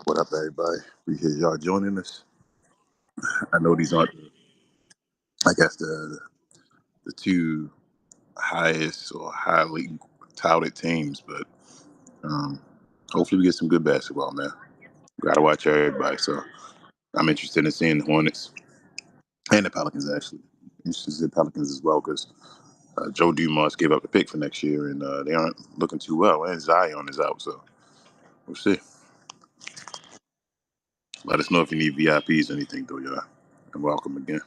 What up, everybody? Appreciate y'all joining us. I know these aren't, I guess, the two highest or highly touted teams, but um, hopefully we get some good basketball, man. Got to watch everybody. So I'm interested in seeing the Hornets and the Pelicans, actually. Interested in the Pelicans as well because Joe Dumars gave up the pick for next year, and they aren't looking too well. And Zion is out, so we'll see. Let us know if you need VIPs or anything, though, y'all. And welcome again.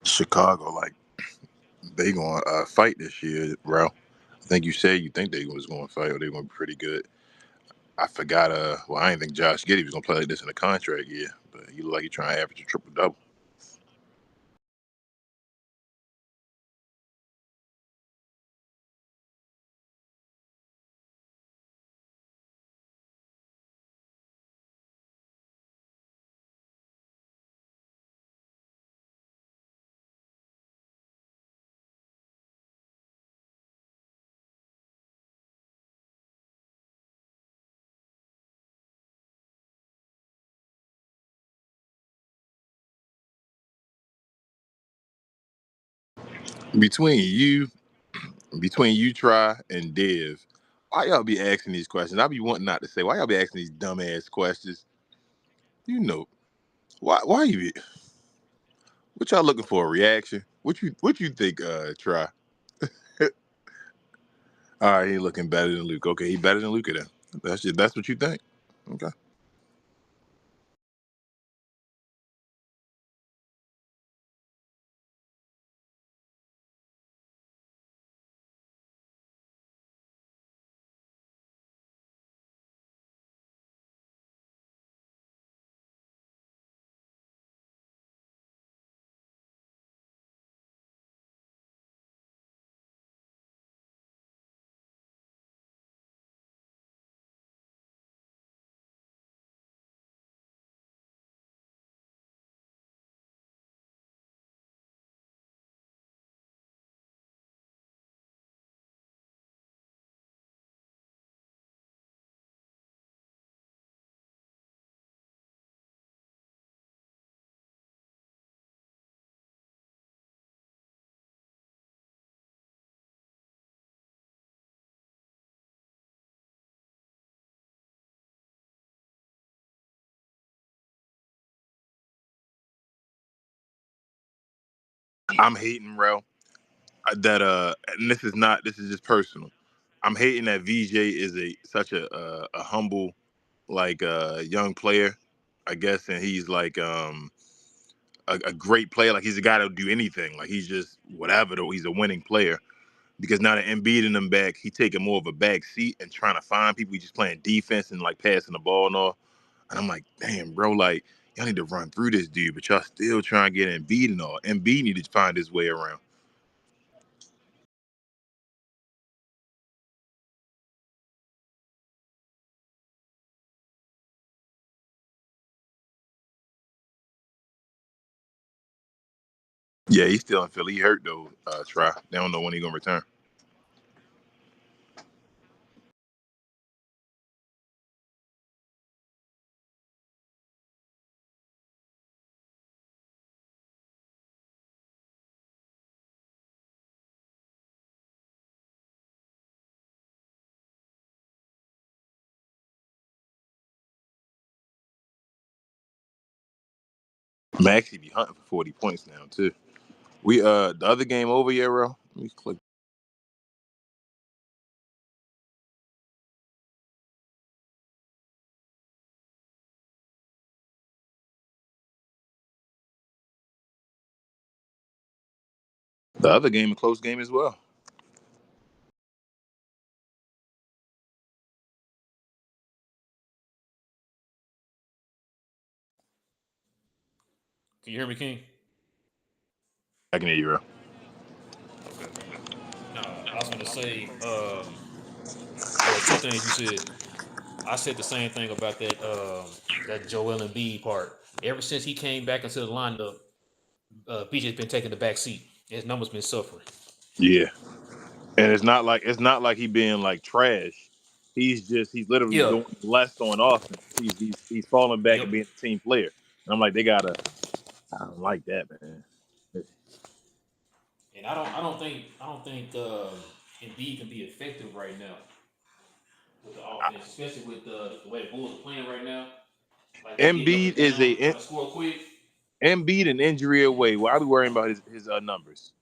Chicago, like they gonna fight this year, bro. I think you said you think they was gonna fight or they gonna be pretty good. I forgot. Well, I didn't think Josh Giddey was gonna play like this in a contract year, but he look like he trying to average a triple double. Between you, Try and Div, why y'all be asking these questions? I be wanting not to say why y'all be asking these dumbass questions. You know why you be, what y'all looking for a reaction? What you think? Try. All right, he looking better than Luke. Okay, he better than Luca then. That's what you think. Okay. I'm hating, bro. That and this is just personal. I'm hating that VJ is such a humble like young player, I guess, and he's like a great player. Like he's a guy that'll do anything. Like he's just whatever though. He's a winning player because now that Embiid in him back, he taking more of a back seat and trying to find people. He's just playing defense and like passing the ball and all. And I'm like, damn, bro, like y'all need to run through this dude, but y'all still trying to get Embiid and all. Embiid need to find his way around. Yeah, he's still in Philly. He hurt though. Try. They don't know when he's gonna return. Maxie be hunting for 40 points now too. We the other game over yet, bro? Let me click. The other game a close game as well. Can you hear me, King? I can hear you, bro. Okay. No, I was gonna say, well, two things you said. I said the same thing about that Joel Embiid part. Ever since he came back into the lineup, BJ's been taking the back seat. His numbers been suffering. Yeah. And it's not like he being like trash. He's literally Yeah. doing less on offense. He's falling back and Yep. being a team player. And I'm like, they gotta. I don't like that, man. And I don't think Embiid can be effective right now with the offense, especially with the way the Bulls are playing right now. Like they getting up Embiid and is down, a trying to score quick. Embiid an injury away. Why are we worrying about his numbers?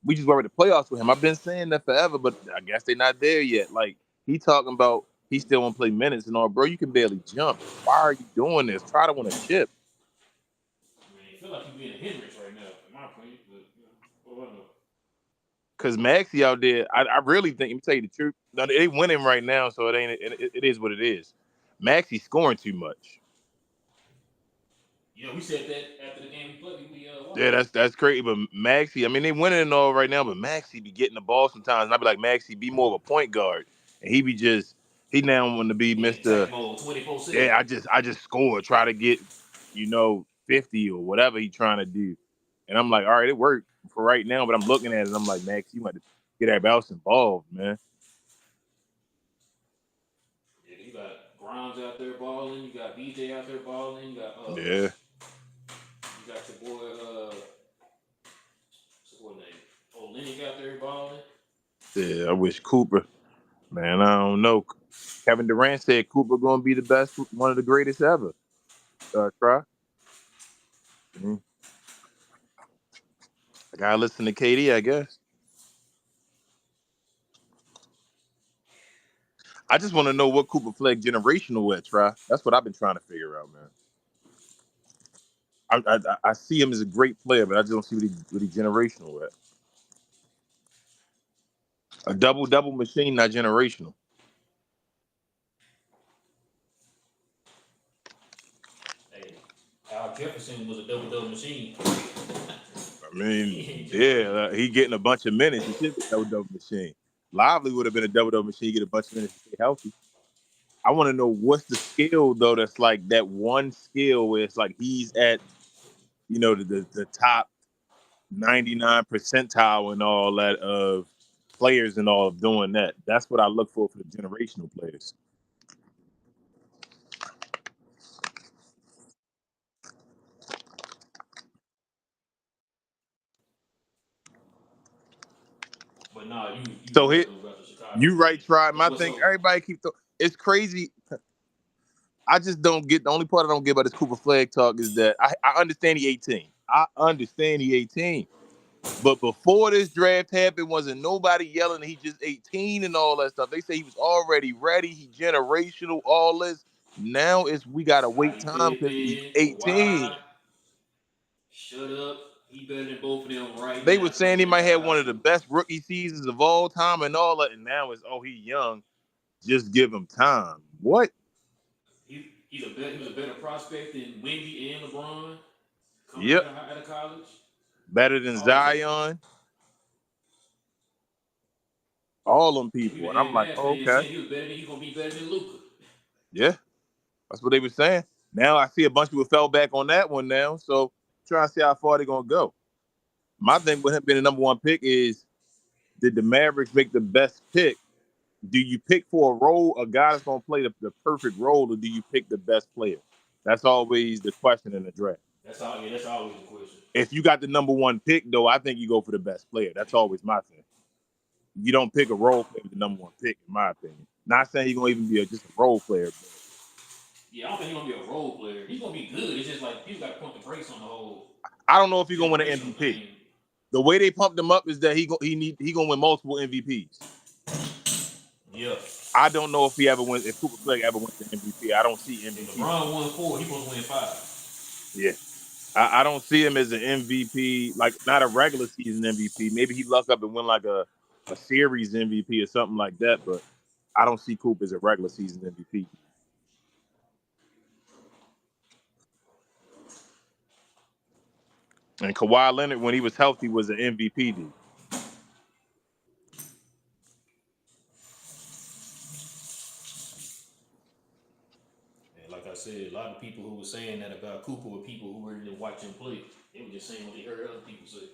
We just worried the playoffs with him. I've been saying that forever, but I guess they're not there yet. Like he talking about he still want to play minutes and all, bro. You can barely jump. Why are you doing this? Try to win a chip. I mean, I feel like he's being a hindrance right now, in my opinion. because Maxie out there, I really think. Let me tell you the truth. No, they winning right now, so it ain't. It is what it is. Maxie scoring too much. Yeah, we said that after the game we played. We Yeah, watched. that's crazy. But Maxie, I mean, they winning and all right now, but Maxie be getting the ball sometimes, and I be like, Maxie, be more of a point guard, and he now want to be He in Mister. tank mode 24/7. Yeah, I just score, try to get 50 or whatever he trying to do, and I'm like, all right, it worked for right now, but I'm looking at it, and I'm like, Max, you want to get everybody else involved, man. Yeah, you got Grimes out there balling. You got BJ out there balling. Yeah, You got your boy what's his name? Olenek out there balling. yeah. I wish Cooper, man. I don't know. Kevin Durant said Cooper gonna be the best, one of the greatest ever. Try. Mhm. I gotta listen to KD, I guess. I just want to know what Cooper Flag generational at. Try. That's what I've been trying to figure out, man. I see him as a great player, but I just don't see what he generational at. A double machine, not generational. Hey, Al Jefferson was a double machine. I He mean, ain't yeah, generational. he getting a bunch of minutes. He should be a double machine. Lively would have been a double machine, get a bunch of minutes to stay healthy. I want to know what's the skill though. That's like that one skill where it's like he's at the top 99 percentile and all that of players and all of doing that. That's what I look for the generational players. But nah, you So right here, though about the Chicago you right, thing. try And my what's thing. so Everybody it's crazy. I just don't get the only part I don't get about this Cooper Flag talk is that I understand he 18. I understand he 18. But before this draft happened, wasn't nobody yelling he just 18 and all that stuff. They say he was already ready, he generational, all this. Now it's we gotta wait Scottie time because he's Pippen, 18. Kawhi, shut up. He better than both of them right They were now saying coming he straight might out of have high one of the school. best rookie seasons of all time and all that. And now it's he young. Just give him time. What? He was a better prospect than Wendy and LeBron coming Yep. out of college. Better than All of them. Zion. All them And people. And I'm and like, Mavs oh, fans okay. saying he's gonna be better than Luka. Yeah. That's what they were saying. Now I see a bunch of people fell back on that one now. So trying to see how far they're gonna go. My thing with him being the number one pick is, did the Mavericks make the best pick? Do you pick for a role, a guy that's gonna play the perfect role, or do you pick the best player? That's always the question in the draft. That's all. Yeah, that's always the question. If you got the number one pick, though, I think you go for the best player. That's always my thing. You don't pick a role player with the number one pick, in my opinion. Not saying he's gonna even be just a role player, but Yeah, I don't think he's gonna be a role player. He's gonna be good. It's just like people got to pump the brakes on the whole I don't know if he's gonna win an generational MVP. thing. The way they pumped him up is that he gonna win multiple MVPs. Yeah. I don't know if Cooper Flag ever wins the MVP. I don't see If MVP. LeBron won 4, he's supposed to win 5. Yeah. I don't see him as an MVP, like not a regular season MVP. Maybe he luck up and win like a series MVP or something like that, but I don't see Coop as a regular season MVP. And Kawhi Leonard, when he was healthy, was an MVP dude. And like I said, a lot of people who were saying that about Cooper were people who really didn't watch him play. They were just saying what they heard other people say.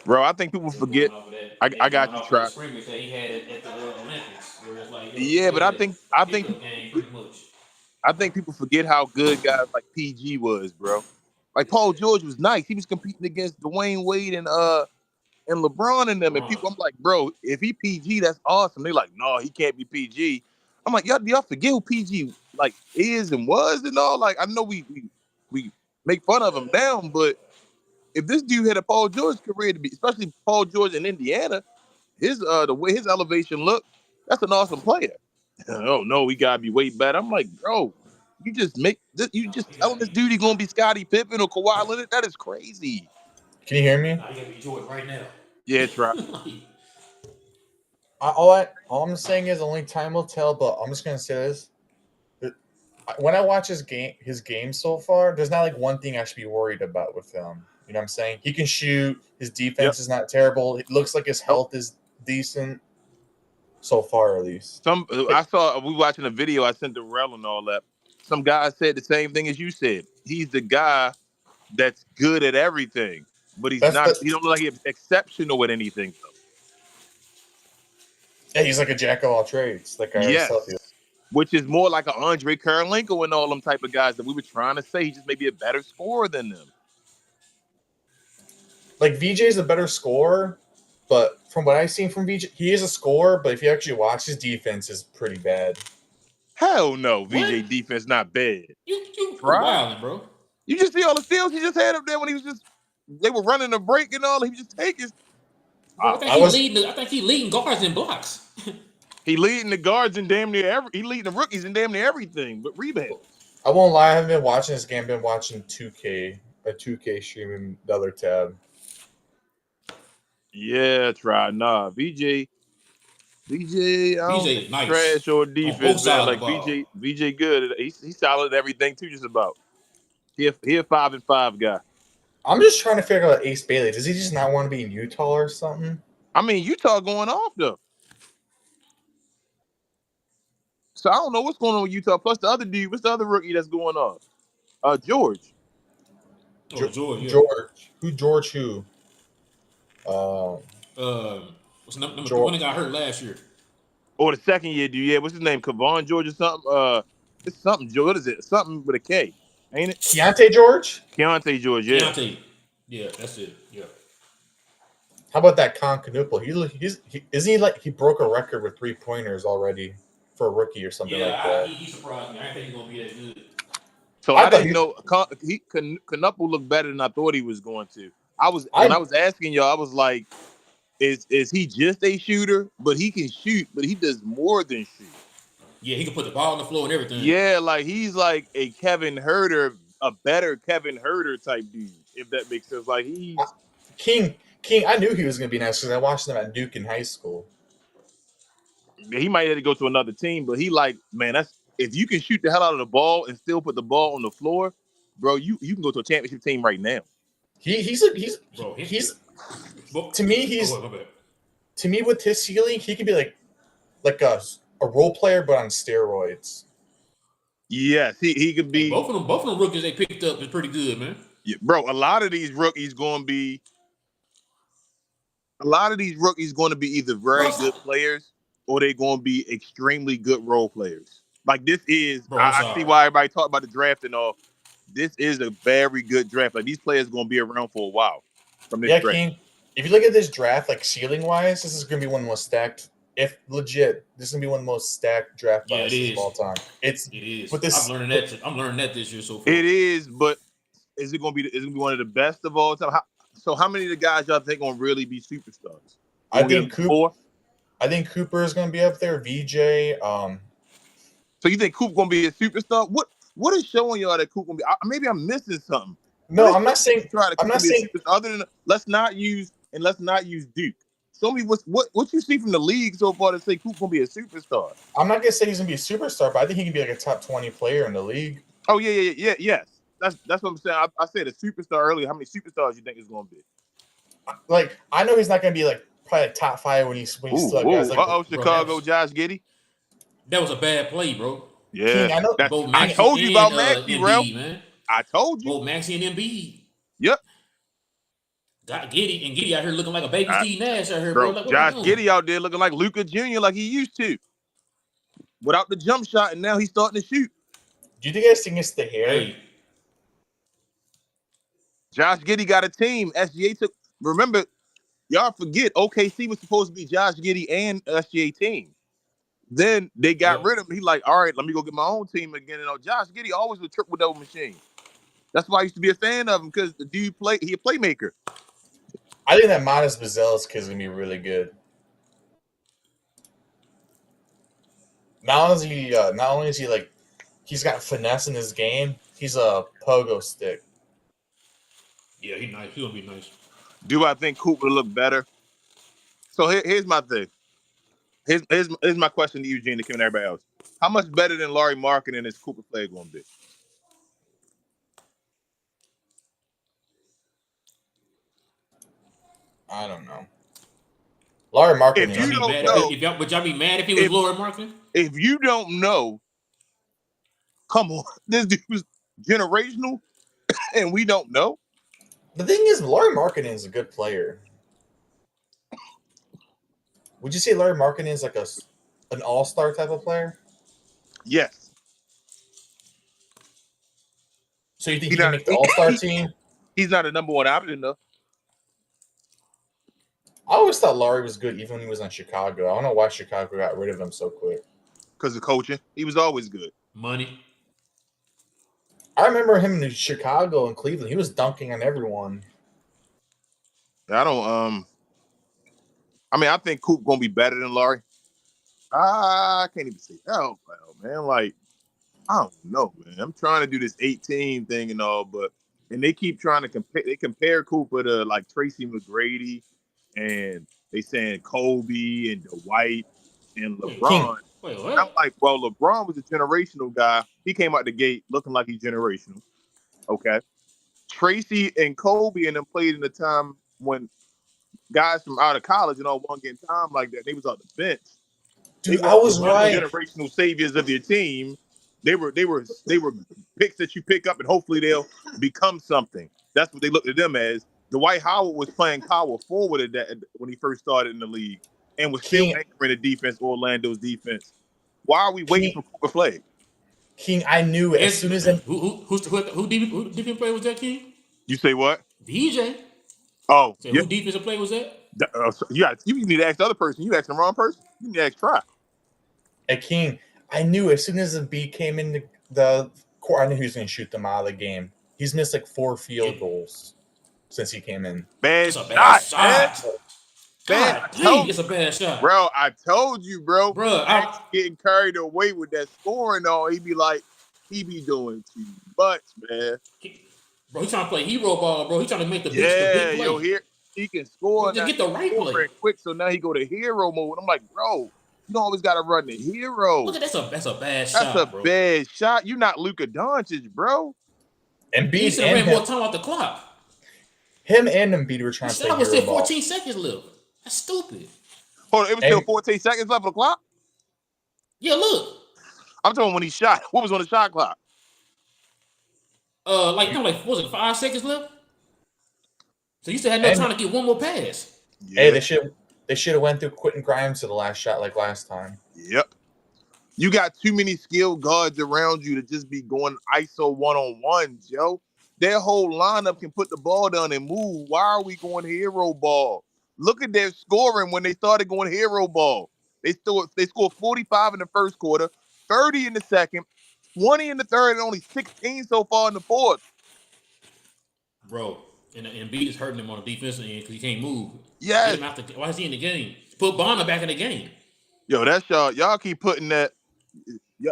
Bro, I think people They was going forget. off of that. They I was got going you, off of the Try. scrimmage that he had at the Olympics, where it's like, yo, Yeah, but played I a think I think pickup game pretty much. I think people forget how good guys like PG was, bro. Like Paul Yeah, George was nice. He was competing against Dwayne Wade and LeBron and them. And LeBron. people, I'm like, bro, if he PG, that's awesome. They like, no, he can't be PG. I'm like, y'all forget who PG like is and was and all. Like, I know we make fun of him now, but if this dude had a Paul George career to be, especially Paul George in Indiana, his the way his elevation look, that's an awesome player. Oh no, we gotta be way better. I'm like, bro, you just make this, you No, just he got to telling this be. dude he gonna be Scottie Pippen or Kawhi Leonard. That is crazy. Can you hear me? No, he got to be Jordan right now. Yeah, try. All I'm saying is only time will tell. But I'm just gonna say this: when I watch his game so far, there's not like one thing I should be worried about with him. You know what I'm saying? He can shoot. His defense Yep. is not terrible. It looks like his Nope. health is decent so far, at least. I saw we watching a video I sent to Rel and all that. Some guy said the same thing as you said. He's the guy that's good at everything, but he's That's not. the He don't look like he's exceptional at anything though. Yeah, he's like a jack of all trades, like I always tell Yes, you. which is more like an Andre Karolinko and all them type of guys that we were trying to say. He just may be a better scorer than them. Like VJ's a better scorer, but from what I've seen from VJ, he is a scorer. But if you actually watch, his defense is pretty bad. Hell no, What? VJ defense not bad. You Right? wilding, bro. You just see all the steals he just had up there when he was just they were running a break and all. He was just taking. Bro, I think he leading guards in blocks. He leading the guards in damn near he leading the rookies in damn near everything, but rebounds. I won't lie, I haven't been watching this game. I've been watching 2K, a 2K stream in the other tab. Yeah, try nah. VJ, I don't VJ think nice. trash or On defense, both man. sides Like of the ball. VJ good. He's solid at everything too, just about. He a 5-5 guy. I'm just trying to figure out Ace Bailey. Does he just not want to be in Utah or something? I mean, Utah going off though. So I don't know what's going on with Utah. Plus the other dude, what's the other rookie that's going off? George. Oh, George, yeah. George who? What's number 20 got hurt last year? Or the second year dude, yeah. What's his name? Kevon George or something? It's something George. What is it? Something with a K, ain't it? Keontae George? Keontae George, yeah. Keontae. Yeah, that's it. Yeah. How about that Con Canupo? Isn't he like he broke a record with 3-pointers already for a rookie or something like that? He surprised me. I didn't think he was gonna be that good. So I didn't know Canupo looked better than I thought he was going to. When I was asking y'all, I was like, is he just a shooter? But he can shoot, but he does more than shoot. Yeah, he can put the ball on the floor and everything. Yeah, like he's like a Kevin Herter, a better Kevin Herter type dude, if that makes sense. Like he's King. I knew he was going to be nice because I watched him at Duke in high school. He might have to go to another team, but he like, man, that's if you can shoot the hell out of the ball and still put the ball on the floor, bro, you can go to a championship team right now. To me with his ceiling, he could be like a role player but on steroids. Yes, he could be. Hey, both of them rookies they picked up is pretty good, man. Yeah, bro, a lot of these rookies going to be either very good players or they're going to be extremely good role players. Like this is, I see why everybody talk about the draft and all. This is a very good draft. Like these players are going to be around for a while from this draft. King, if you look at this draft, like ceiling wise, this is going to be one of the most stacked. If legit, this is going to be one of the most stacked draft classes of all time. It is. But I'm learning that this year so far. It is, but is it going to be one of the best of all time? How many of the guys y'all think going to really be superstars? I think Cooper is going to be up there. VJ. So you think Coop going to be a superstar? What is showing y'all that Coop going to be? Maybe I'm missing something. No, I'm not saying. Other than let's not use Duke. Show me what you see from the league so far to say Coop going to be a superstar. I'm not gonna say he's gonna be a superstar, but I think he can be like a top 20 player in the league. Oh yes. That's what I'm saying. I said a superstar earlier. How many superstars you think is going to be? Like I know he's not gonna be like probably like top 5 when he's still guys like Chicago, Josh Giddey. That was a bad play, bro. Yeah, King, I know. I told you about Maxey, bro. I told you. Both Maxey and Embiid. Yep. Giddey out here looking like a baby Steve Nash out here, bro. Like, Josh Giddey out there looking like Luka Jr. like he used to, without the jump shot, and now he's starting to shoot. Do you guys think it's the hair? Hey. Josh Giddey got a team. SGA took. Remember, y'all forget OKC was supposed to be Josh Giddey and SGA team. Then they got rid of him. He's like, all right, let me go get my own team again. And Josh Giddey always was a triple double machine. That's why I used to be a fan of him because the dude he a playmaker. I think that Modest Bazel's kid's gonna be really good. Not only is he like he's got finesse in his game, he's a pogo stick. Yeah, he's nice. He's gonna be nice. Do I think Cooper look better? So here's my thing. Here's my question to Eugene, to Kim, and everybody else. How much better than Larry Markkinen is Cooper Flag going to be? I don't know. Larry Markkinen. If you don't Mad know, would y'all be mad if he was Laura Marketing? if you don't know, come on, this dude was generational, and we don't know. The thing is, Larry Markkinen is a good player. Would you say Larry Markkinen is like an all-star type of player? Yes. So you think he can make the all-star team? He's not a number one option though. I always thought Larry was good even when he was in Chicago. I don't know why Chicago got rid of him so quick. Because of coaching. He was always good. Money. I remember him in Chicago and Cleveland. He was dunking on everyone. I don't I think Coop gonna be better than Larry. I can't even say that, man. Like, I don't know, man. I'm trying to do this 18 thing and all, and they keep trying to compare Cooper to like Tracy McGrady, and they saying Kobe and Dwight and LeBron. Wait, what? I'm like, well, LeBron was a generational guy. He came out the gate looking like he's generational. Okay. Tracy and Kobe and them played in the time when guys from out of college and all weren't getting time like that. They was on the bench. Dude, I was right. Generational saviors of your team. They were picks that you pick up and hopefully they'll become something. That's what they looked at them as. Dwight Howard was playing power forward at that when he first started in the league and was still anchoring the defense, Orlando's defense. Why are we waiting for Cooper Flag? King, I knew as soon as who defensive player was that, King? You say what? DJ. Oh, so who defensive player was that? You need to ask the other person. You asked the wrong person. You need to ask Try. Hey, King, I knew as soon as the B came in the court, I knew he was going to shoot them out of the game. He's missed like 4 field goals since he came in. Bad shot. It's a bad shot. Bro, I told you, bro. I'm getting carried away with that scoring all. He be doing too much, man. Bro, he's trying to play hero ball, bro. He's trying to make the big play. Here he can score. Just get the right play quick. So now he go to hero mode. I'm like, bro, you always got to run the hero. Look at that's a bad shot. That's a bad shot. You're not Luka Doncic, bro. And he should have ran more time off the clock. Him and Embiid were trying to play hero ball. 14 seconds left. That's stupid. Hold on, it was still 14 seconds left on the clock? Yeah, look. I'm talking when he shot. What was on the shot clock? What was it, 5 seconds left? So you still had no time to get one more pass. Yeah. Hey, they should have went through Quentin Grimes to the last shot like last time. Yep. You got too many skilled guards around you to just be going ISO one-on-ones, yo. Their whole lineup can put the ball down and move. Why are we going hero ball? Look at their scoring when they started going hero ball. They scored 45 in the first quarter, 30 in the second, 20 in the third, and only 16 so far in the fourth. Bro, and Embiid is hurting him on the defensive end because he can't move. Yes. Why is he in the game? Put Bonner back in the game. Yo, that's y'all. Y'all keep putting that. Yeah,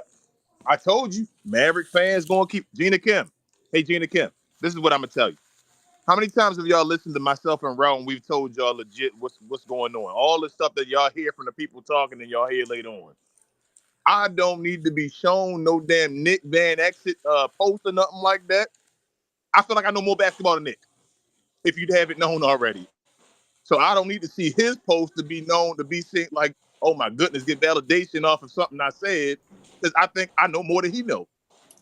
I told you, Maverick fans gonna keep Gina Kim. Hey, Gina Kim, this is what I'm gonna tell you. How many times have y'all listened to myself and Raul and we've told y'all legit what's going on? All the stuff that y'all hear from the people talking and y'all hear later on. I don't need to be shown no damn Nick Van Exit post or nothing like that. I feel like I know more basketball than Nick, if you'd have it known already. So I don't need to see his post to be known, to be seen like, oh my goodness, get validation off of something I said, because I think I know more than he knows.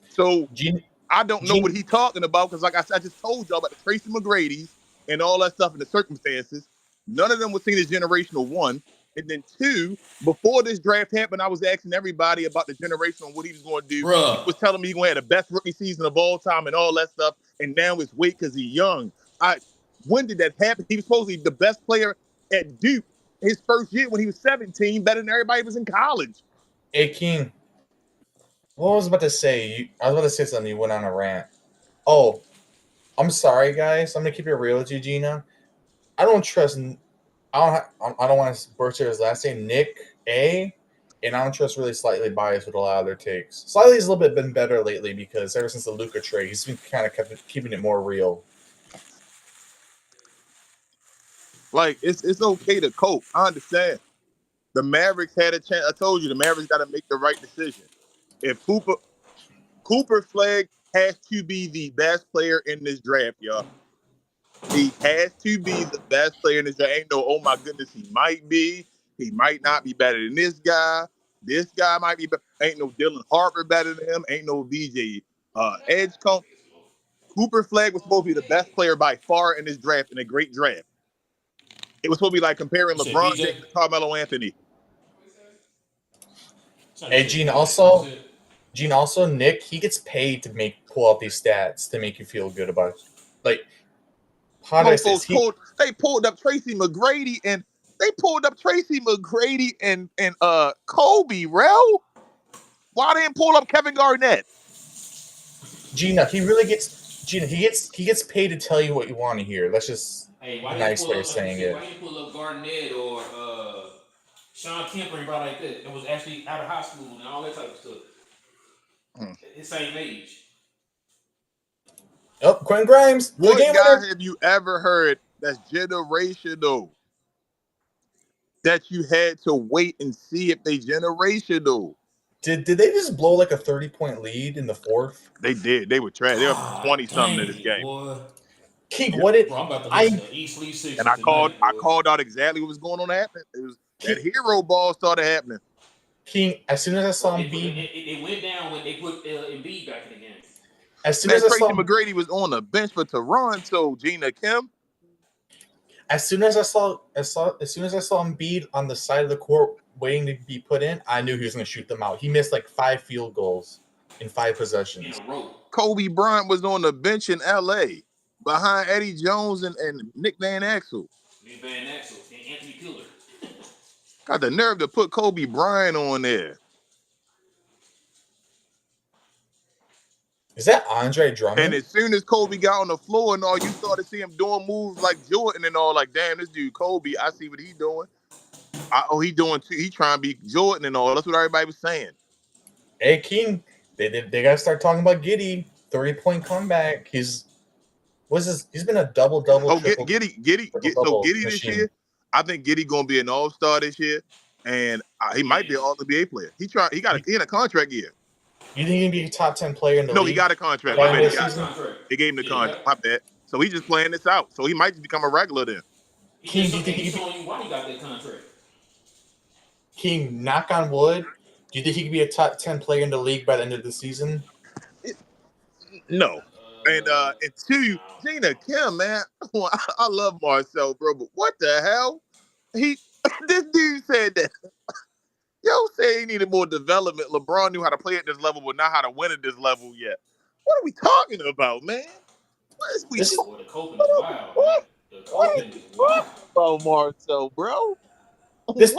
So I don't know what he's talking about, because like I said, I just told y'all about the Tracy McGrady's and all that stuff and the circumstances. None of them was seen as generational, one. And then two, before this draft happened, I was asking everybody about the generational and what he was going to do. Bruh. He was telling me he going to have the best rookie season of all time and all that stuff. And now it's wait because he's young. When did that happen? He was supposed to be the best player at Duke his first year when he was 17, better than everybody was in college. Hey, King, what was I about to say? I was about to say something. You went on a rant. Oh, I'm sorry, guys. I'm going to keep it real with you, Gina. I don't trust – I don't want to butcher his last name, Nick A., and I don't trust really Slightly Biased with a lot of their takes. Slightly's a little bit been better lately because ever since the Luka trade, he's been kind of keeping it more real. Like it's okay to cope. I understand. The Mavericks had a chance. I told you the Mavericks got to make the right decision. If Cooper Flag has to be the best player in this draft, y'all. He has to be the best player in this draft. Ain't no, oh my goodness, he might be. He might not be better than this guy. This guy might be. Ain't no Dylan Harper better than him. Ain't no VJ Edgecombe. Cooper Flag was supposed to be the best player by far in this draft, in a great draft. It was supposed to be like comparing You said LeBron VJ? James to Carmelo Anthony. Hey, Gene. Also, Nick, he gets paid to pull out these stats to make you feel good about it. Like, how do I say this? They pulled up Tracy McGrady and Kobe, Rel. Why they didn't pull up Kevin Garnett? Gina, he gets paid to tell you what you want to hear. That's just a nice way of saying it. Why didn't you pull up Garnett or Sean Kemp or anybody like that? That was actually out of high school and all that type of stuff. His same age. Oh, Quentin Grimes. What guy have you ever heard that's generational? That you had to wait and see if they generational. Did they just blow like a 30-point lead in the fourth? They did. They were trash. They were 20-something in this game. Boy. King, what did I'm about to listen to East Lee 6 and I called out exactly what was going on happening. It was that hero ball started happening. King, as soon as I saw Embiid, it went down when they put Embiid back in the game. As soon as I saw McGrady was on the bench for Toronto, Gina Kim. As soon as I saw Embiid on the side of the court waiting to be put in, I knew he was going to shoot them out. He missed like 5 field goals in 5 possessions. Kobe Bryant was on the bench in LA behind Eddie Jones and Nick Van Exel. Nick Van Exel and Anthony Killer. Got the nerve to put Kobe Bryant on there. Is that Andre Drummond? And as soon as Kobe got on the floor and all, you started to see him doing moves like Jordan and all. Like, damn, this dude Kobe, I see what he's doing. He doing too. He trying to be Jordan and all. That's what everybody was saying. Hey, King, they got to start talking about Giddey. 30-point comeback. He's been a double-double. Oh, Giddey this year. I think Giddey gonna be an all-star this year, and he might be an all-NBA player. He in a contract year. You think he can be a top 10 player in the league? No, he got a contract. They gave him the contract. My bad. So he's just playing this out. So he might just become a regular then. King, do you think why he got that contract? King, knock on wood. Do you think he could be a top 10 player in the league by the end of the season? No. And two, Gina Kim, man. I love Marcel, bro, but what the hell? This dude said that. Yo said he needed more development. LeBron knew how to play at this level, but not how to win at this level yet. What are we talking about, man? The coping is wild. The coping is wild. Oh, Marcel, bro. This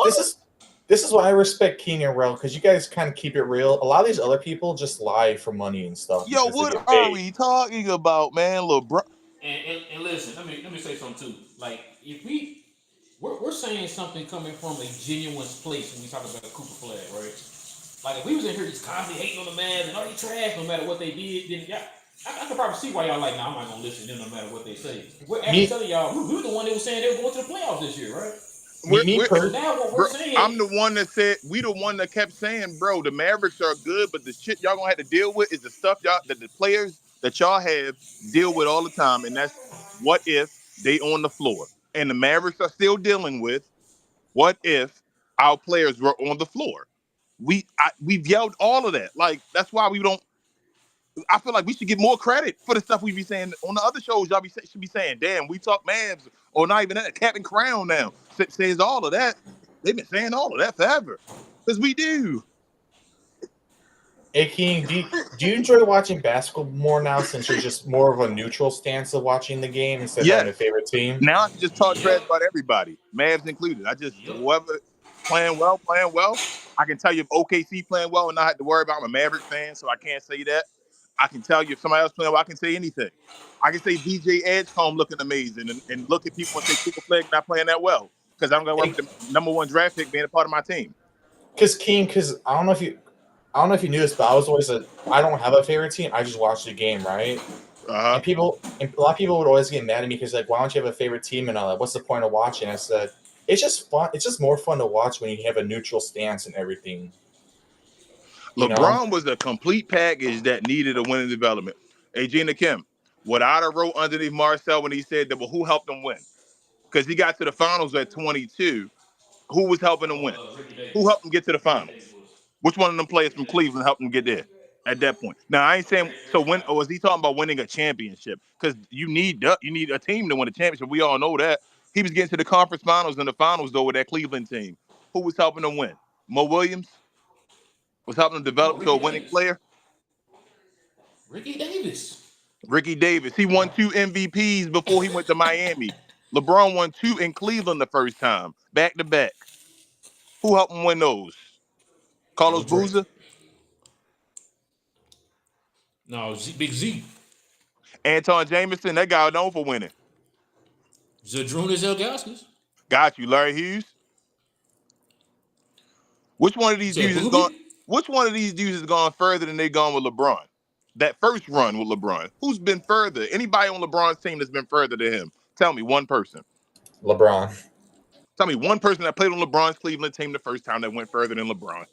is why I respect King and Rel, because you guys kind of keep it real. A lot of these other people just lie for money and stuff. Yo, what are we talking about, man? LeBron. And listen, let me say something too. Like, if we're saying something coming from a genuine place when we talk about Cooper Flag, right? Like, if we was in here just constantly hating on the Mavs and all they trash no matter what they did, then I could probably see why y'all like, nah, I'm not gonna listen to them no matter what they say. We're actually telling y'all, we were the one that was saying they were going to the playoffs this year, right? Now what we're saying, I'm the one that said, we the one that kept saying, bro, the Mavericks are good, but the shit y'all gonna have to deal with is the stuff that the players that y'all have deal with all the time, and that's what if they on the floor. And the Mavericks are still dealing with what if our players were on the floor. We've yelled all of that. Like, that's why we don't. I feel like we should get more credit for the stuff we be saying on the other shows. Y'all should be saying, damn, we talk Mavs, or not even that. Captain Crown now says all of that. They've been saying all of that forever. Because we do. Hey, King, do you enjoy watching basketball more now since you're just more of a neutral stance of watching the game instead of having a favorite team? Now I can just talk trash about everybody, Mavs included. I just, whoever playing well. I can tell you if OKC playing well and not have to worry about. I'm a Maverick fan, so I can't say that. I can tell you if somebody else playing well, I can say anything. I can say VJ Edgecombe looking amazing and look at people and say Cooper Flag not playing that well because I'm going to work with the number 1 draft pick being a part of my team. Because I don't know if you knew this, but I don't have a favorite team. I just watch the game, right? Uh-huh. And a lot of people would always get mad at me because like, why don't you have a favorite team and all that? What's the point of watching? I said, it's just fun. It's just more fun to watch when you have a neutral stance and everything. You know, LeBron was a complete package that needed a winning development. Hey, Gina Kim, what I'd have wrote underneath Marcel when he said that, well, who helped him win? Because he got to the finals at 22. Who was helping him win? Ricky Who Davis. helped him get to the Ricky Davis finals? was. Which one of them players Ricky from Davis. Cleveland helped him get there at that point? Now I ain't saying so. When or was he talking about winning a championship? Because you need a team to win a championship. We all know that. He was getting to the conference finals and the finals though with that Cleveland team. Who was helping him win? Mo Williams was helping him No, develop to a Ricky winning Davis. player. Ricky Davis. Ricky Davis. He won 2 MVPs before he went to Miami. LeBron won 2 in Cleveland the first time, back to back. Who helped him win those? No Carlos Drake. Boozer, No, Big Z. Anton Jameson. That guy known for winning. Zadrunas Ilgauskas. Got you, Larry Hughes. Which one of You these said dudes has gone? Boogie? Which one of these dudes has gone further than they gone with LeBron? That first run with LeBron. Who's been further? Anybody on LeBron's team that's been further than him? Tell me one person. LeBron. Tell me one person that played on LeBron's Cleveland team the first time that went further than LeBron,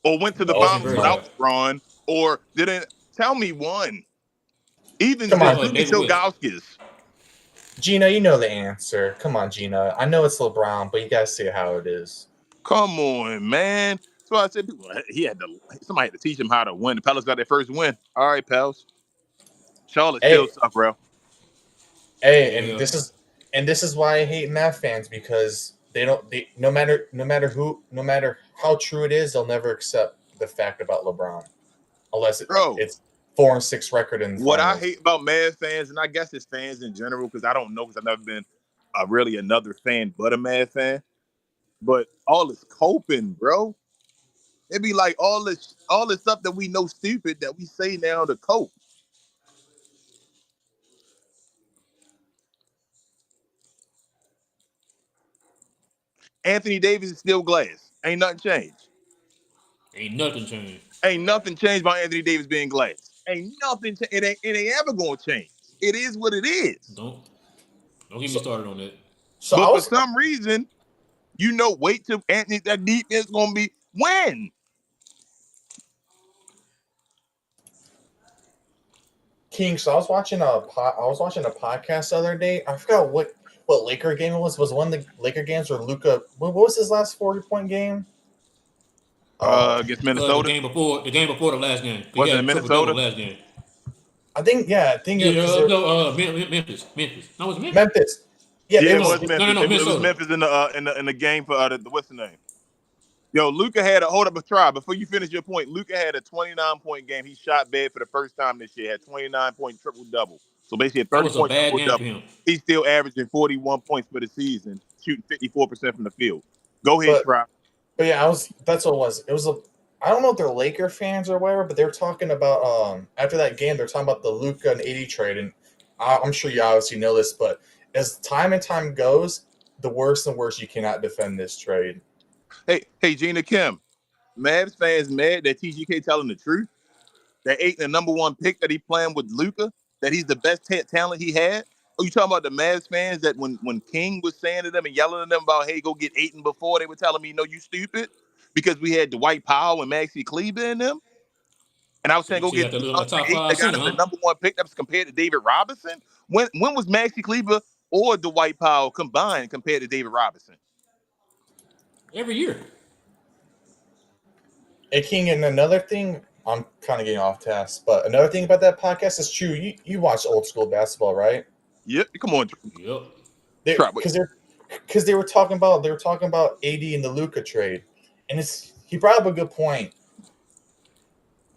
or went to the No, Patrick finals Beverly. without no. LeBron, or didn't. Tell me one. Even Come on, Zydrunas David West. Ilgauskas. Gina. You know the answer. Come on, Gina. I know it's LeBron, but you gotta see how it is. Come on, man. That's why I said people. Somebody had to teach him how to win. The Pelicans got their first win. All right, pals. Charlotte still Hey, suck, bro. hey, Yeah. and this is why I hate Mavs fans because they don't. They no matter how true it is, they'll never accept the fact about LeBron unless Bro, it's 4-6 record in the what I finals. hate about Mavs fans, and I guess it's fans in general, because I don't know, because I've never been really another fan but a Mavs fan. But all this coping, bro. It'd be like all this stuff that we know stupid that we say now to cope. Anthony Davis is still glass. Ain't nothing changed. Ain't nothing changed. Ain't nothing changed by Anthony Davis being glass. Ain't nothing. It ain't ever gonna change. It is what it is. Don't don't get me So, started on that. so I But for was some reason, wait till Anthony that defense gonna be when. King. So I was watching a podcast the other day. I forgot what Laker game it was. Was one of the Laker games where Luca? What was his last 40-point game? Against The Minnesota. game before the last game. He Wasn't got it a triple double Minnesota? last game. I think it because Yeah, they're no, Memphis. No, it was Memphis. Memphis. Yeah, Yeah, it it No, was was. no, Memphis. It was Minnesota. Memphis in the game for the what's the name? Yo, Luca had a hold up a try before you finish your point. Luca had a 29-point game. He shot bad for the first time this year. Had 29-point triple double. So basically a That was a 30-point bad triple game for double. him. He's still averaging 41 points for the season, shooting 54% from the field. Go ahead, But Try. but yeah, I was. That's what it was. It was a. I don't know if they're Laker fans or whatever, but they're talking about after that game, they're talking about the Luca and 80 trade, and I'm sure you obviously know this, but as time and time goes, the worse and worse you cannot defend this trade. Hey, Gina Kim. Mavs fans mad that TGK telling the truth. That ain't the number one pick that he playing with Luca. That he's the best talent he had. Oh, you talking about the Mavs fans that when King was saying to them and yelling at them about, hey, go get Aiton before, they were telling me, no, you stupid, because we had Dwight Powell and Maxie Kleber in them. And I was So, saying, go so you get got the a top Aiton five that got center, him the huh? number one pick that was compared to David Robinson. When was Maxie Kleber or Dwight Powell combined compared to David Robinson? Every year. Hey King, and another thing, I'm kind of getting off task, but another thing about that podcast is true. You watch old school basketball, right? Yep, come on, Yep. They try. because they were talking about AD and the Luca trade, and he brought up a good point.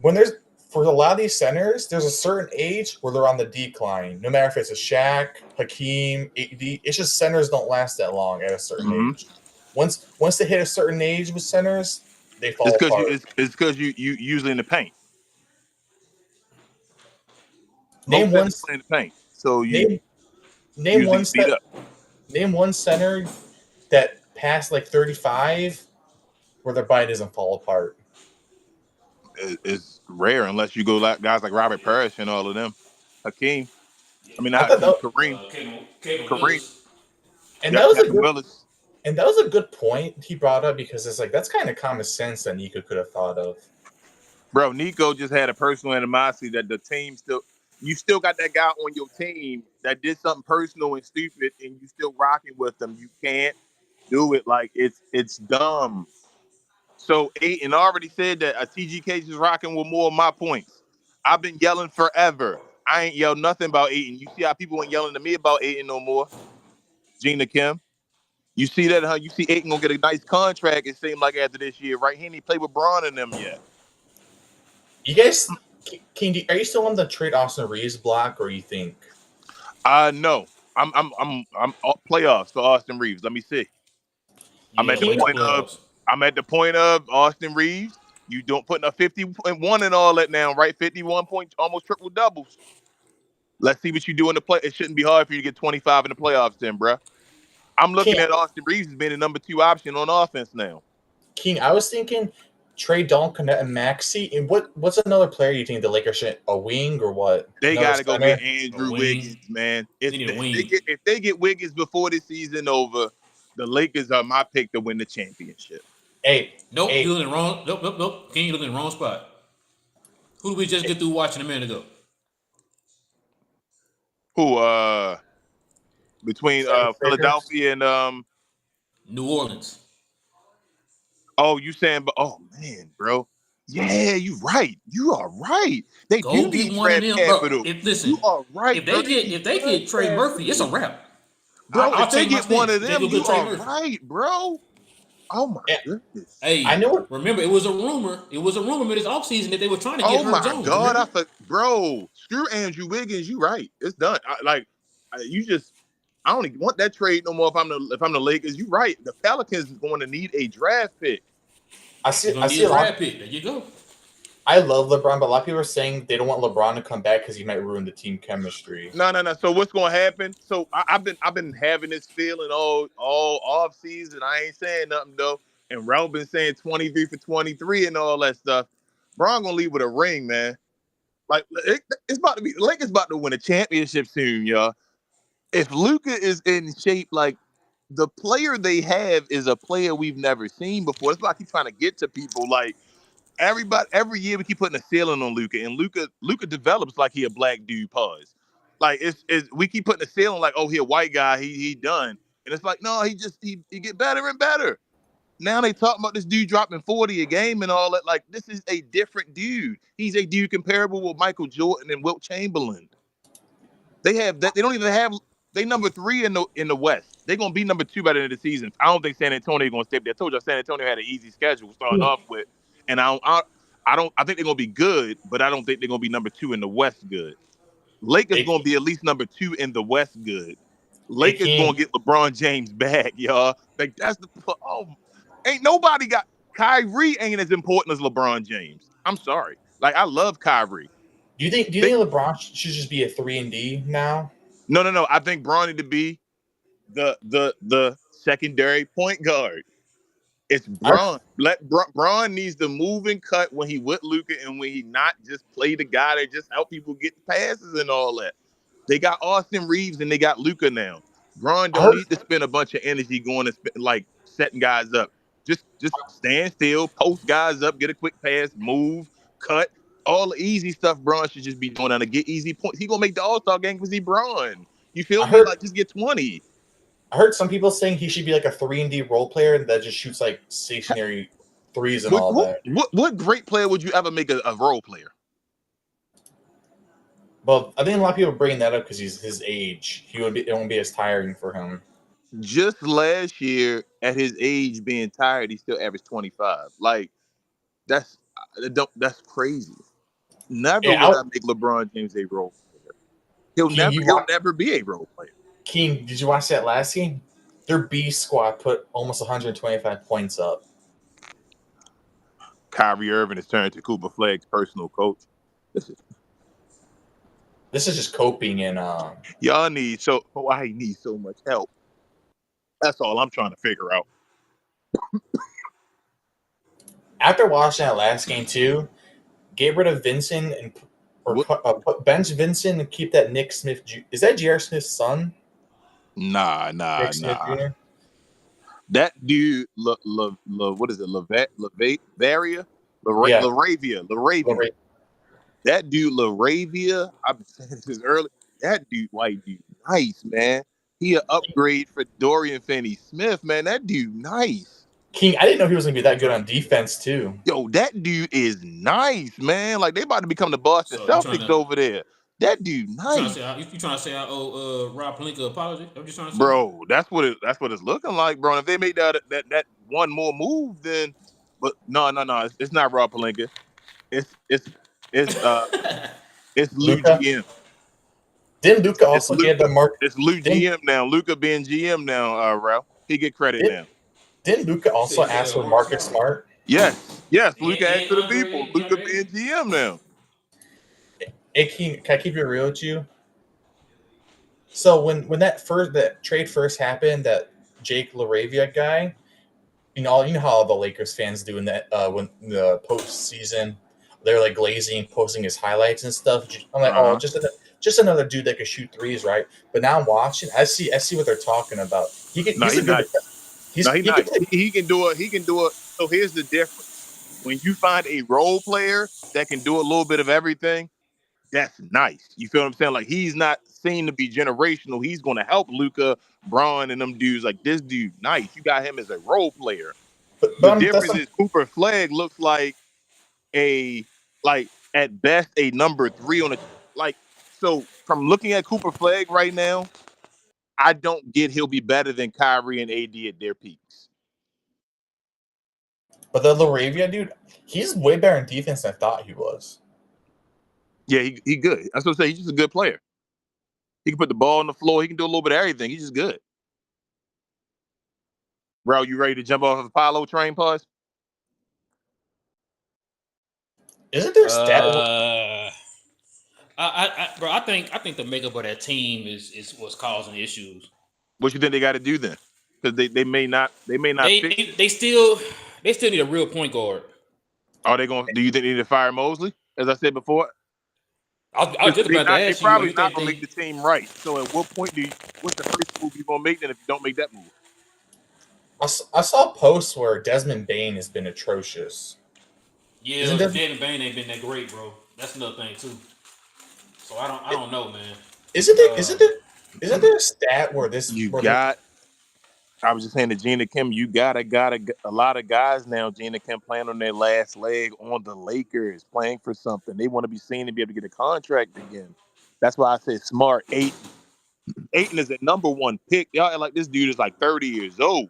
When there's for a lot of these centers, there's a certain age where they're on the decline. No matter if it's a Shaq, Hakeem, AD, it's just centers don't last that long at a certain Mm-hmm. age. Once they hit a certain age with centers, they It's fall because apart. it's because you usually in the paint. Name Most one centers play in the paint, so you name name usually one get beat set up. name one center that past like 35 where their body doesn't fall apart. It's rare unless you go like guys like Robert Parrish and all of them. Hakeem. I mean, I not thought Hakeem. that, Kareem. Kevin Kareem. Willis. and that Yep, was a Kevin good Willis. point he brought up because it's like that's kind of common sense that Nico could have thought of. Bro, Nico just had a personal animosity that the team still. You still got that guy on your team that did something personal and stupid, and you still rocking with them. You can't do it. Like it's dumb. So Aiton already said that a TGK is rocking with more of my points. I've been yelling forever. I ain't yelled nothing about Aiton. You see how people ain't yelling to me about Aiton no more. Gina Kim. You see that, huh? You see Aiton gonna get a nice contract, it seemed like after this year, right? He ain't played with Braun and them yet. You guys, King, are you still on the trade Austin Reeves block, or you think? No. I'm playoffs for Austin Reeves. Let me see. I'm Yeah, at the wait till point of playoffs. Austin Reeves. You don't put a 51 and all that now, right? 51 point, almost triple doubles. Let's see what you do in the play. It shouldn't be hard for you to get 25 in the playoffs, then, bruh. I'm looking King, at Austin Reeves as being the number 2 option on offense now. King, I was thinking trade Dalton and Maxey. And what's another player you think the Lakers should, a wing or what? They Another got to go get center? A Andrew wing. Wiggins, man. They need a wing. If they get Wiggins before the season over, the Lakers are my pick to win the championship. Hey, Nope, hey, you're looking wrong. Nope. King, you're looking in the wrong spot. Who did we just get through watching a minute ago? Who between 76ers? Philadelphia and New Orleans. oh, you saying, but oh man, bro. Yeah, you right. You are right. They do Go get need one of draft them, bro. capital. If listen, You are right, bro. They need if they draft get Trey Murphy, it's a capital. wrap. Bro, I'll if they change my get one stance. of If they them, go get you Trey are Murphy. right, bro. Oh my Yeah, goodness. I Hey, know what. remember it was a rumor. It was a rumor mid this offseason that they were trying to get Oh Herb my Jones. God, Remember? bro. Screw Andrew Wiggins. You right. It's done. I don't even want that trade no more. If I'm the Lakers, you right. The Pelicans is going to need a draft pick. I You're see. gonna I need see a a lot. draft pick. There you go. I love LeBron, but a lot of people are saying they don't want LeBron to come back because he might ruin the team chemistry. No. So what's going to happen? So I've been having this feeling all off season. I ain't saying nothing though. And Ralph been saying 23 for 23 and all that stuff. Bron gonna leave with a ring, man. Like it's about to be Lakers about to win a championship soon, y'all. If Luka is in shape, like the player they have is a player we've never seen before. That's why I keep trying to get to people. Like every year we keep putting a ceiling on Luka, and Luka develops like he a black dude. Pause. Like it's we keep putting a ceiling like, oh, he a white guy, he done, and it's like no, he get better and better. Now they talking about this dude dropping 40 a game and all that. Like this is a different dude. He's a dude comparable with Michael Jordan and Wilt Chamberlain. They have that. They don't even have. They number 3 in the West. They're gonna be number 2 by the end of the season. I don't think San Antonio gonna stay up there. I told you San Antonio had an easy schedule starting off with, and I think they're gonna be good, but I don't think they're gonna be number 2 in the West good. Lakers Hey, gonna be at least number 2 in the West good. hey Lakers gonna King, get LeBron James back, y'all. Like that's the ain't nobody got Kyrie ain't as important as LeBron James. I'm sorry. Like I love Kyrie. do you They think LeBron should just be a 3-and-D now? no. I think Bron need to be the secondary point guard. It's I Braun. Braun needs to move and cut when he with Luka and when he not just play the guy that just help people get passes and all that. They got Austin Reeves and they got Luka now. Braun I don't heard need to spend a bunch of energy going and like setting guys up. Just stand still, post guys up, get a quick pass, move, cut. All the easy stuff Braun should just be doing and to get easy points. He gonna make the All-Star game because he Braun. You feel I me? heard Like just get 20. I heard some people saying he should be like a 3-and-D role player that just shoots like stationary threes and What all what that. what, what great player would you ever make a role player? But I think a lot of people are bringing that up because he's his age. It won't be as tiring for him. Just last year, at his age, being tired, he still averaged 25. Like that's that's crazy. Never Yeah, would I make LeBron James a role player. King, you He'll watch never be a role player. King. Did you watch that last game? Their B squad put almost 125 points up. Kyrie Irving has turned to Cooper Flagg's personal coach. This is This is just coping and y'all need so why he needs so much help. That's all I'm trying to figure out. after watching that last game too, get rid of Vincent and Or put bench Vincent and keep that Nick Smith. Is that J.R. Smith's son? Nah. Nick Smith Jr. That dude, what is it? Varia? Yeah. Laravia. That dude, Laravia, I've been saying this early. That dude, white dude, nice, man. He an upgrade for Dorian Finney-Smith, man. That dude, nice. King, I didn't know he was gonna be that good on defense too. Yo, that dude is nice, man. Like they about to become the Boston So Celtics over there. That dude, nice. you trying to say I owe Rob Pelinka apology? I'm just trying to say, Bro, that's what it's looking like, bro. And if they made that one more move, then but no, it's not Rob Pelinka. It's Lou Luka? GM. Didn't Luka also get the mark? It's Lou GM now. Luka being GM now, Ralph. He get credit now. Didn't Luka also ask for Marcus Smart? Yes. Luka asked for the people. Luka being GM now. Hey, King, can I keep it real with you? So when that trade first happened, that Jake LaRavia guy, you know how all the Lakers fans do in that when the postseason, they're like glazing, posting his highlights and stuff. I'm like, oh, just another dude that could shoot threes, right? But now I'm watching, I see what they're talking about. He can do it. He can do it. So here's the difference: when you find a role player that can do a little bit of everything, that's nice. You feel what I'm saying? Like he's not seen to be generational. He's going to help Luka, Braun, and them dudes. Like this dude, nice. You got him as a role player. But the difference is Cooper Flag looks like at best a number 3 on a So from looking at Cooper Flag right now, I don't get he'll be better than Kyrie and AD at their peaks. But the LaRavia dude, he's way better in defense than I thought he was. Yeah, he good. That's what I'm saying. He's just a good player. He can put the ball on the floor. He can do a little bit of everything. He's just good. Bro, you ready to jump off of the Apollo train, Pause? Isn't there stat? I think the makeup of that team is what's causing issues. What you think they got to do then? Because they may not. They still need a real point guard. Are they going? Do you think they need to fire Mosley? As I said before, I was just about to ask you. They're probably not going to make the team right. So at what point what's the first move you're going to make then if you don't make that move? I saw posts where Desmond Bane has been atrocious. Yeah, Desmond Bane ain't been that great, bro. That's another thing too. So I don't know, man. Isn't there a stat where this I was just saying to Gina Kim, you got a lot of guys now, Gina Kim, playing on their last leg on the Lakers, playing for something. They want to be seen to be able to get a contract again. That's why I said Smart. Ayton is a number 1 pick. Y'all like this dude is like 30 years old.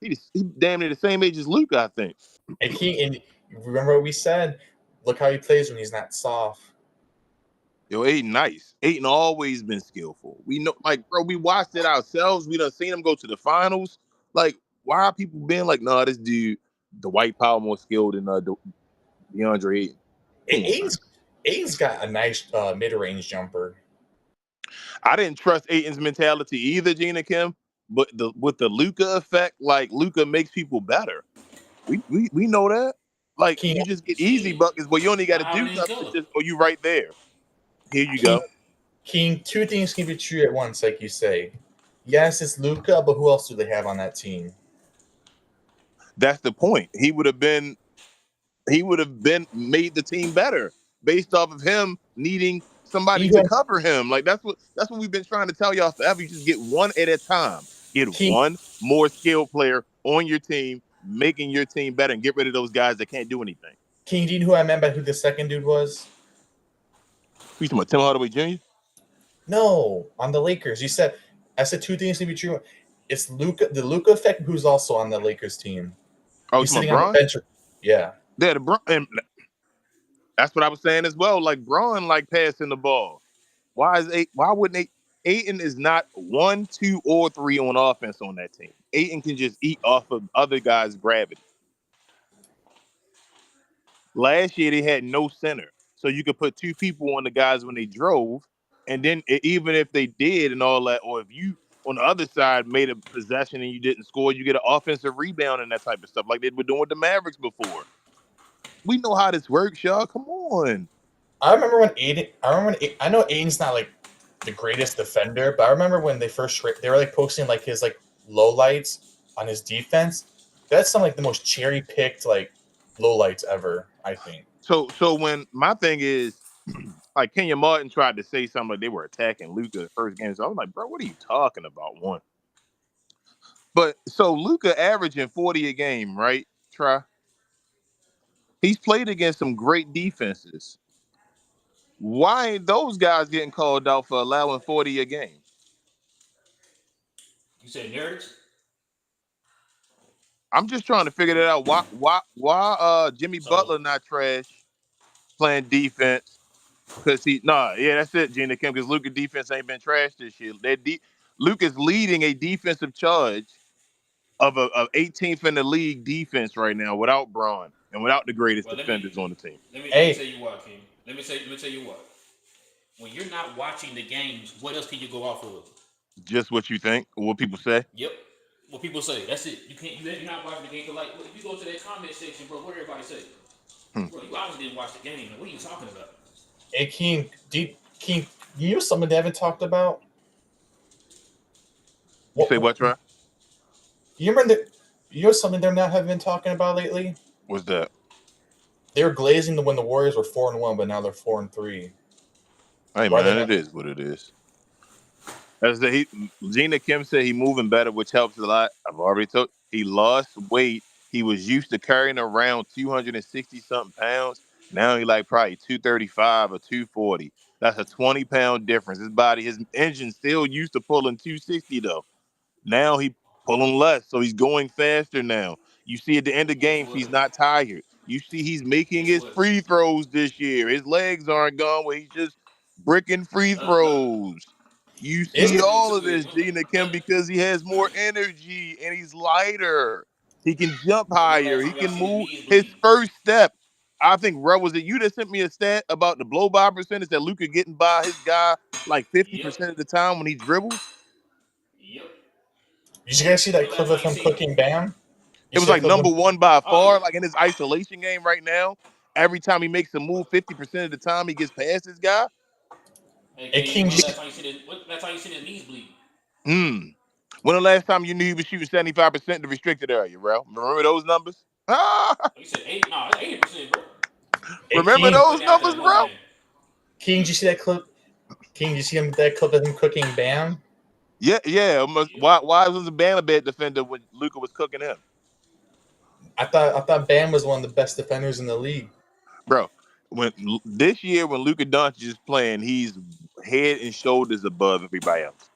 He's damn near the same age as Luke, I think. And remember what we said? Look how he plays when he's not soft. Yo, Ayton nice. Ayton always been skillful. We know, like, bro, we watched it ourselves. We done seen him go to the finals. Like, why are people being like, nah, this dude, the white power more skilled than DeAndre Ayton? Ayton's got a nice mid-range jumper. I didn't trust Ayton's mentality either, Gina Kim. But with the Luka effect, like Luka makes people better. We know that. Like King, you just get easy buckets, but you only got to do something. You right there. Here you go. King, 2 things can be true at once, like you say. Yes, it's Luka, but who else do they have on that team? That's the point. He would have been made the team better based off of him needing somebody to cover him. Like that's what we've been trying to tell y'all forever. You just get one at a time. Get one more skilled player on your team, making your team better, and get rid of those guys that can't do anything. King, do you know who I meant by who the second dude was? You talking about Tim Hardaway Jr.? No, on the Lakers. I said 2 things to be true. It's Luka, the Luka effect, who's also on the Lakers team. Oh, he's sitting on the bench. Yeah. Yeah, and that's what I was saying as well. Like Braun, like passing the ball. Why wouldn't Ayton is not 1, 2, or 3 on offense on that team. Ayton can just eat off of other guys' gravity. Last year they had no center, so you could put 2 people on the guys when they drove, and then even if they did and all that, or if you on the other side made a possession and you didn't score, you get an offensive rebound and that type of stuff, like they were doing with the Mavericks before. We know how this works, y'all. Come on. I remember when Aiden. I know Aiden's not like the greatest defender, but I remember when they were like posting like his like lowlights on his defense. That's some like the most cherry picked like lowlights ever. I think. So when my thing is, like Kenya Martin tried to say something like they were attacking Luca the first game, so I was like, bro, what are you talking about? One, but so Luca averaging 40 a game, right? Try. He's played against some great defenses. Why ain't those guys getting called out for allowing 40 a game? You said nerds? I'm just trying to figure that out. Why Jimmy So Butler not trash playing defense? Because that's it, Gina Kim. Because Luka defense ain't been trash this year. Luka's leading a defensive charge of 18th in the league defense right now without Braun and without the greatest well defenders on the team. let me Hey, tell you what, King. Let me tell you what. When you're not watching the games, what else can you go off of? Just what you think, or what people say. Yep. What people say. That's it. You can't. You're not watching the game. Cause like, if you go to that comment section, bro, what everybody say? Hmm. Bro, you obviously didn't watch the game. What are you talking about? hey, King, you know something they haven't talked about? You say what, Trey? You remember you know something they're not have been talking about lately? What's that? They were glazing when the Warriors were 4-1, but now they're 4-3. Hey Why are they man, not? it is what it is. Gina Kim said he moving better, which helps a lot. I've already told he lost weight. He was used to carrying around 260 something pounds. Now he like probably 235 or 240. That's a 20-pound difference. His engine still used to pulling 260 though. Now he pulling less, so he's going faster now. You see at the end of Guess games, what? he's not tired. You see he's making Guess his what? free throws this year. His legs aren't gone where he's just bricking free Look. throws. You Is see it? all of this, Gina Kim, because he has more energy and he's lighter. He can jump Bro, when the higher. last He time y'all can seen his move. knees His bleed? first step, I think, Rev, was it you that sent me a stat about the blow by percentage that Luka getting by his guy like Yep. 50% of the time when he dribbles? Yep. Did you guys see When that the last clip time of you him seen it? cooking Bam? You It was see that like clip of number him? one by Oh far. yeah. Like in his isolation game right now, every time he makes a move, 50% of the time he gets past this guy. Hey Hey, King, King, when the last time you seen it? When the last time you seen his knees bleed? Hmm. When the last time you knew he was shooting 75% in the restricted area, bro? Remember those numbers? Oh, you said 80? No, 80%, bro. hey, Remember He King, those went after numbers, that one bro? game. King, did you see that clip? King, did you see that clip of him cooking Bam? Yeah, yeah. Yep. Why was the Bama bad defender when Luca was cooking him? I thought Bam was one of the best defenders in the league. Bro, this year when Luca Doncic is playing, he's head and shoulders above everybody else.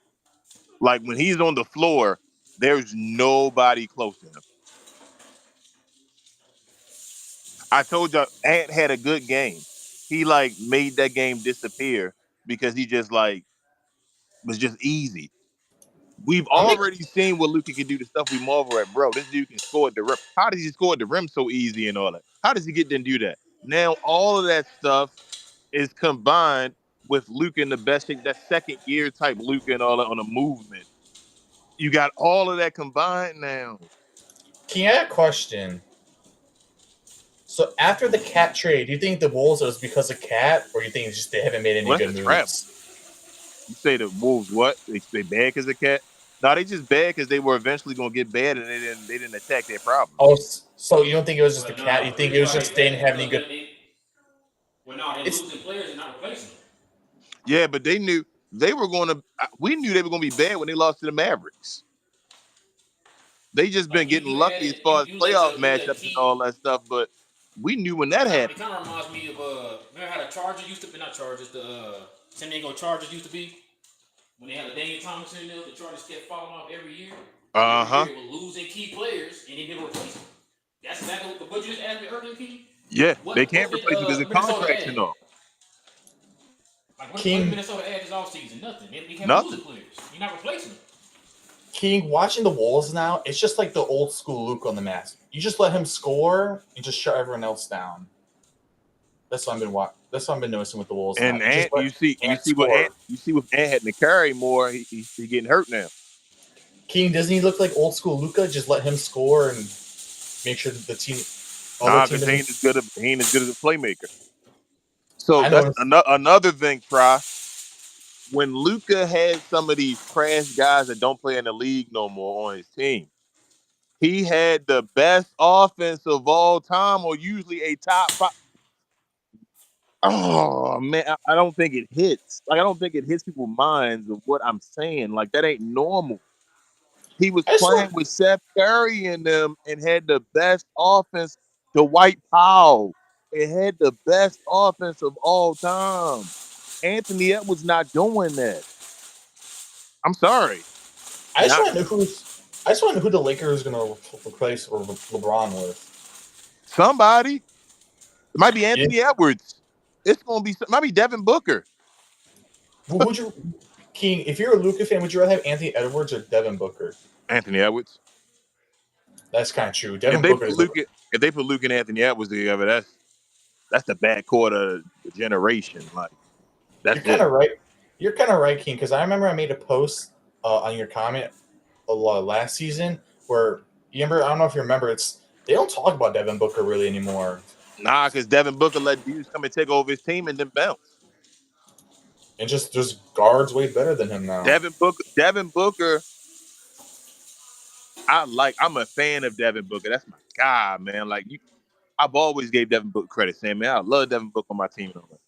Like when he's on the floor, there's nobody close to him. I told you Ant had a good game. He like made that game disappear because he just like was just easy. We've I'm make, already seen what Luka can do, the stuff we marvel at, bro. This dude can score at the rim. How does he score at the rim so easy and all that? How does he get there and do that? Now all of that stuff is combined with Luka in the best shape, that second year type Luka and all that on the movement. You got all of that combined now. King, I have a question. So after the Cat trade, do you think the Wolves was because of Cat, or do you think it's just they haven't made any Well, that's good a travel. moves? You say the Wolves what? They bad because of Cat? No, they just bad because they were eventually gonna get bad and they didn't attack their Oh, problems. so you don't think it was just the Well, Cat? You no. The think it reason was why they just they bad didn't is have any because good? well, no, they It's losing players and not replacing them. Yeah, but they knew they were gonna. We knew they were gonna be bad when they lost to the Mavericks. They just been Like getting you lucky as added, far as playoff you let matchups and T. all that stuff. But we knew when that It happened. kind of reminds me of remember how the Chargers used to be, not Chargers, the San Diego Chargers used to be when they had a Daniel Thomas in there. The Chargers kept falling off every year. Uh Every huh. year they were losing key players and they never replaced them. That's exactly what you just asked me earlier, Key. Yeah, they What can't did replace it because of Minnesota contracts add? and all. Like what did King. Minnesota add this offseason? Nothing. They kept losing Nothing. players. You're not replacing them. King, watching the Wolves now, it's just like the old school Luke on the mask. You just let him score and just shut everyone else down. That's what I've been That's what I've been noticing with the Wolves now. And You just Ant, let you Ant see what Ant, score. you see what Ant had to carry more. He getting hurt now. King, doesn't he look like old school Luca? Just let him score and make sure that the team, other Nah, team because he doesn't. ain't as good as a playmaker. So I that's noticed. another thing, Try. When Luca had some of these trash guys that don't play in the league no more on his team, he had the best offense of all time, or usually a top five. Oh man, I don't think it hits. Like I don't think it hits people's minds of what I'm saying. Like that ain't normal. He was I just playing want. with Seth Curry in them and had the best offense. The White Powell. It had the best offense of all time. Anthony Edwards not doing that. I'm sorry. I just Not want to know who's. I just want to know who the Lakers are going to replace LeBron with. somebody. It might be Yeah. Anthony Edwards. It's gonna be might be Devin Booker. Who would you, King? If you're a Luka fan, would you rather have Anthony Edwards or Devin Booker? Anthony Edwards. That's kind of true. If Devin they Booker put is the. Luke if they put Luke and Anthony Edwards together, that's the backcourt of the generation. Like You're that's kind it. of right. You're kind of right, King. Because I remember I made a post on your comment last season where you remember. I don't know if you remember. It's they don't talk about Devin Booker really anymore, Nah, because Devin Booker let dudes come and take over his team and then bounce. and just there's guards way better than him now. Devin Booker. I'm a fan of Devin Booker. That's my guy, man. Like you, I've always gave Devin Booker credit, saying, man, I love Devin Booker on my team. And all that.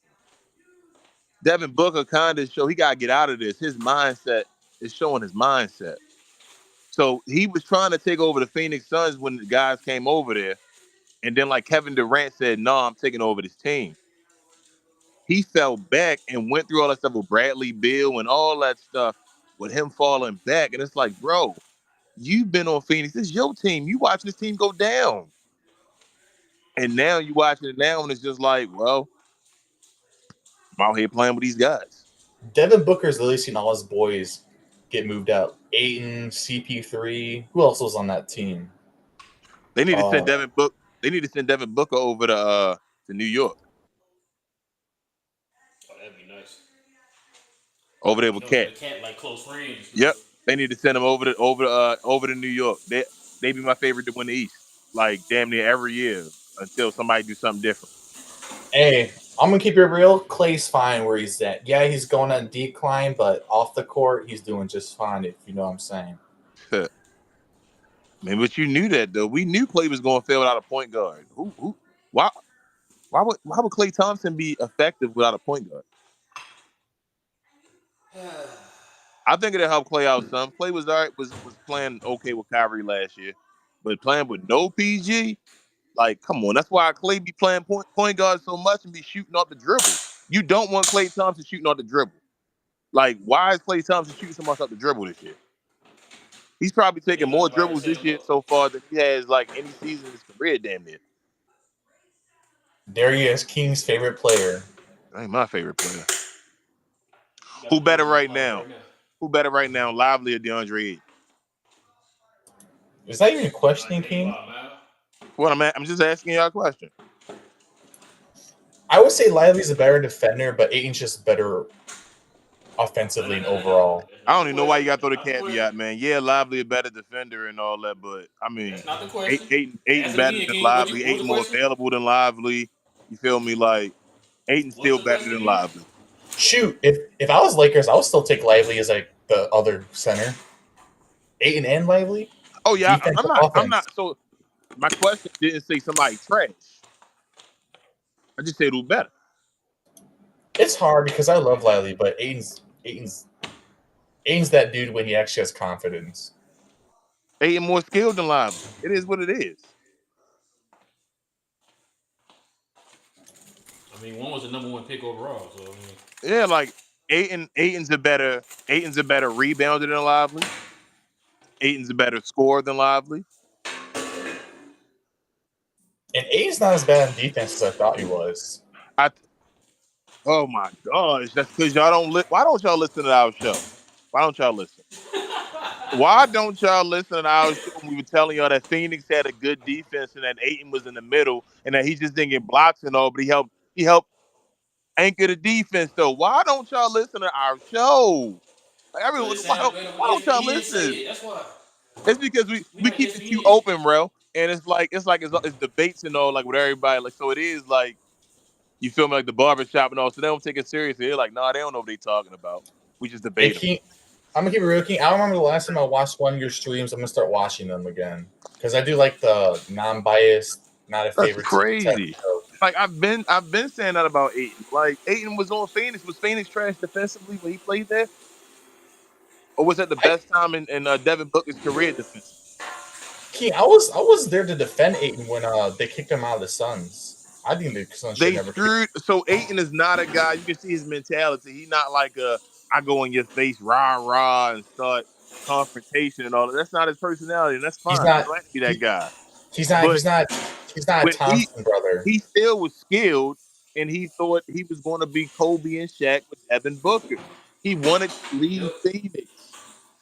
Devin Booker kind of show he got to get out of this. His mindset is showing his mindset. So he was trying to take over the Phoenix Suns when the guys came over there. And then, like Kevin Durant said, no, I'm taking over this team. He fell back and went through all that stuff with Bradley Beal and all that stuff with him falling back. And it's like, bro, you've been on Phoenix. This is your team. You watching this team go down. And now you watching it now, and it's just like, well, I'm out here playing with these guys. Devin Booker's literally seen all his boys get moved out. Aiton, CP3. Who else was on that team? They need to send Uh, Devin Book. They need to send Devin Booker over to New York, Oh, that'd be nice. over there You with know, him Cat. and Cat like close friends. Yep, they need to send him over to New York. They be my favorite to win the East, like damn near every year until somebody do something different. Hey, I'm gonna keep it real. Clay's fine where he's at. Yeah, he's going on decline, but off the court, he's doing just fine. If you know what I'm saying. Man, but you knew that though. We knew Clay was going to fail without a point guard. Why? Why would Klay Thompson be effective without a point guard? I think it'll help Klay out some. Klay was all right, was playing okay with Kyrie last year, but playing with no PG, like, come on. That's why Klay be playing point guard so much and be shooting off the dribble. You don't want Klay Thompson shooting off the dribble. Like, why is Klay Thompson shooting so much off the dribble this year? He's probably taking Ain't got more nobody to dribbles set this him year up. so far than he has like any season in his career, damn near. There he is, King's favorite player. That ain't my favorite player. He got Who the better players in his right pocket now? right now. Who better right now, Lively or DeAndre Ayton? Is that even a questioning, DeAndre King? by a mile. What I'm just asking y'all a question. I would say Lively's a better defender, but Aiton's just better No, offensively no, and no, no, no. overall. That's I not don't the even know why you question. got to throw the That's not the question. caveat, man. Yeah, Lively a better defender and all that, but I mean, That's not the question. Aiton Ask it better again, than King. Lively. What was Aiton the more question? available than Lively. You feel me? Like Aiton What's still the better question than again? Lively. Shoot, if I was Lakers, I would still take Lively as like the other center. Aiton and Lively, Oh yeah, defense I'm to not. I'm offense. not. So my question didn't say somebody trash. I just said who better. It's hard because I love Lively, but Aiton's that dude when he actually has confidence. Aiton more skilled than Lively. It is what it is. I mean, one was the number one pick overall. So I mean, Yeah, like Aiton's a better rebounder than Lively. Aiton's a better scorer than Lively. And Aiton's not as bad on defense as I thought he was. I Oh my gosh, that's because y'all don't. Why don't y'all listen to our show? Why don't y'all listen? Why don't y'all listen to our show when we were telling y'all that Phoenix had a good defense and that Aiton was in the middle and that he just didn't get blocks and all, but he helped anchor the defense though. Why don't y'all listen to our show? Like because everyone, it why sounded don't better when why don't y'all He didn't say listen? it. That's why It's because we we like keep the queue ESPN. open, bro, and it's like it's debates and all like with everybody. Like so, it is like You feel me? Like the barbershop and all. So they don't take it seriously. They're like, nah, they don't know what they talking about. We just Hey, debate them. King, I'm gonna keep it real, King. I don't remember the last time I watched one of your streams. I'm gonna start watching them again because I do like the non-biased, not a That's favorite team type crazy. of show. Like I've been saying that about Aiton. Like Aiton was on Phoenix. Was Phoenix trash defensively when he played there, or was that the I best time in Devin Booker's career defensively? King, I was there to defend Aiton when they kicked him out of the Suns. I think the Suns should They never kick. screwed. So Aiton is not a guy. You can see his mentality. He's not like a I go in your face rah rah and start confrontation and all that. That's not his personality, and that's He's fine. He not. don't have to be that He, guy. he's not. But He's not. He's not a when Thompson brother. he still was skilled, and he thought he was going to be Kobe and Shaq with Devin Booker. He wanted to leave Yep. Phoenix.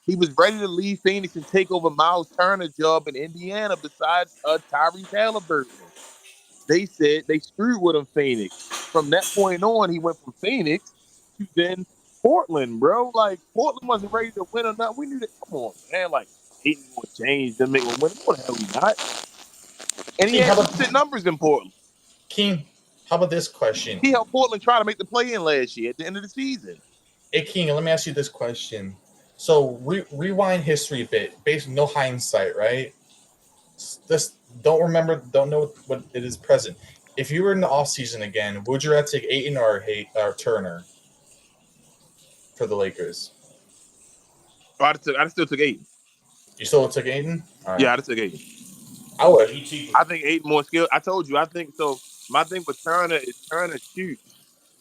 He was ready to leave Phoenix and take over Miles Turner's job in Indiana besides Tyrese Halliburton. They said they screwed with him, Phoenix. From that point on, he went from Phoenix to then Portland, bro. Like, Portland wasn't ready to win or not. We knew that. Come on, man. Like, Aiton going to change them, make them win. No, the hell he not. And he King, had decent numbers in Portland. King? How about this question? He helped Portland try to make the play-in last year at the end of the season. Hey, King, let me ask you this question. So rewind history a bit, based no hindsight, right? Just don't know what it is present. If you were in the off season again, would you rather take Aiton or Turner for the Lakers? I still took Aiton. You still took Aiton? All right. Yeah, I just took Aiton. I would. He cheaper. I think Aiton more skilled. I told you. I think so. My thing with Turner is Turner shoots.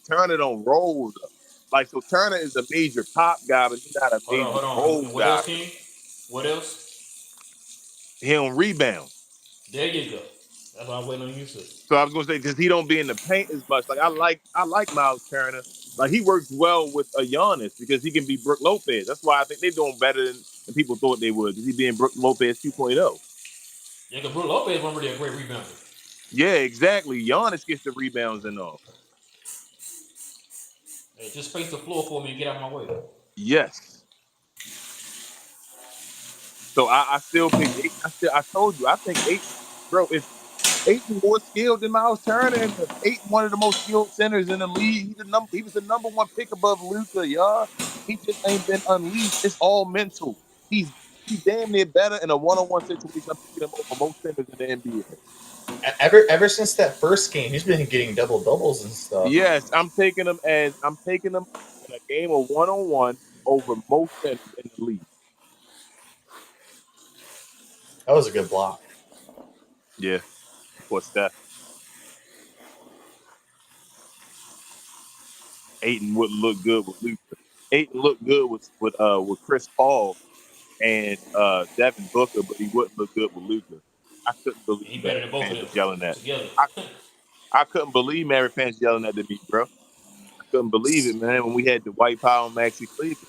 Turner don't roll though. Like so, Turner is a major pop guy, but he's not a Hold on, major hold on. roll And what guy. else, King? What else? He don't rebound. There you go. That's what I'm waiting on you to. So I was gonna say because he don't be in the paint as much. Like I like Miles Turner. Like he works well with a Giannis because he can be Brook Lopez. That's why I think they're doing better than people thought they would. Because he being Brook Lopez 2.0. Yeah, because Brook Lopez wasn't really a great rebounder. Yeah, exactly. Giannis gets the rebounds and all. Hey, just space the floor for me and get out of my way. Yes. So I still pick eight. I told you I think eight, bro. If Aiton more skilled than Miles Turner, and if Aiton one of the most skilled centers in the league, he was the number one pick above Luka, y'all. He just ain't been unleashed. It's all mental. He's damn near better in a one-on-one situation. I'm picking him over most centers in the NBA. Ever since that first game, he's been getting double doubles and stuff. Yes, I'm taking him in a game of one-on-one over most centers in the league. That was a good block. Yeah, for Steph. Aiton wouldn't look good with Luka. Aiton looked good with Chris Paul and Devin Booker, but he wouldn't look good with Luka. I couldn't believe He better Mary than both of fans them was yelling that. together. I couldn't believe Mary fans yelling that to me, bro. I couldn't believe it, man. When we had the white power on Maxi Cleveland,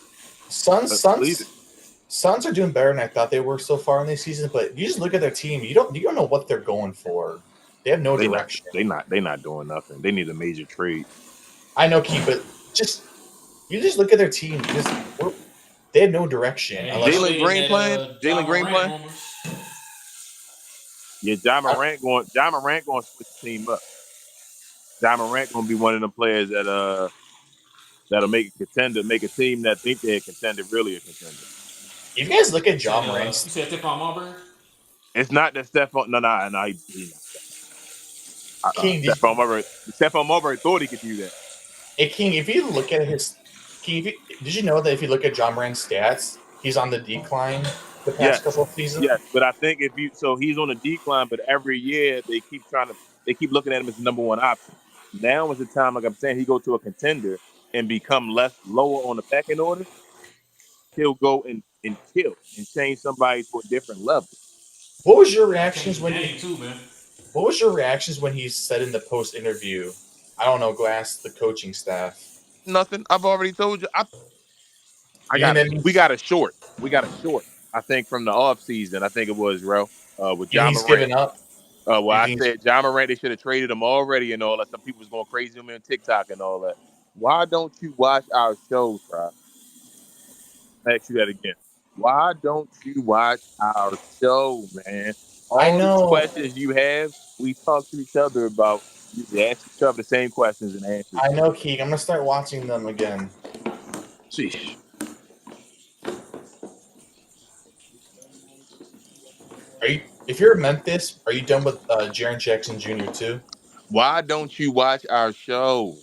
Suns are doing better than I thought they were so far in this season. But you just look at their team, you don't know what they're going for. They have no direction. They not doing nothing. They need a major trade. I know, Keith, but you just look at their team. They have no direction. And Jalen Green playing. Jalen Green playing. Yeah, John Morant going to switch the team up. John Morant going to be one of them players that'll make a team that think they're a contender, really a contender. If you guys look at John Morant, you said Stephon Marbury? It's not that Stephon. No, he's not. Stephon Marbury thought he could do that. Hey, King, if you look at did you know that if you look at John Morant's stats, he's on the decline the past couple of seasons? Yes, but I think he's on a decline, but every year they keep looking at him as the number one option. Now is the time, like I'm saying, he go to a contender and become lower on the pecking order. He'll go and kill and change somebody to a different level. What was your reactions when What was your reactions when he said in the post interview? I don't know. Go ask the coaching staff. Nothing. I've already told you. We got a short. I think from the off season. I think it was with John He's Morant. given up. I said John Morant. They should have traded him already and all that. Some people was going crazy on me on TikTok and all that. Why don't you watch our shows, Rob? I'll ask you that again. Why don't you watch our show, man? All I know. the questions you have, we talk to each other about. You ask each other the same questions and answers. I know, Keeg. I'm gonna start watching them again. Sheesh. If you're Memphis, are you done with Jaren Jackson Jr. too? Why don't you watch our show?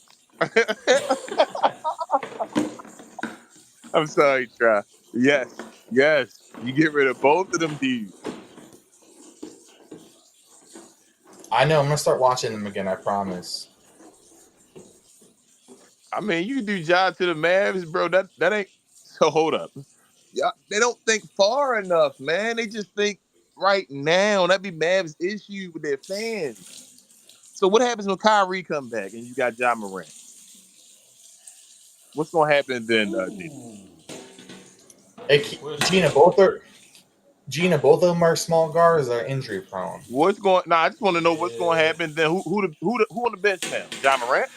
I'm sorry, Try. Yes, yes. You get rid of both of them dudes. I know. I'm gonna start watching them again. I promise. I mean, you can do job to the Mavs, bro. That ain't so. Hold up. Yeah, they don't think far enough, man. They just think right now. That'd be Mavs' issue with their fans. So what happens when Kyrie come back and you got Ja Morant? What's gonna happen then, Gina? Ooh. Hey, Question. Gina, both of them are small guards. Are injury prone. What's going? Nah, I just want to know what's going to Yeah. happen then. Who on the bench now? Ja Morant,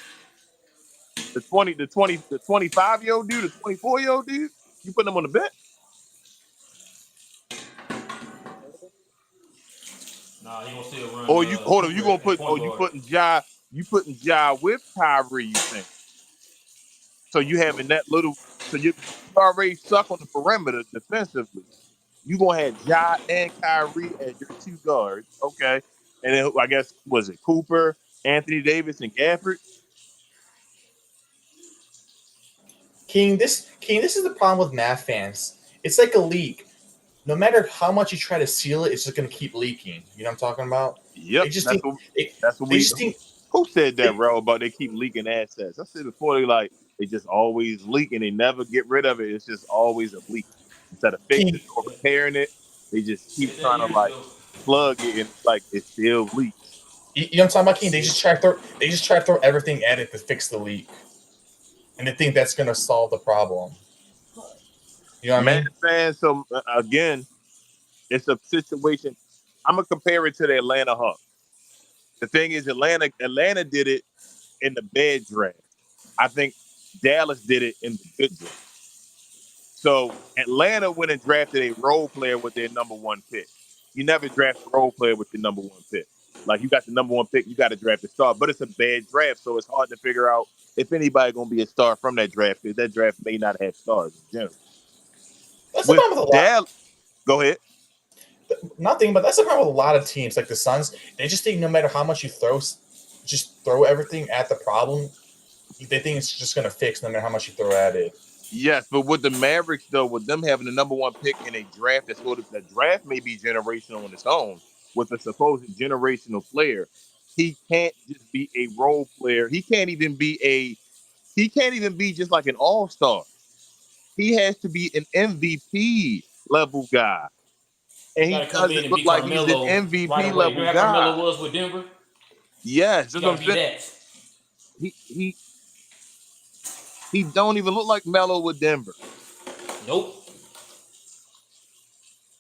the 25-year-old dude, the 24-year-old dude. You putting them on the bench, Nah, he gonna still run or you hold on? You Cooper gonna at put? point Oh, you guard. putting Ja? You putting Ja with Kyrie? You think? So you having that little? So you already suck on the perimeter defensively. You gonna have Ja and Kyrie as your two guards, okay? And then I guess was it Cooper, Anthony Davis, and Gafford? King, this is the problem with math fans. It's like a leak. No matter how much you try to seal it, it's just gonna keep leaking. You know what I'm talking about? Yep, They just think that's what they we. just think Who said that, they, bro? About they keep leaking assets? I said before they just always leak and they never get rid of it. It's just always a leak. Instead of fixing King. it or repairing it, they just keep Said that trying to years like ago. plug it and it's like it still leaks. You know what I'm talking about, King? They just try to throw everything at it to fix the leak, and they think that's gonna solve the problem. You know what I Man, mean? fans. So again, it's a situation. I'm gonna compare it to the Atlanta Hawks. The thing is, Atlanta did it in the bad draft. I think Dallas did it in the good draft. So Atlanta went and drafted a role player with their number one pick. You never draft a role player with your number one pick. Like you got the number one pick, you got to draft a star. But it's a bad draft, so it's hard to figure out if anybody gonna be a star from that draft because that draft may not have stars in general. That's the With problem with a lot. Dallas, go ahead. Nothing, but that's the problem with a lot of teams, like the Suns. They just think no matter how much you throw, just throw everything at the problem. They think it's just gonna fix no matter how much you throw at it. Yes, but with the Mavericks though, with them having the number one pick in a draft that's sort of the draft may be generational on its own with a supposed generational player, he can't just be a role player. He can't even be just like an all-star. He has to be an MVP level guy. And He got he to come in doesn't and look be like he's an Carmelo right MVP away. You level know how guy. Carmelo was with Denver? Yes, He that's what got I'm to be saying. that. He don't even look like Melo with Denver. Nope.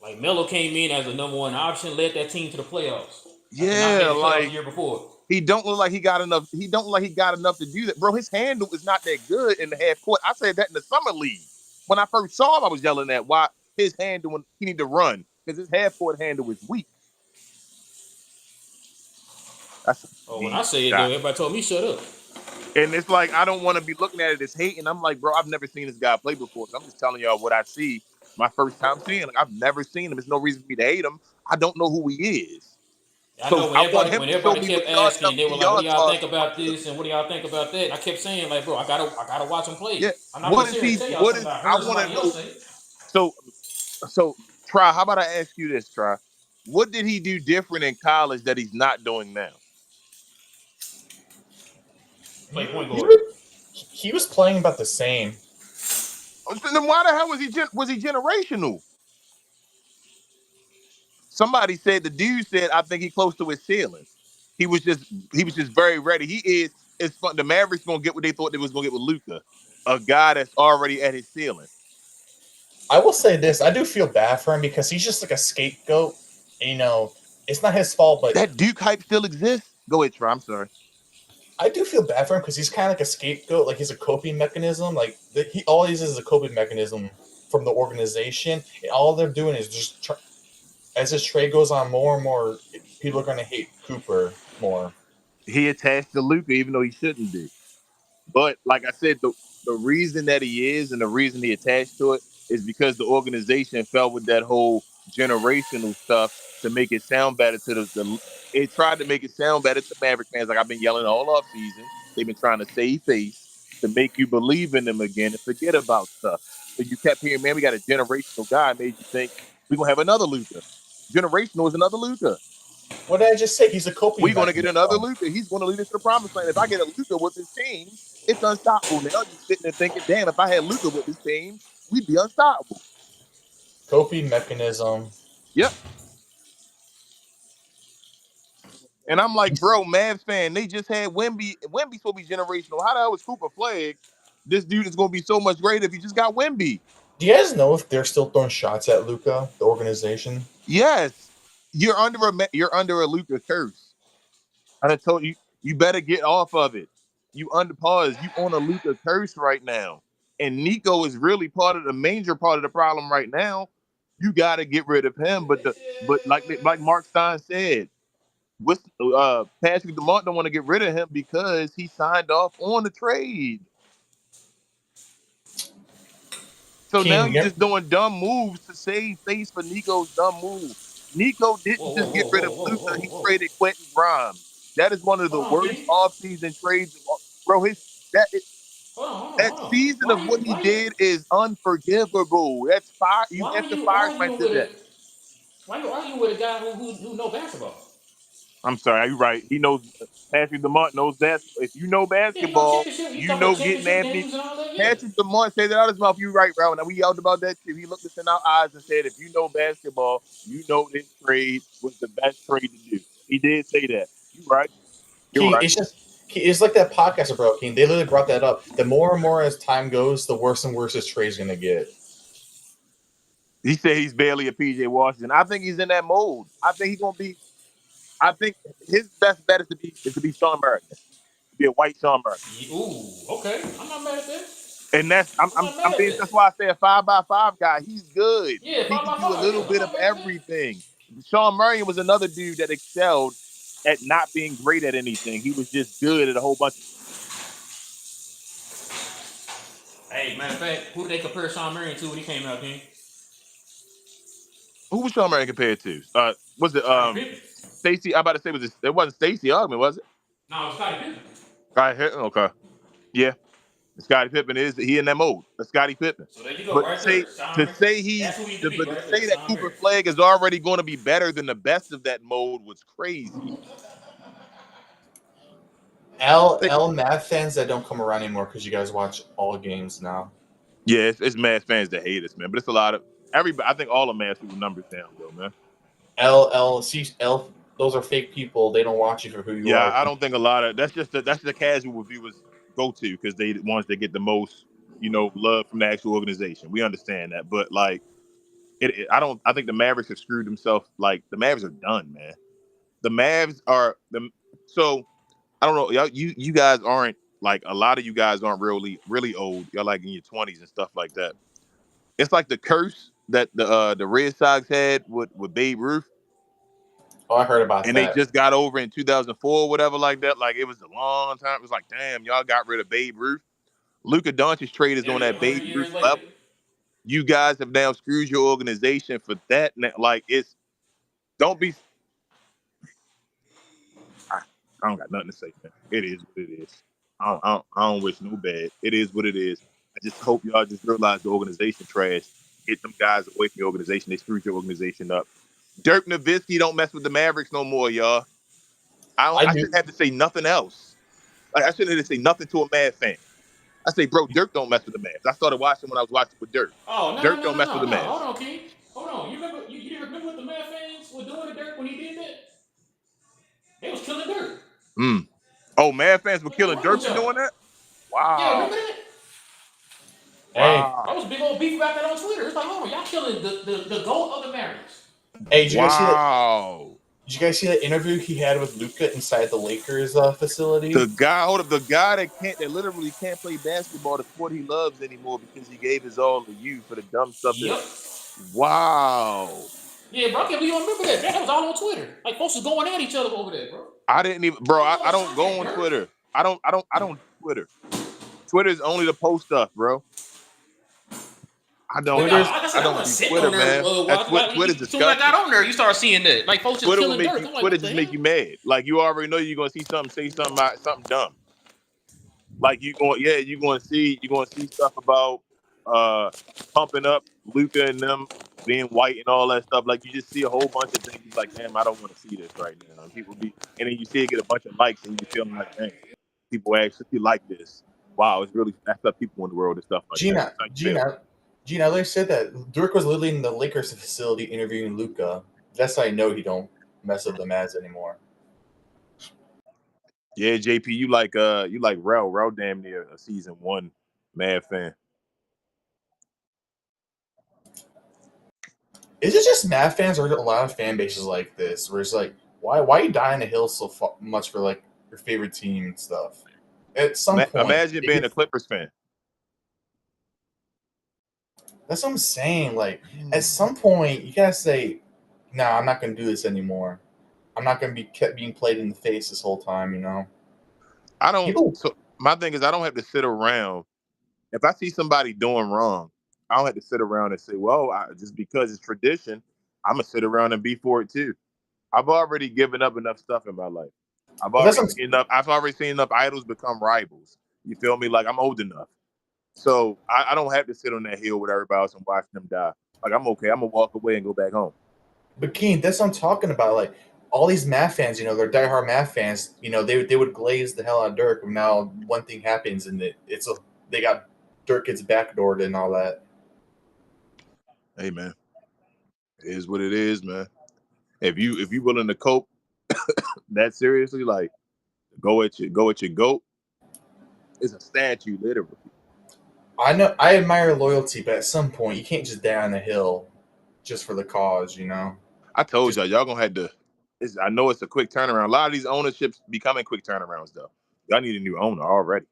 Like Melo came in as a number one option, led that team to the playoffs. After not Yeah, making the playoffs the like year before. he don't look like he got enough. He don't look like he got enough to do that, bro. His handle is not that good in the half court. I said that in the summer league when I first saw him. I was yelling at why his handle when he need to run because his half court handle is weak. That's a Oh, when I mean say it though, shot, everybody told me shut up. and it's like I don't want to be looking at it as hate. And I'm like, bro, I've never seen this guy play before. So I'm just telling y'all what I see. My first time seeing him. Like, I've never seen him. There's no reason for me to hate him. I don't know who he is. I So know I want him when to show everybody me kept what y'all asking, telling they me were like, "What y'all do y'all saw think so much about of. this and what do y'all think about that?" And I kept saying, like, "Bro, I gotta watch him play." Yeah. I'm not What gonna is sit here and he? tell y'all What something is? I I heard want to somebody else know. say. So, Try. How about I ask you this, Try? What did he do different in college that he's not doing now? Play point He, guard. he was playing about the same. So then why the hell was he generational? Somebody said the dude said I think he close to his ceiling. He was just he was just very ready. He is. It's fun. The Mavericks gonna get what they thought they was gonna get with Luca, a guy that's already at his ceiling. I will say this: I do feel bad for him because he's just like a scapegoat. You know, it's not his fault, but That Duke hype still exists. Go ahead, Try. I'm sorry. I do feel bad for him because he's kind of like a scapegoat. Like he's a coping mechanism. Like he always is a coping mechanism from the organization. And all they're doing is as this trade goes on, more and more people are going to hate Cooper more. he attached to Luca, even though he shouldn't be. But like I said, the reason that he is and the reason he attached to it is because the organization fell with that whole generational stuff to make it sound better to the it tried to make it sound better to Maverick fans. Like I've been yelling all off season. They've been trying to save face to make you believe in them again and forget about stuff. So you kept hearing, man, we got a generational guy, made you think we're gonna have another Luca. Generational is another Luca. What did I just say? He's a coping We're going to get another mechanism. Luca. He's going to lead us to the promised land. If I get a Luca with this team, it's unstoppable. Now you're sitting there thinking, damn, if I had Luca with this team, we'd be unstoppable. Coping mechanism. Yep. And I'm like, bro, Mavs fan, they just had Wemby. Wemby's supposed to be generational. How the hell is Cooper Flag? This dude is going to be so much greater if he just got Wemby. Do you guys know if they're still throwing shots at Luca, the organization? Yes, you're under a Luca curse. And I told you, you better get off of it. You under pause. You on a Luca curse right now. And Nico is really part of the major part of the problem right now. You got to get rid of him. But like Mark Stein said, Patrick DeMont don't want to get rid of him because he signed off on the trade. So now King, you're just doing dumb moves to save face for Nico's dumb move. Nico Whoa, didn't whoa, just get whoa, rid whoa, of whoa, Luca. whoa, He whoa. traded Quentin Grimes. That is one of the Hold on, worst King. offseason trades. Bro, that that Hold on. season of what he did is unforgivable. That's fire. You Why have are to you fire somebody arguing to with that. a why are you arguing with a guy who know basketball? I'm sorry, you're right. He knows Patrick DeMont knows basketball. If you know Yeah, you know basketball, championship. You you talk about know getting championship Anthony. games and all that. Yeah. Patrick DeMont said that out of his mouth. You're right, bro. Now we yelled about that too. He looked us in our eyes and said, if you know basketball, you know this trade was the best trade to do. He did say that. You're right. You're King, right. it's like that podcast about King. They literally brought that up. The more and more as time goes, the worse and worse this trade's gonna get. He said he's barely a PJ Washington. I think he's in that mold. I think he's gonna be. I think his best bet is to be Sean Murray. To be a white Sean Murray. Ooh, okay. I'm not mad at that. And that's I'm not mad at that's that. why I say a 5x5 guy. He's good. Yeah, He five can by do a five. little Yeah, I'm bit not of mad at that. everything. Sean Murray was another dude that excelled at not being great at anything. He was just good at a whole bunch of stuff. Hey, matter of fact, who did they compare Sean Marion to when he came out, King? Who was Sean Murray compared to? Was it Scottie Pippen. Stacey? I'm about to say it wasn't Stacey Augman, was it? No, it was Scottie Pippen. Okay. Yeah. Scottie Pippen is he in that mode? Scottie Pippen. So there you go, But right there. Sean to Marion. say he's That's who he used to be, but to right there. say that Sean Cooper Marion. Flag is already going to be better than the best of that mode was crazy. L math fans that don't come around anymore because you guys watch all games now. Yeah, it's Mavs fans that hate us, man. But it's a lot of everybody. I think all the Mavs people numbers down, though, man. L. Those are fake people. They don't watch you for who you Yeah, are. I don't think a lot of that's the casual viewers go to because they the ones that get the most, love from the actual organization. We understand that, but like, I think the Mavericks have screwed themselves. Like the Mavericks are done, man. The Mavs are the so I don't know. Y'all, you guys aren't like a lot of you guys aren't really old. Y'all like in your 20s and stuff like that. It's like the curse that the Red Sox had with Babe Ruth, Oh, I heard about and they that. just got over in 2004 or whatever like that. Like it was a long time. It was like, damn, y'all got rid of Babe Ruth. Luka Doncic trade is on Nearly that Babe 100 Ruth years later. level. You guys have now screwed your organization for that. Like it's don't be. I don't got nothing to say, man. It is what it is. I don't wish no bad. It is what it is. I just hope y'all just realize the organization trash. Get them guys away from your organization. They screwed your organization up. Dirk Nowitzki don't mess with the Mavericks no more, y'all. I I do. shouldn't have to say nothing else. Like I shouldn't have to say nothing to a Mavs fan. I say, bro, Dirk don't mess with the Mavs. I started watching when I was watching with Dirk. Oh, no, no, Dirk no, don't no, mess with no, the no. Hold Mavs. on, King. Hold on. You remember what the Mad fans were doing to Dirk when he did that? They was killing Dirk. Mm. Oh, Mavs fans were What ain't killing wrong Dirk with for y'all? doing that? Yeah, Wow. remember that? Hey, That Wow. was a big old beef about that on Twitter. It's like, hold on, y'all killing the goat of the Mavericks. hey, did you guys see that? Wow. Did you guys see that interview he had with Luca inside the Lakers facility? The guy that literally can't play basketball, the sport he loves anymore because he gave his all to you for the dumb stuff that. Yep. Wow. Yeah, bro. I can't believe you don't remember that. That was all on Twitter. Like folks was going at each other over there, bro. I didn't even, bro. I don't go on Twitter. I don't do Twitter. Twitter is only to post stuff, bro. I don't But do nah, Twitter's like I said, I I don't wasn't do sitting Twitter, on there. man. That's what Twitter's As soon as I got disgusting. on there, you started seeing that. Like folks just Twitter will killing make dirt. you. I'm like, Twitter what the just make hell? you mad. Like you already know you're gonna see something, say something about something dumb. Like you're gonna see stuff about uh pumping up Luca and them being white and all that stuff. Like you just see a whole bunch of things. You're like, damn, I don't want to see this right now. And and then you see it get a bunch of likes, and you feeling like, damn, people actually like this. Wow, it's really that's up people in the world and stuff like that. Gina, That's how you feel. Gina, Gina. They said that Dirk was literally in the Lakers facility interviewing Luca. That's how I know he don't mess up the Mavs anymore. Yeah, JP, you like Rel. Rel damn near a season one Mad fan. Is it just Mavs fans, or are there a lot of fan bases like this, where it's like, why you die on the hill so much for like your favorite team and stuff? At some point, Imagine being a Clippers fan. that's what I'm saying. Like, at some point, you gotta say, "Nah, I'm not gonna do this anymore. I'm not gonna be kept being played in the face this whole time." You know, I don't. people. So my thing is, I don't have to sit around. If I see somebody doing wrong, I don't have to sit around and say, "Well, just because it's tradition, I'm gonna sit around and be for it too." I've already given up enough stuff in my life. But that's what I've already seen enough idols become rivals. You feel me? Like I'm old enough, so I don't have to sit on that hill with everybody else and watch them die. Like I'm okay. I'm gonna walk away and go back home. But Keen, that's what I'm talking about. Like all these Math fans, they're diehard Math fans. They would glaze the hell out of Dirk. And now one thing happens, and they got Dirk gets backdoored and all that. Hey man, it is what it is, man. If you willing to cope that seriously, like go at your goat, it's a statue literally. I know I admire loyalty, but at some point you can't just die on the hill just for the cause. I told Just y'all gonna have to. I know it's a quick turnaround. A lot of these ownerships becoming quick turnarounds though. Y'all need a new owner already.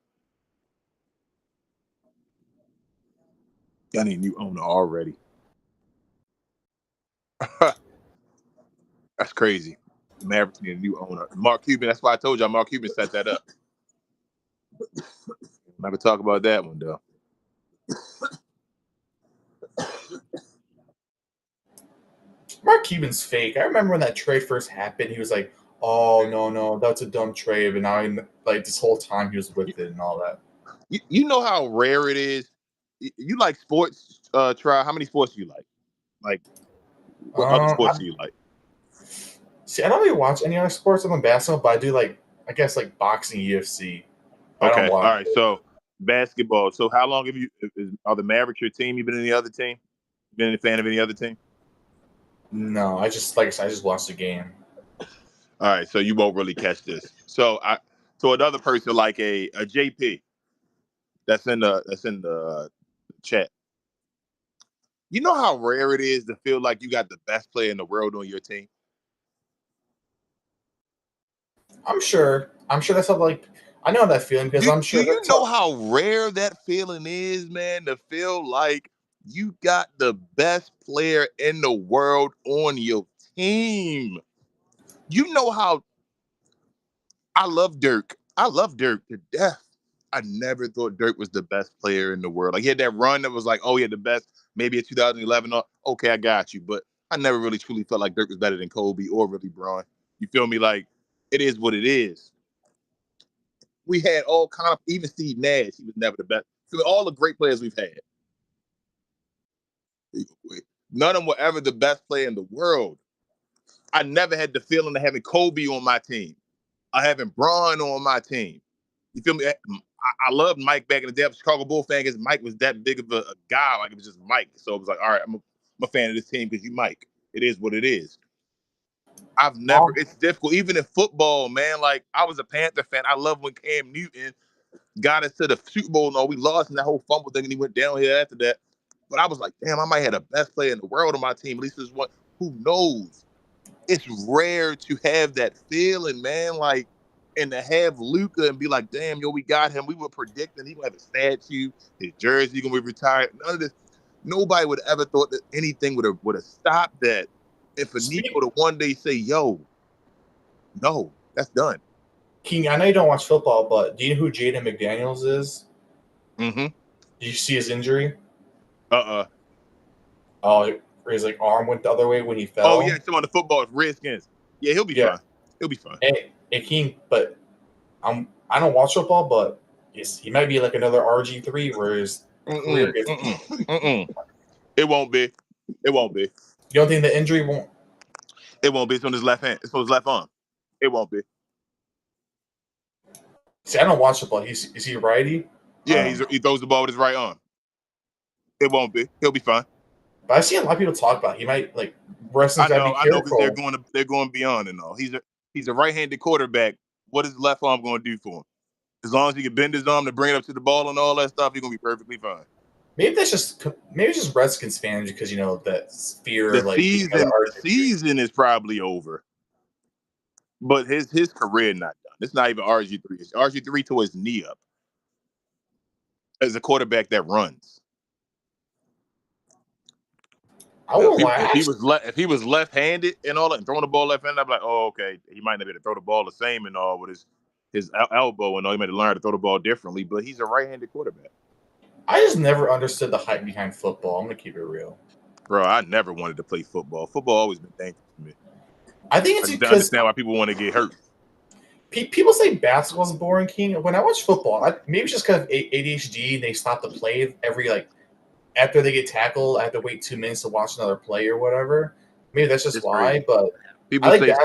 Y'all need a new owner already. That's crazy. The Mavericks need a new owner. Mark Cuban. That's why I told y'all Mark Cuban set that up. I'm not gonna talk about that one though. Mark Cuban's fake. I remember when that trade first happened, he was like, "Oh no, that's a dumb trade." But now, like this whole time, he was with it and all that. You know how rare it is. You like sports? Try. How many sports do you like? Like what other sports do you like? See, I don't really watch any other sports other than basketball, but I do I guess, boxing, UFC. I don't Okay. All watch right. So basketball. So how long have are the Mavericks your team? You been in any other team? Been a fan of any other team? No, I just like I said, I just watched the game. All right. So you won't really catch this. So another person like a JP that's in the chat. You know how rare it is to feel like you got the best player in the world on your team? I'm sure. That's how I know that feeling because I'm Do sure you that's know how rare that feeling is, man? To feel like you got the best player in the world on your team. You know how I love Dirk. I love Dirk to death. I never thought Dirk was the best player in the world. Like he had that run that was like, oh, yeah, the best, maybe in 2011. Okay, I got you. But I never really truly felt like Dirk was better than Kobe or really Braun. You feel me? Like it is what it is. We had all kind of, even Steve Nash, he was never the best. So all the great players we've had, none of them were ever the best player in the world. I never had the feeling of having Kobe on my team. I having Braun on my team. You feel me? I loved Mike back in the day. I was a Chicago Bull fan because Mike was that big of a guy. Like it was just Mike. So it was like, all right, I'm a fan of this team because you Mike. It is what it is. It's difficult. Even in football, man, like I was a Panther fan. I love when Cam Newton got us to the Super Bowl. No, we lost in that whole fumble thing and he went down here after that. But I was like, damn, I might have the best player in the world on my team. At least this one. Who knows? It's rare to have that feeling, man. Like, and to have Luca and be like, damn, yo, we got him. We were predicting he would have a statue, his jersey gonna be retired. None of this. Nobody would have ever thought that anything would have stopped that. And for Nico to one day say, "Yo, no, that's done." King, I know you don't watch football, but do you know who Jaden McDaniels is? Mm-hmm. Did you see his injury? Oh, his like arm went the other way when he Oh yeah, fell. some on the football Redskins. Yeah, he'll be Yeah. fine. He'll be fine. Hey King, but I don't watch football, but he might be like another RG3 where his career gets. It won't be. It won't be. You don't think the injury won't? It won't be. It's on his left hand. It's on his left arm. It won't be. See, I don't watch football. Is he righty? Yeah, he throws the ball with his right arm. It won't be. He'll be fine. But I see a lot of people talk about he might like wrestling's gotta be I know, because careful. they're going beyond and all. He's a right-handed quarterback. What is his left arm going to do for him? As long as he can bend his arm to bring it up to the ball and all that stuff, he's going to be perfectly fine. Maybe it's just Redskins fans because that fear The of like being season is probably over, but his career not done. It's not even RG3. It's RG3 tore his knee up as a quarterback that runs. I won't lie. If he was left-handed and all that, and throwing the ball left-handed, I'd be like, oh, okay, he might not be able to throw the ball the same and all with his elbow and all. He might have learned to throw the ball differently, but he's a right-handed quarterback. I just never understood the hype behind football. I'm gonna keep it real, bro. I never wanted to play football. Football always been dangerous to me. I think it's I because understand why people want to get hurt. people say basketball's boring, King. When I watch football, maybe it's just because of ADHD. They stop the play every after they get tackled. I have to wait 2 minutes to watch another play or whatever. Maybe that's just It's why. crazy. But People I like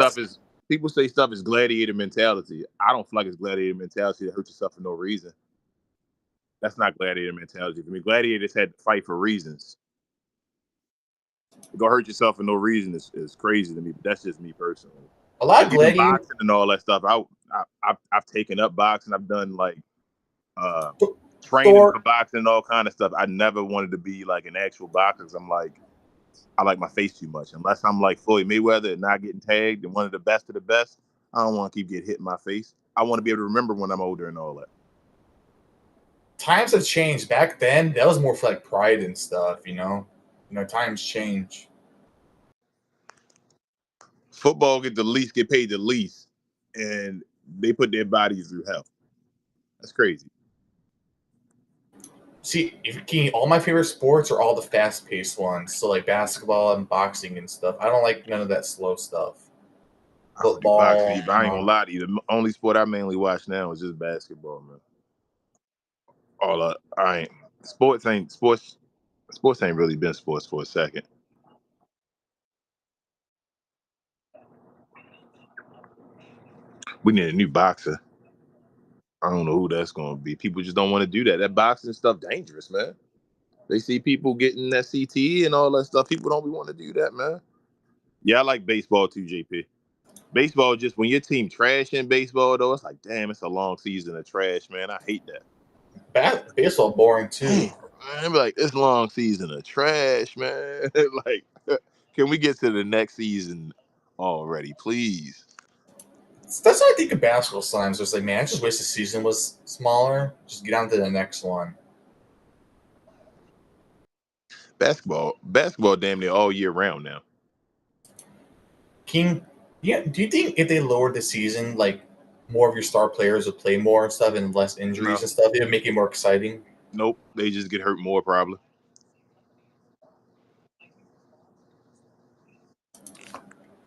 say stuff is gladiator mentality. I don't feel like it's gladiator mentality to hurt yourself for no reason. That's not gladiator mentality for me. Gladiators had to fight for reasons. To go hurt yourself for no reason is crazy to me. But that's just me personally. a lot of Like, even gladiator boxing and all that stuff. I've taken up boxing. I've done like training for boxing and all kind of stuff. I never wanted to be like an actual boxer because I like my face too much. Unless I'm like Floyd Mayweather and not getting tagged and one of the best, I don't want to keep getting hit in my face. I want to be able to remember when I'm older and all that. times have changed. Back then, that was more for like pride and stuff. Times change. Football get paid the least, and they put their bodies through hell. That's crazy. See, all my favorite sports are all the fast-paced ones. So like basketball and boxing and stuff. I don't like none of that slow stuff. I don't do boxing, but I ain't gonna lie to you. The only sport I mainly watch now is just basketball, man. Sports ain't really been sports for a second. We need a new boxer. I don't know who that's gonna be. People just don't want to do that. That boxing stuff dangerous, man. They see people getting that CTE and all that stuff. People don't want to do that, man. Yeah, I like baseball too, JP. Baseball, just when your team trash in baseball, though, it's like, damn, it's a long season of trash, man. I hate that. Baseball boring too. Damn, man. Like, it's long season of trash, man. Like, can we get to the next season already, please? That's what I think of basketball sometimes. It's like, man, I just wish the season was smaller. Just get on to the next one. Basketball damn near all year round now. King, yeah, do you think if they lowered the season, like more of your star players would play more and stuff and less injuries and stuff, it would make it more exciting? Nope, they just get hurt more probably.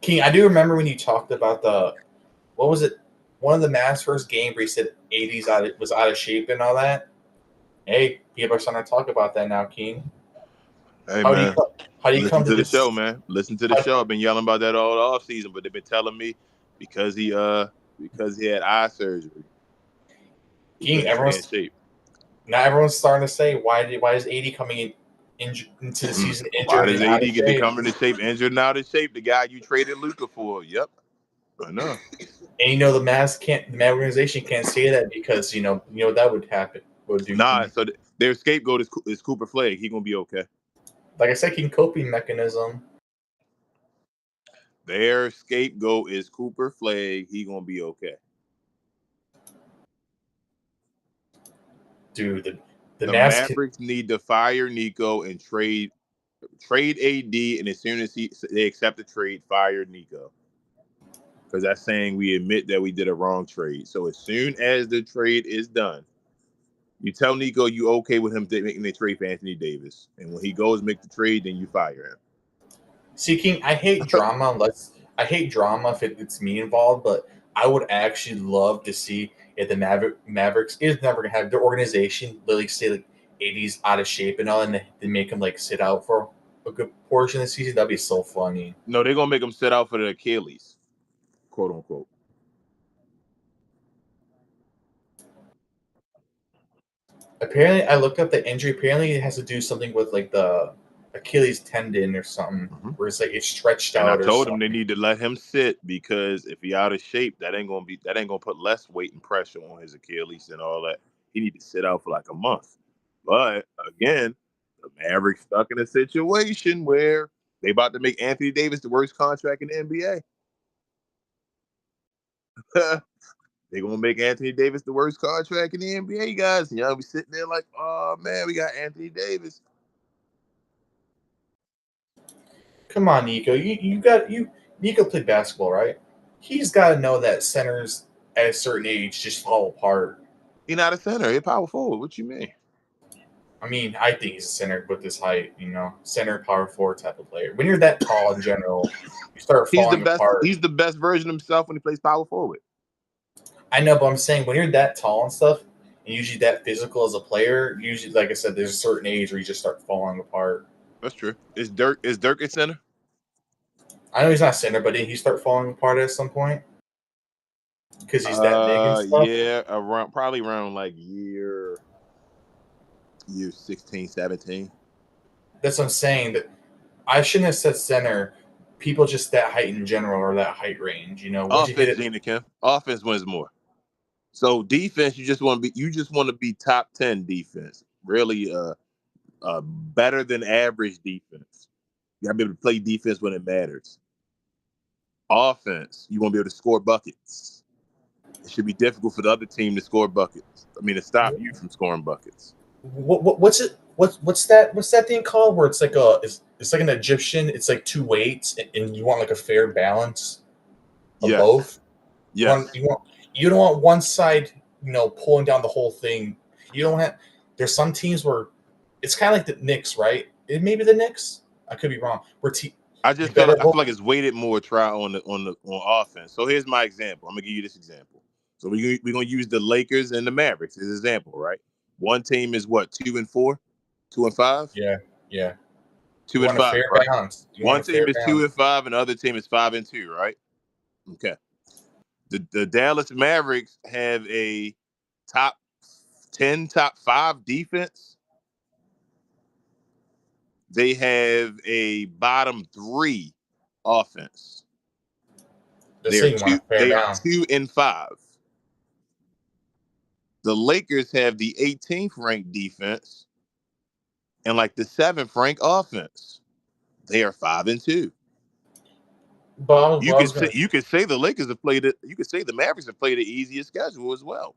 King, I do remember when you talked about what was it? One of the Mavs' first game where he said 80s was out of shape and all that. Hey, people are starting to talk about that now, King. Hey, how man. do you come to the this show, man? Listen to the show. I've been yelling about that all off season, but they've been telling me because he had eye surgery. King, everyone's shape. Now everyone's starting to say why is 80 coming into the season injured? Why does 80 get to come into shape injured and out of shape? The guy you traded Luka for. Yep. I know. And the Mavs organization can't say that because that would happen. So their scapegoat is Cooper Flagg. He gonna be okay. Like I said, King, coping mechanism. Their scapegoat is Cooper Flagg. He gonna be okay. Dude, the Mavericks need to fire Nico and trade Trade AD, and as soon as they accept the trade, fire Nico. Because that's saying we admit that we did a wrong trade. So as soon as the trade is done, you tell Nico you okay with him making the trade for Anthony Davis. And when he goes make the trade, then you fire him. See, King, I hate drama. I hate drama if it's me involved, but I would actually love to see if the Mavericks is never gonna have their organization literally say like AD's out of shape and all, and they make him like sit out for a good portion of the season. That'd be so funny. No, they're gonna make him sit out for the Achilles, quote unquote. Apparently, I looked up the injury. Apparently, it has to do something with like the Achilles tendon or something, where it's like it's stretched And I out or told him they something. need to let him sit because if he out of shape, that ain't gonna put less weight and pressure on his Achilles and all that. He need to sit out for like a month. But again, the Mavericks stuck in a situation where they about to make Anthony Davis the worst contract in the NBA. They're gonna make Anthony Davis the worst contract in the NBA, guys. And y'all be sitting there like, oh man, we got Anthony Davis. Come on, Nico. Nico played basketball, right? He's got to know that centers at a certain age just fall apart. He not a center, he power forward. What you mean? I mean, I think he's a center with this height, center power forward type of player. When you're that tall in general, you start He's the falling best. apart. He's the best version of himself when he plays power forward. I know, but I'm saying when you're that tall and stuff, and usually that physical as a player, usually, like I said, there's a certain age where you just start falling apart. That's true. Is Dirk a center? I know he's not center, but did he start falling apart at some point? Because he's that big and stuff? Yeah, probably around like year 16, 17. That's what I'm saying. That I shouldn't have said center. People just that height in general or that height range. Once you hit Offense, it, Gina Kim. Offense wins more. So defense, you just want to be top 10 defense. Really, better than average defense. You gotta be able to play defense when it matters. Offense, you want to be able to score buckets. It should be difficult for the other team to score buckets. I mean, to stop you from scoring buckets. what's it? What's that? What's that thing called? Where it's like it's like an Egyptian. It's like two weights, and you want like a fair balance of Yes. both. Yes. You don't want one side, pulling down the whole thing. You don't have. There's some teams where it's kind of like the Knicks, right? It may be the Knicks. I could be wrong. I feel like it's weighted more try on offense. So here's my example. I'm gonna give you this example. So we're gonna use the Lakers and the Mavericks as an example, right? One team is what, 2-4, 2-5? Yeah, yeah. 2-5, Fair right? balance. One team is 2-5, and the other team is 5-2, right? Okay. The Dallas Mavericks have a top 10, top 5 defense. They have a bottom 3 offense. They are 2-5. The Lakers have the 18th ranked defense and like the 7th ranked offense. They are 5-2. You could say the Lakers have played it. You could say the Mavericks have played the easiest schedule as well.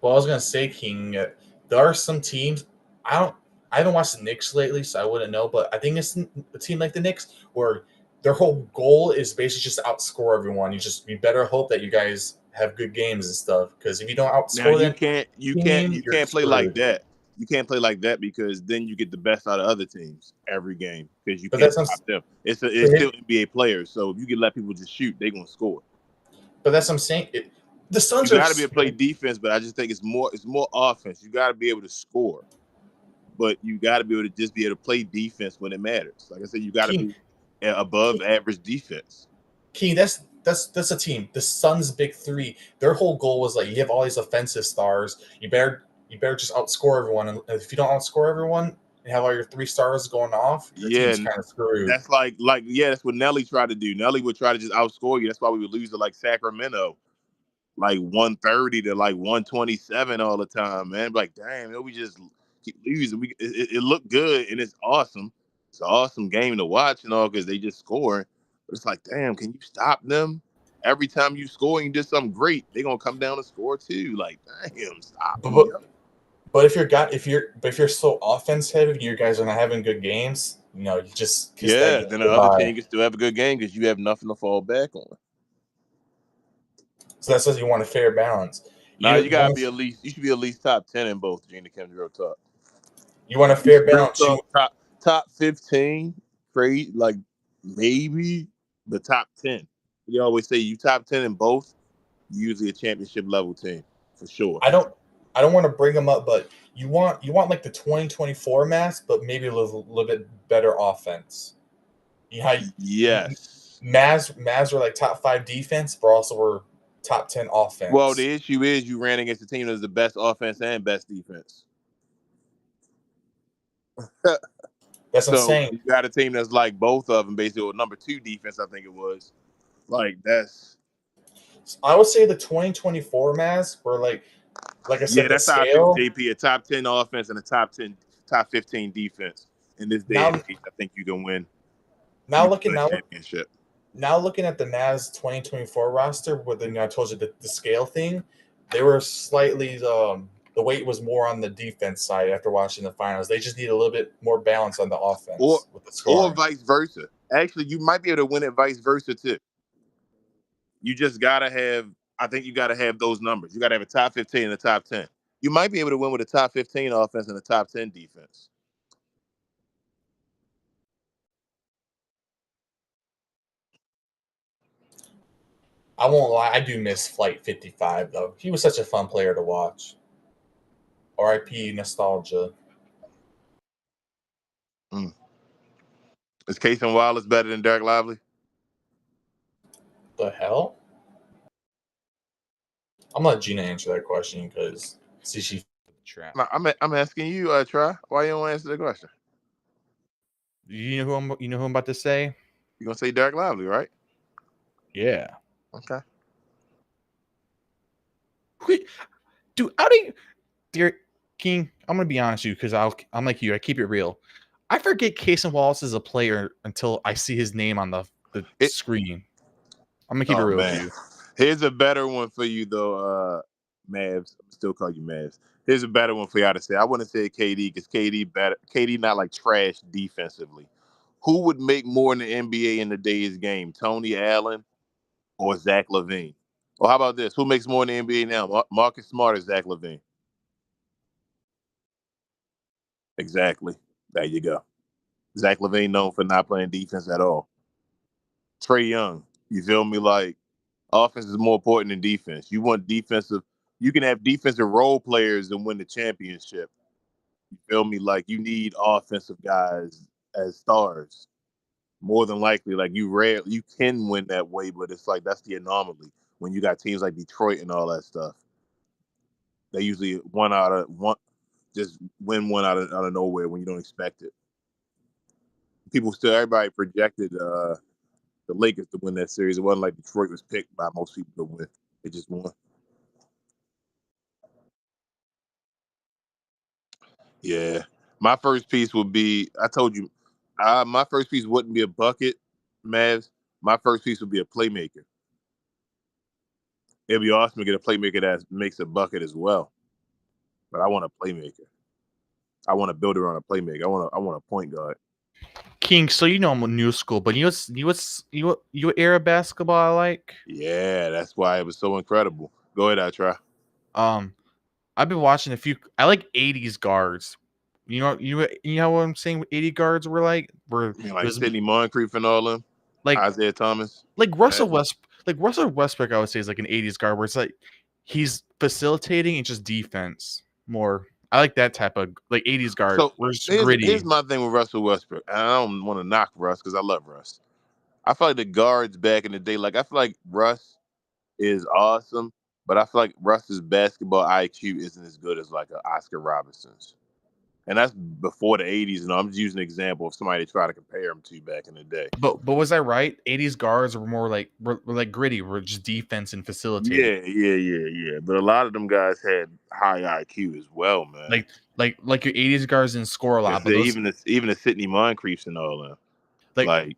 Well, I was gonna say, King, there are some teams. I haven't watched the Knicks lately, so I wouldn't know. But I think it's a team like the Knicks where their whole goal is basically just to outscore everyone. You better hope that you guys have good games and stuff. Because if you don't outscore Now them, you can't play like that. You can't play like that because then you get the best out of other teams every game because you can't stop them. It's still NBA players, so if you can let people just shoot, they're gonna score. But that's what I'm saying. The Suns you got to be able to play defense, but I just think it's more offense. You got to be able to score, but you got to be able to just be able to play defense when it matters. Like I said, you got to be above average defense. King, that's a team. The Suns' big three. Their whole goal was like, you have all these offensive stars. You better just outscore everyone. And if you don't outscore everyone and have all your 3 stars going off, the team's kind of screwed. That's that's what Nelly tried to do. Nelly would try to just outscore you. That's why we would lose to like Sacramento, like 130 to like 127 all the time, man. Like, damn, we just keep losing. It looked good and it's awesome. It's an awesome game to watch and all because they just score. But it's like, damn, can you stop them? Every time you score and you did something great, they're gonna come down and score too. Like, damn, stop me. But if you're so offense heavy, and you guys are not having good games. You just kiss that Yeah, game then the other goodbye. team can still have a good game because you have nothing to fall back on. So that says you want a fair balance. Now you gotta want be at least. You should be at least top 10 in both. Gina Kim Real Talk. you want a fair Real balance. talk. Top 15. Great. Like maybe the top 10. You always say you top 10 in both. Usually a championship level team for sure. I don't want to bring them up, but you want like the 2024 mass, but maybe a little bit better offense. You know how Yes. Mavs were like top 5 defense, but also were top 10 offense. Well, the issue is you ran against a team that's the best offense and best defense. That's what I'm So saying. you got a team that's like both of them, basically, or number 2 defense, I think it was. Like that's I would say the 2024 Mavs were like I said, the that's how I feel. scale. JP, a top 10 offense and a top 15 defense. In this day and age, I think you can win. Now You can looking win a now championship. now looking at the Mavs 2024 roster, with I told you the scale thing, they were slightly the weight was more on the defense side after watching the finals. They just need a little bit more balance on the offense with the Or scoring. vice versa. Actually, you might be able to win it vice versa too. You just gotta have. I think you gotta have those numbers. You gotta have a top 15 and a top 10. You might be able to win with a top 15 offense and a top 10 defense. I won't lie, I do miss Flight 55 though. He was such a fun player to watch. R.I.P. nostalgia. Is Casey Wallace better than Derek Lively? The hell? I'm gonna let Gina answer that question because she Trap. No, I'm asking you, Try. Why you don't answer the question? You know who I'm about to say? You gonna say Derek Lively, right? Yeah. Okay. Dude, how do you, dear King? I'm gonna be honest with you because I'm like you. I keep it real. I forget Cason Wallace is a player until I see his name on the screen. I'm gonna keep it real with you. Here's a better one for you though, Mavs. I'm still call you Mavs. Here's a better one for y'all to say. I want to say KD because KD better. KD not like trash defensively. Who would make more in the NBA in today's game? Tony Allen or Zach LaVine? Or how about this? Who makes more in the NBA now? Marcus Smart or Zach LaVine? Exactly. There you go. Zach LaVine known for not playing defense at all. Trae Young. You feel me? Like offense is more important than defense. You want defensive. You can have defensive role players and win the championship. You feel me? Like you need offensive guys as stars. More than likely, like you can win that way, but it's like that's the anomaly when you got teams like Detroit and all that stuff. They usually just win one out of nowhere when you don't expect it. Everybody projected the Lakers to win that series. It wasn't like Detroit was picked by most people to win. They just won. Yeah. My first piece would be, I told you, my first piece wouldn't be a bucket, Mavs. My first piece would be a playmaker. It'd be awesome to get a playmaker that makes a bucket as well. But I want a playmaker. I want to build around a playmaker. I want a point guard. King, so you know I'm a new school, but you era basketball I like. Yeah, that's why it was so incredible. Go ahead, I try. I've been watching a few. I like '80s guards. You know what I'm saying? What '80 guards were like? You mean like Sidney Moncrief and all them, like Isaiah Thomas, Russell Westbrook. I would say is like an '80s guard where it's like he's facilitating and just defense more. I like that type of like '80s guard. So Where it's here's gritty. my thing with Russell Westbrook. And I don't want to knock Russ because I love Russ. I feel like the guards back in the day, like I feel like Russ is awesome, but I feel like Russ's basketball IQ isn't as good as like an Oscar Robertson's. And that's before the 80s. And I'm just using an example of somebody to try to compare him to back in the day. But was I right? '80s guards were more like were like gritty, were just defense and facilitating. Yeah. But a lot of them guys had high IQ as well, man. Like your '80s guards didn't score a lot, but those Even the Sidney Moncriefs and all them. like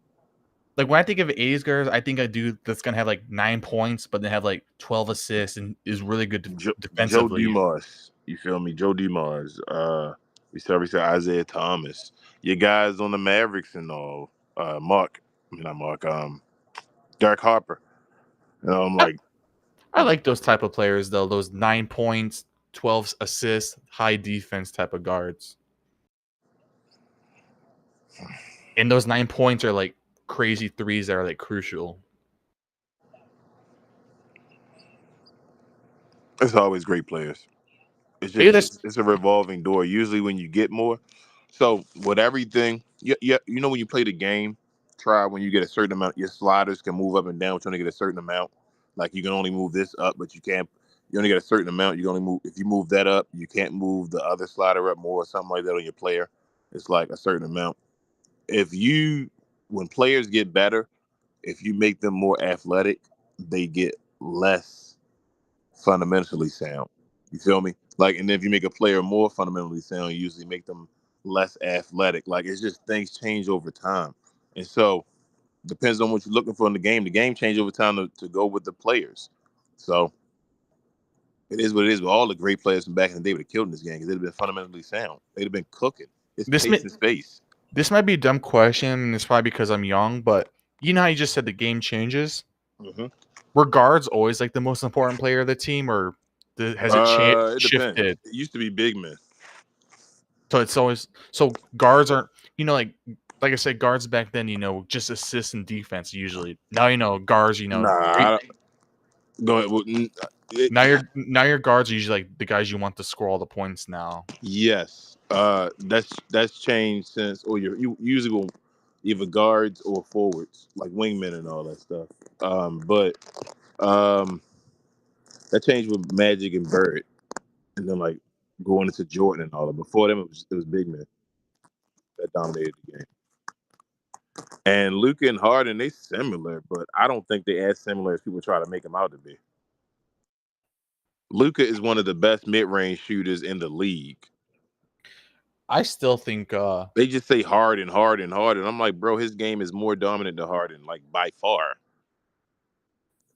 Like when I think of 80s guards, I think a dude that's gonna have like 9 points, but then have like 12 assists and is really good Joe defensively. Dumars. You feel me? Joe Dumars. We said Isaiah Thomas. Your guys on the Mavericks and all. Mark. I mean not Mark. Derek Harper. You know, I'm like, I like those type of players though. Those 9 points, 12 assists, high defense type of guards. And those 9 points are like crazy threes that are like crucial. it's always great players. It's Maybe just that's it's a revolving door. Usually when you get more. So with everything, you know when you play the game, try when you get a certain amount, your sliders can move up and down. Trying to get a certain amount. Like you can only move this up, but you can't. You only get a certain amount. You can only move if you move that up. You can't move the other slider up more or something like that on your player. It's like a certain amount. When players get better, if you make them more athletic, they get less fundamentally sound. You feel me? Like, and then if you make a player more fundamentally sound, you usually make them less athletic. Like, it's just things change over time. And so, depends on what you're looking for in the game. The game change over time to go with the players. So, it is what it is. But all the great players from back in the day would have killed in this game because they'd have been fundamentally sound. They'd have been cooking. It's this pace and space. this might be a dumb question, and it's probably because I'm young, but you know how you just said the game changes? Mm-hmm. Were guards always like the most important player of the team, or has it It depends. shifted? It used to be big men. So it's always guards aren't like I said, guards back then, just assist and defense usually. Now guards, Nah, go ahead. Well, now your guards are usually like the guys you want to score all the points now. yes, that's changed since, or you usually go either guards or forwards, like wingmen and all that stuff. But that changed with Magic and Bird, and then like going into Jordan and all that. Before them, it was big men that dominated the game. And Luka and Harden, they similar, but I don't think they as similar as people try to make them out to be. Luka is one of the best mid-range shooters in the league. I still think They just say Harden, Harden, Harden. I'm like, bro, his game is more dominant than Harden, like by far.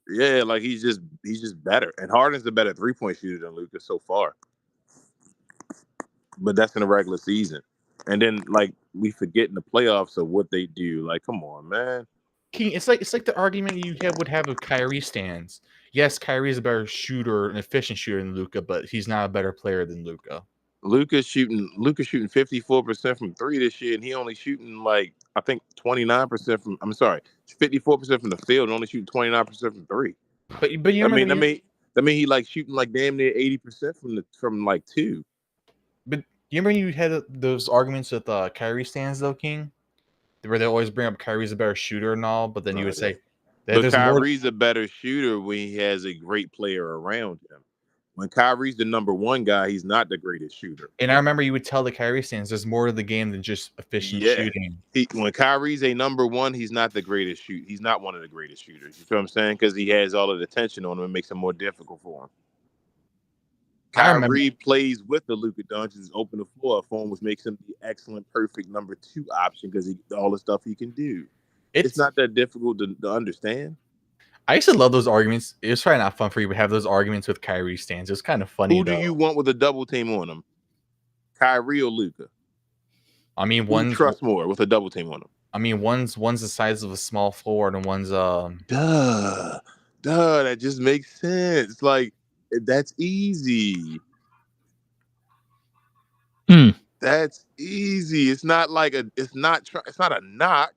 Yeah, like he's just better. And Harden's the better 3-point shooter than Luka so far. But that's in the regular season. And then like we forget in the playoffs of what they do. Like, come on, man. King, it's like the argument would have with Kyrie stands. Yes, Kyrie is a better shooter, an efficient shooter than Luka, but he's not a better player than Luka. Luka's shooting 54% from three this year, and he only shooting like I think 29% from. I'm sorry, 54% from the field, and only shooting 29% from three. But you remember I mean he like shooting like damn near 80% from like two. But you remember you had those arguments with Kyrie stands though, King, where they always bring up Kyrie's a better shooter and all, but then you would say that But there's Kyrie's a better shooter when he has a great player around him. When Kyrie's the number one guy, he's not the greatest shooter. And I remember you would tell the Kyrie stands there's more to the game than just efficient shooting. When Kyrie's a number one, he's not the greatest shoot. He's not one of the greatest shooters. You feel what I'm saying? Because he has all of the tension on him and makes it more difficult for him. Kyrie plays with the Luka Doncic, open the floor for him, which makes him the excellent, perfect number two option because all the stuff he can do. It's not that difficult to understand. I used to love those arguments. It was probably not fun for you to have those arguments with Kyrie stands. It was kind of funny. Who do you want with a double team on him? Kyrie or Luka? I mean, one trust more with a double team on him. I mean, one's the size of a small forward, and one's Duh, that just makes sense. Like that's easy. That's easy. It's not like it's not a knock.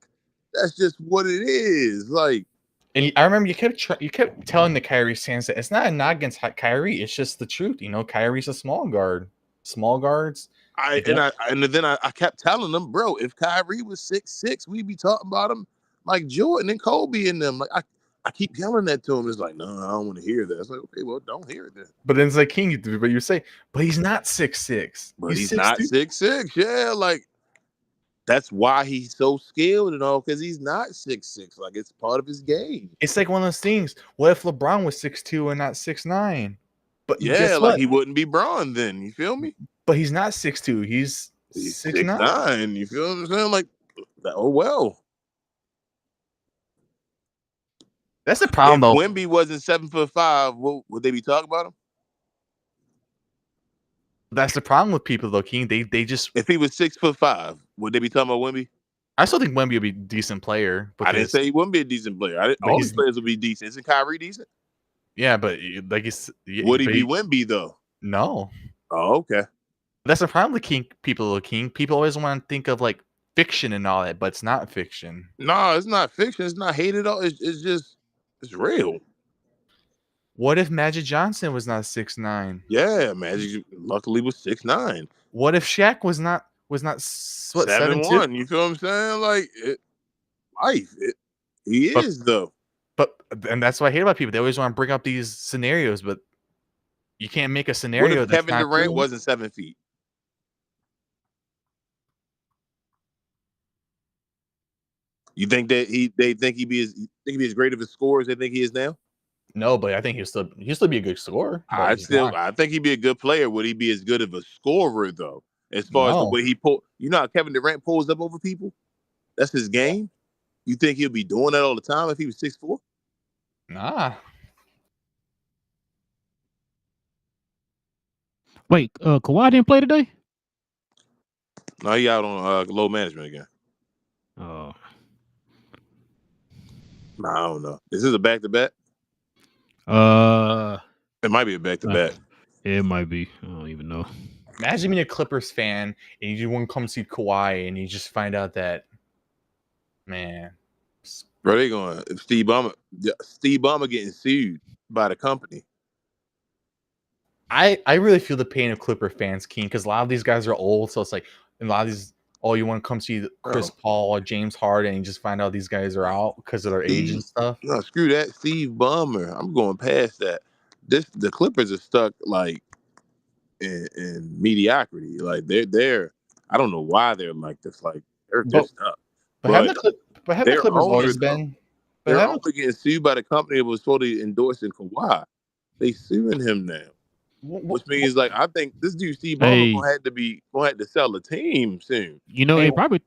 That's just what it is. Like, and I remember you kept telling the Kyrie stands that it's not a knock against Kyrie. It's just the truth. Kyrie's a small guard. Small guards. And then I kept telling them, bro, if Kyrie was 6'6", we'd be talking about him like Jordan and Kobe and them. Like I keep yelling that to him. It's like, no, I don't want to hear that. It's like, okay, well, don't hear it then. But then it's like King, but you say, but he's not 6'6". But he's not 6'6". Yeah, like that's why he's so skilled and all, because he's not 6'6". Like it's part of his game. It's like one of those things. What if LeBron was 6'2" and not 6'9"? But yeah, like he wouldn't be Bron then. You feel me? But he's not 6'2". He's 6'9". You feel what I'm saying? Like, oh well. That's the problem, If though. Wemby wasn't 7'5", would they be talking about him? That's the problem with people, though, King. They just. If he was 6'5", would they be talking about Wemby? I still think Wemby would be a decent player. I didn't say he wouldn't be a decent player. All these players would be decent. Isn't Kyrie decent? Yeah, but like he's. Would he be Wemby though? No. Oh, okay. That's the problem with people. People always want to think of like fiction and all that, but it's not fiction. No, it's not fiction. It's not hate at all. It's just it's real. What if Magic Johnson was not 6'9"? Yeah, Magic luckily was 6'9". What if Shaq was not what 7'1"? You feel what I'm saying? Like life. He is though. And that's what I hate about people. They always want to bring up these scenarios, but you can't make a scenario. What if Kevin Durant wasn't 7 feet? You think that they think he'd be as great of a scorer as they think he is now? No, but I think he'll still be a good scorer. I think he'd be a good player. Would he be as good of a scorer though? As far as the way he pull, you know how Kevin Durant pulls up over people? That's his game. You think he'll be doing that all the time if he was 6'4"? Nah. Wait, Kawhi didn't play today? No, he out on load management again. Oh. I don't know. Is this a back-to-back? It might be a back-to-back. It might be. I don't even know. Imagine being a Clippers fan and you want to come see Kawhi and you just find out that, man. Bro, they going Steve Ballmer getting sued by the company. I really feel the pain of Clipper fans, King, because a lot of these guys are old, so it's like a lot of these. Oh, you want to come see Chris Paul or James Harden, and you just find out these guys are out because of their age and stuff. No, screw that, Steve Ballmer. I'm going past that. The Clippers are stuck like in mediocrity. Like they're I don't know why they're like this. Like they're stuck. But haven't the Clippers always been? They're only getting sued by the company that was supposed to endorse Kawhi. They suing him now. Which means, like, I think this dude Steve Ballmer gonna have to sell the team soon. You know, they probably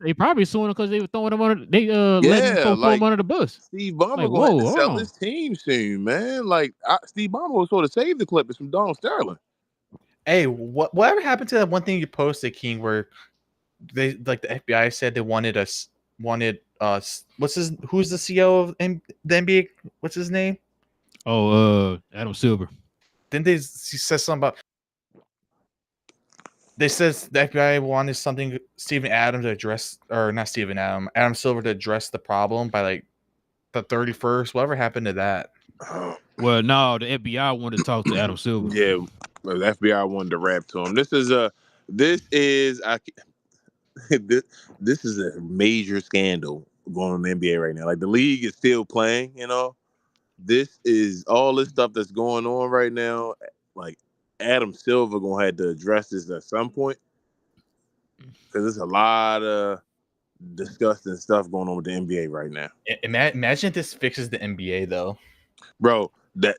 suing him because they were throwing him under. They letting him throw him under the bus. Steve Ballmer gonna have to sell this team soon, man. Like, Steve Ballmer was supposed to save the Clippers from Donald Sterling. Hey, whatever happened to that one thing you posted, King, where they like the FBI said they wanted who's the CEO of the NBA? What's his name? Oh, Adam Silver. Didn't he said something about? They says the FBI wanted something Steven Adams to address, or not Steven Adam Silver to address the problem by like the 31st. Whatever happened to that? Well, no, the FBI wanted to talk to Adam Silver. Yeah, well, the FBI wanted to rap to him. This is a major scandal going on in the NBA right now. Like the league is still playing, you know. This is all this stuff that's going on right now. Like Adam Silver gonna have to address this at some point because there's a lot of disgusting stuff going on with the NBA right now. Imagine if this fixes the NBA though, bro. They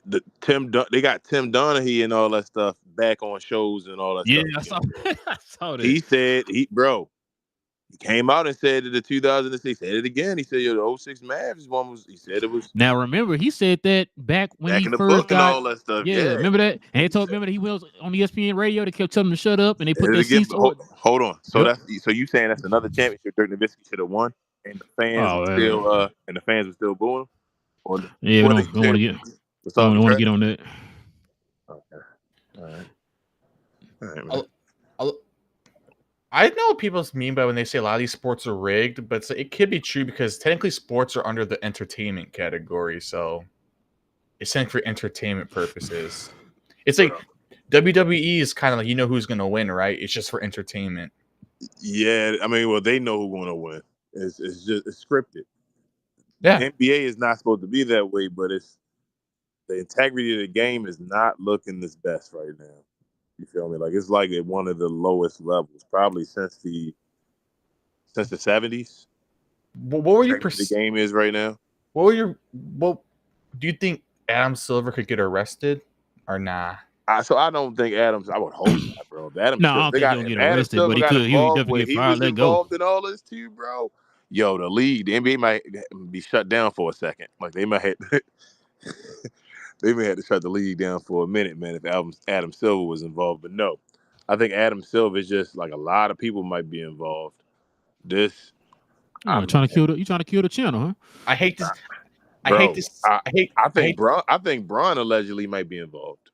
got Tim Donaghy and all that stuff back on shows and all that stuff. Yeah, I saw that. He said he came out and said that the 2006, said it again. He said, the 06 Mavs one was, he said it was. Now, remember, he said that back when he first got all that stuff. Yeah, remember that? And remember that he was on the ESPN radio. They kept telling him to shut up, and they put their seats on. Hold on. So so you saying that's another championship Dirk Nowitzki should have won, and the fans were still booing? Or we don't want to get. Don't want to get on that. Okay. All right. I know what people mean by when they say a lot of these sports are rigged, but it could be true because technically sports are under the entertainment category, so it's sent for entertainment purposes. It's like WWE is kind of like, you know who's going to win, right? It's just for entertainment. Yeah, I mean, well, they know who's going to win. It's scripted. Yeah, NBA is not supposed to be that way, but the integrity of the game is not looking its best right now. You feel me? Like it's like at one of the lowest levels, probably since the 70s. What were your the game is right now? What do you think Adam Silver could get arrested or nah? So I don't think Adams. I would hope not, bro. I don't think he'll get arrested, but he could. He'll definitely get fired. Let go. Involved in all this too, bro. Yo, the NBA might be shut down for a second. Like they might have, they may have to shut the league down for a minute, man, if Adam Silver was involved. But no, I think Adam Silver is just like a lot of people might be involved. This, trying to kill the channel, huh? I hate this. Bro, I hate this. I think Braun allegedly might be involved.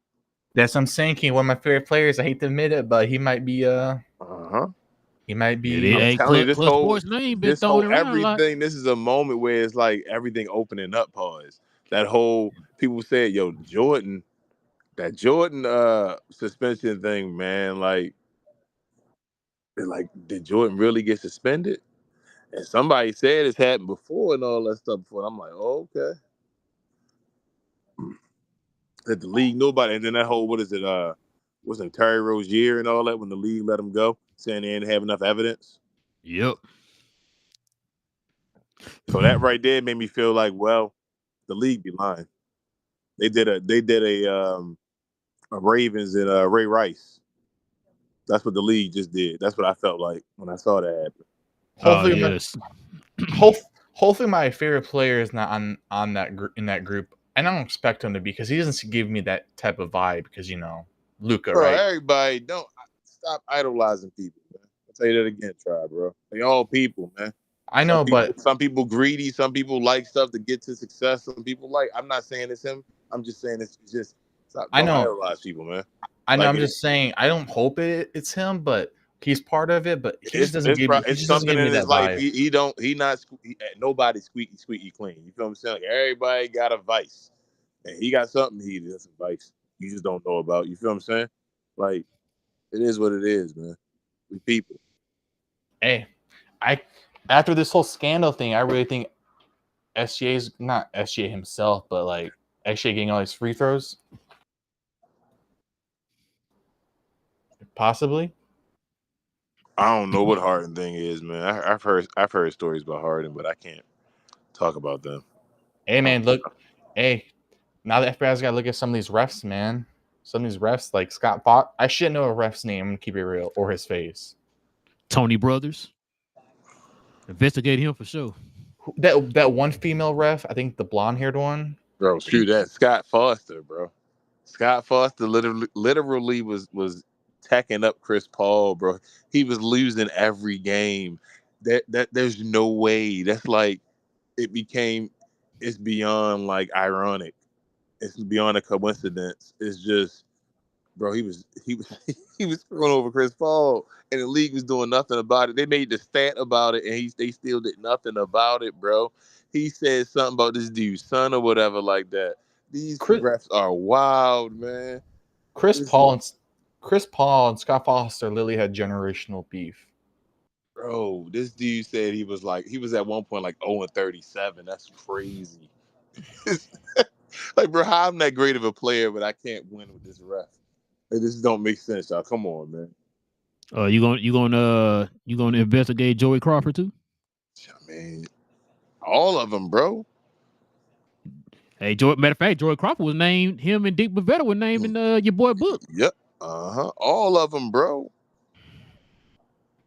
That's what I'm saying. He's one of my favorite players. I hate to admit it, but he might be. He might be. I'm telling you, this whole name been thrown around everything. This is a moment where it's like everything opening up. Pause. That whole people said, "Yo, Jordan, that Jordan suspension thing, man. Like, did Jordan really get suspended?" And somebody said it's happened before and all that stuff before. I'm like, oh, okay. That the league knew about it, and then that whole wasn't Terry Rozier and all that when the league let him go, saying they didn't have enough evidence. Yep. So that right there made me feel like, well, the league be lying. They did a Ravens and Ray Rice. That's what the league just did. That's what I felt like when I saw that happen. Hopefully my favorite player is not on that in that group. I don't expect him to be because he doesn't give me that type of vibe because Luka, right? Everybody don't stop idolizing people, man. I'll tell you that again, try, bro. They all people, man. I know, but some people greedy, some people like stuff to get to success. Some people I'm not saying it's him. I'm just saying it's just stop. Don't idolize people, man. I know. I'm just saying I don't hope it's him, but he's part of it. But he just doesn't give me. It's something in his life. Nobody's squeaky clean. You feel what I'm saying? Like everybody got a vice, and he got something that's a vice you just don't know about. You feel what I'm saying? Like it is what it is, man. We people. Hey, after this whole scandal thing, I really think SGA's not SGA himself, but like SGA getting all these free throws. Possibly. I don't know what Harden thing is, man. I've heard stories about Harden, but I can't talk about them. Hey, man, look. Hey, now the FBI's got to look at some of these refs, man. Some of these refs, like Scott Fox. I shouldn't know a ref's name. I'm going to keep it real. Or his face. Tony Brothers. Investigate him for sure. That one female ref, I think the blonde-haired one. Bro, screw that. Scott Foster, bro. Scott Foster literally was tacking up Chris Paul, bro. He was losing every game. There's no way. That's like it's beyond like ironic. It's beyond a coincidence. It's just, bro, he was screwing over Chris Paul, and the league was doing nothing about it. They made the stat about it, and they still did nothing about it, bro. He said something about this dude's son or whatever like that. These refs are wild, man. Chris Paul and Scott Foster literally had generational beef. Bro, this dude said he was at one point like 0-37. That's crazy. Like, bro, how I'm that great of a player, but I can't win with this ref. This don't make sense, y'all. Come on, man. You gonna investigate Joey Crawford too? I mean, all of them, bro. Hey, matter of fact, Joey Crawford was named. Him and Dick Bavetta were named in your boy book. Yep. All of them, bro.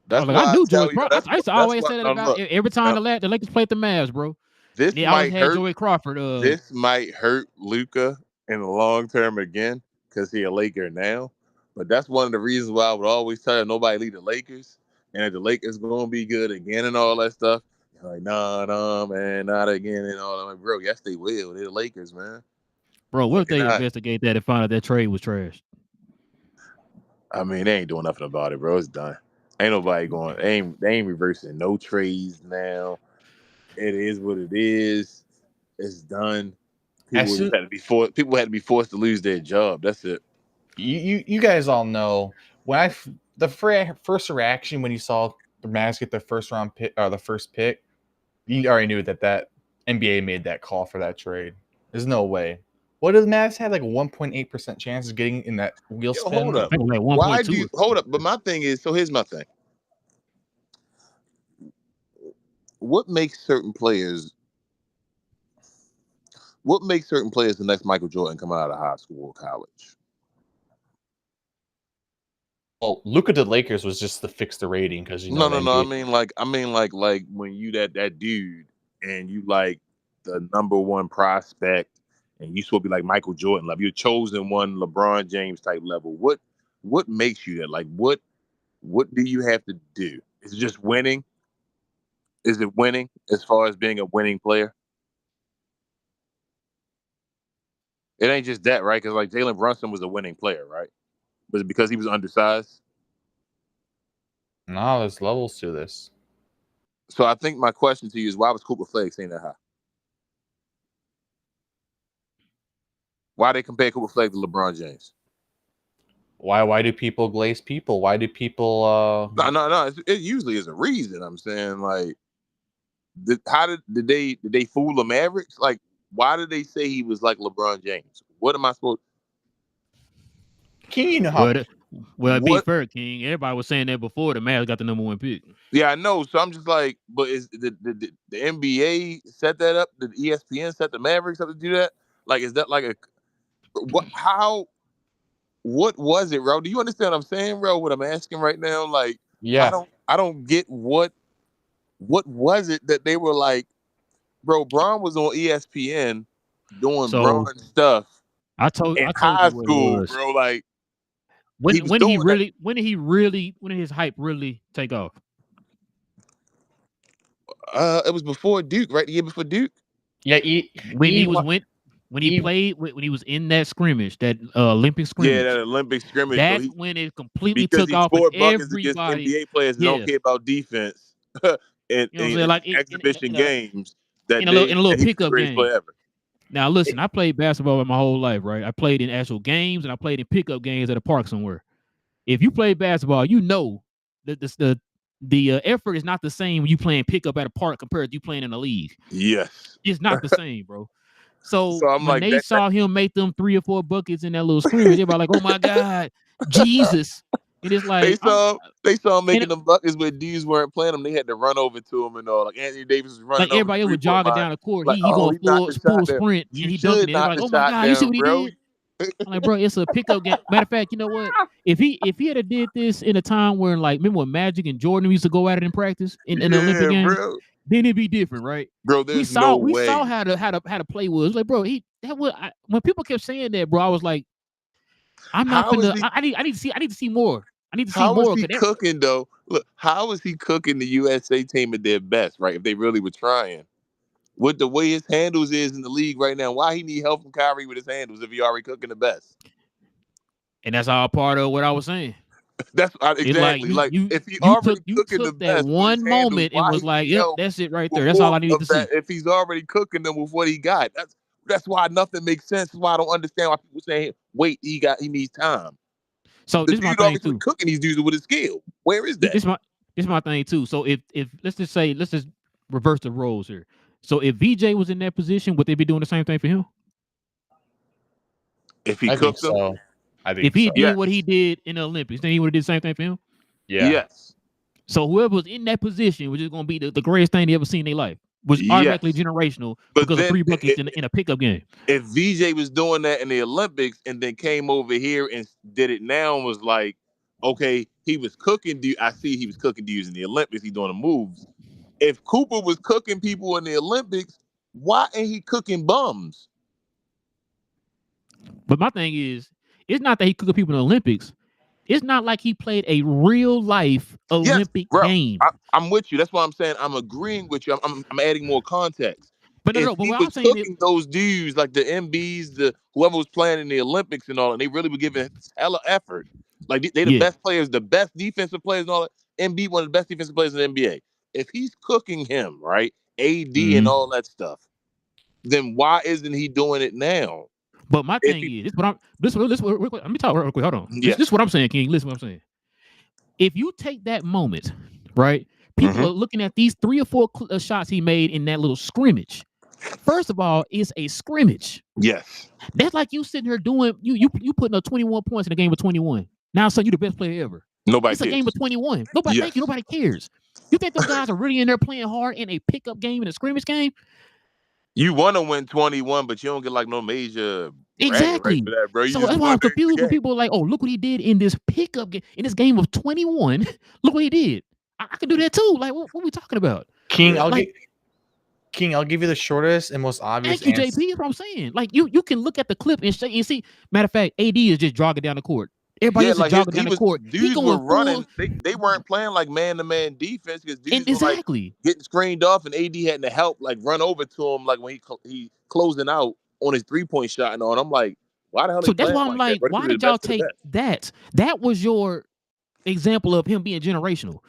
That's why I knew Joey Crawford. I used to always say that about every time the Lakers played the Mavs, bro. This might hurt Joey Crawford. This might hurt Luka in the long term again because he's a Laker now. But that's one of the reasons why I would always tell nobody leave the Lakers, and if the Lakers gonna be good again and all that stuff. Like, nah, man, not again and all that. Like, bro, yes, they will. They're the Lakers, man. Bro, what if they investigate that and find out that trade was trash? I mean, they ain't doing nothing about it, bro. It's done. Ain't nobody going. They ain't reversing no trades now. It is what it is. It's done. People had to be forced to lose their job. That's it. You guys all know when the first reaction when you saw the Mavs get the first round pick or the first pick, you already knew that NBA made that call for that trade. There's no way. What did the Mavs have like 1.8% chance of getting in that wheel spin? Hold up. Why do you hold up? But my thing is, so here's my thing. What makes certain players the next Michael Jordan coming out of high school or college? Well, Luka to the Lakers was just to fix the rating because no. I mean like when you that dude and you like the number one prospect and you supposed to be like Michael Jordan, like you're chosen one, LeBron James type level. What makes you that? Like what do you have to do? Is it just winning? Is it winning as far as being a winning player? It ain't just that, right? Because like Jalen Brunson was a winning player, right? Was it because he was undersized? No, there's levels to this. So I think my question to you is, why was Cooper Flag saying that high? Why they compare Cooper Flag to LeBron James? Why do people glaze people? Why do people? No. It usually is a reason. I'm saying like, how did they fool the Mavericks? Like, why did they say he was like LeBron James? What am I supposed? King, you know how? Well, be fair, King. Everybody was saying that before the Mavs got the #1 pick. Yeah, I know. So I'm just like, but is the NBA set that up? Did ESPN set the Mavericks up to do that? Like, is that like a what? How? What was it, bro? Do you understand what I'm saying, bro? What I'm asking right now, like, Yeah, I don't get what was it that they were like, bro? Braun was on ESPN doing Braun stuff. I told high you what school, it was. bro. Like, when did his hype really take off? It was before Duke, right? The year before Duke. Yeah, when he was in that scrimmage, that Olympic scrimmage. Yeah, that Olympic scrimmage. That's when it completely took off. Because he scored buckets against NBA players and don't care about defense in exhibition games. In a little pickup game. Ever. Now listen, I played basketball my whole life, right? I played in actual games and I played in pickup games at a park somewhere. If you play basketball, you know that the effort is not the same when you playing pickup at a park compared to you playing in a league. Yes, it's not the same, bro. So when they saw him make them 3 or 4 buckets in that little scrimmage, they were like, "Oh my God, Jesus!" And it's like they saw him making them buckets, but dudes weren't playing them. They had to run over to him and all. Like Anthony Davis was running. Like everybody else was jogging down the court. Like, he going full sprint and he dunking it. Like, oh my God, you see what he did? I'm like, bro, it's a pickup game. Matter of fact, you know what? If he had did this in a time where, like, remember when Magic and Jordan used to go at it in practice in the Olympic games, then it'd be different, right? Bro, we saw how to play was. Like, bro, when people kept saying that, bro, I was like, I'm not gonna. I need to see more. I need to see more. How is he cooking though? Look, how is he cooking the USA team at their best, right? If they really were trying. With the way his handles is in the league right now, why he need help from Kyrie with his handles if he already cooking the best? And that's all part of what I was saying. That's exactly like if he already cooking the best, that one moment it was like, yep, that's it right there. That's all I needed to see. If he's already cooking them with what he got, that's why nothing makes sense. That's why I don't understand why people saying, wait, he needs time. So this is my thing too. Cooking these dudes with his skill. Where is that? This is my thing too. So if let's just reverse the roles here. So if VJ was in that position, would they be doing the same thing for him? If he cooked them? If he did what he did in the Olympics, then he would have did the same thing for him? Yeah. Yes. So whoever was in that position, which is going to be the greatest thing they ever seen in their life, was automatically generational because of 3 buckets in a pickup game. If VJ was doing that in the Olympics and then came over here and did it now and was like, okay, he was cooking. I see he was cooking dudes in the Olympics. He's doing the moves. If Cooper was cooking people in the Olympics, why ain't he cooking bums? But my thing is, it's not that he cooking people in the Olympics. It's not like he played a real life Olympic game. I'm with you. That's why I'm saying I'm agreeing with you. I'm adding more context. But if he was cooking those dudes like the MBs, whoever was playing in the Olympics and all, and they really were giving hella effort. Like they the best players, the best defensive players and all that. MB, one of the best defensive players in the NBA. If he's cooking him, right, AD and all that stuff, then why isn't he doing it now? But my thing is, let me talk real quick. Hold on. This is what I'm saying, King. Listen what I'm saying. If you take that moment, right, people are looking at these 3 or 4 shots he made in that little scrimmage. First of all, it's a scrimmage. Yes. That's like you sitting here doing, you putting up 21 points in a game of 21. Now, son, you're the best player ever. It's a game of 21. Nobody cares. You think those guys are really in there playing hard in a pickup game, in a scrimmage game? You want to win 21, but you don't get like no major exactly for that, bro. So that's why I'm confused when people are like, oh, look what he did in this pickup game, in this game of 21. Look what he did. I can do that too. Like, what are we talking about? King, King, I'll give you the shortest and most obvious Thank you, answer. JP. That's what I'm saying. Like you can look at the clip and see. Matter of fact, AD is just jogging down the court. Everybody else is like jogging down the court. He dudes were going full. running. They weren't playing like man-to-man defense because And dudes were like exactly. getting screened off, and AD had to help like run over to him like when he closing out on his 3-point shot and all. I'm like, why the hell So they that's playing why I'm like that? like, Bro, this why is the did y'all best of the take best. that? That was your example of him being generational.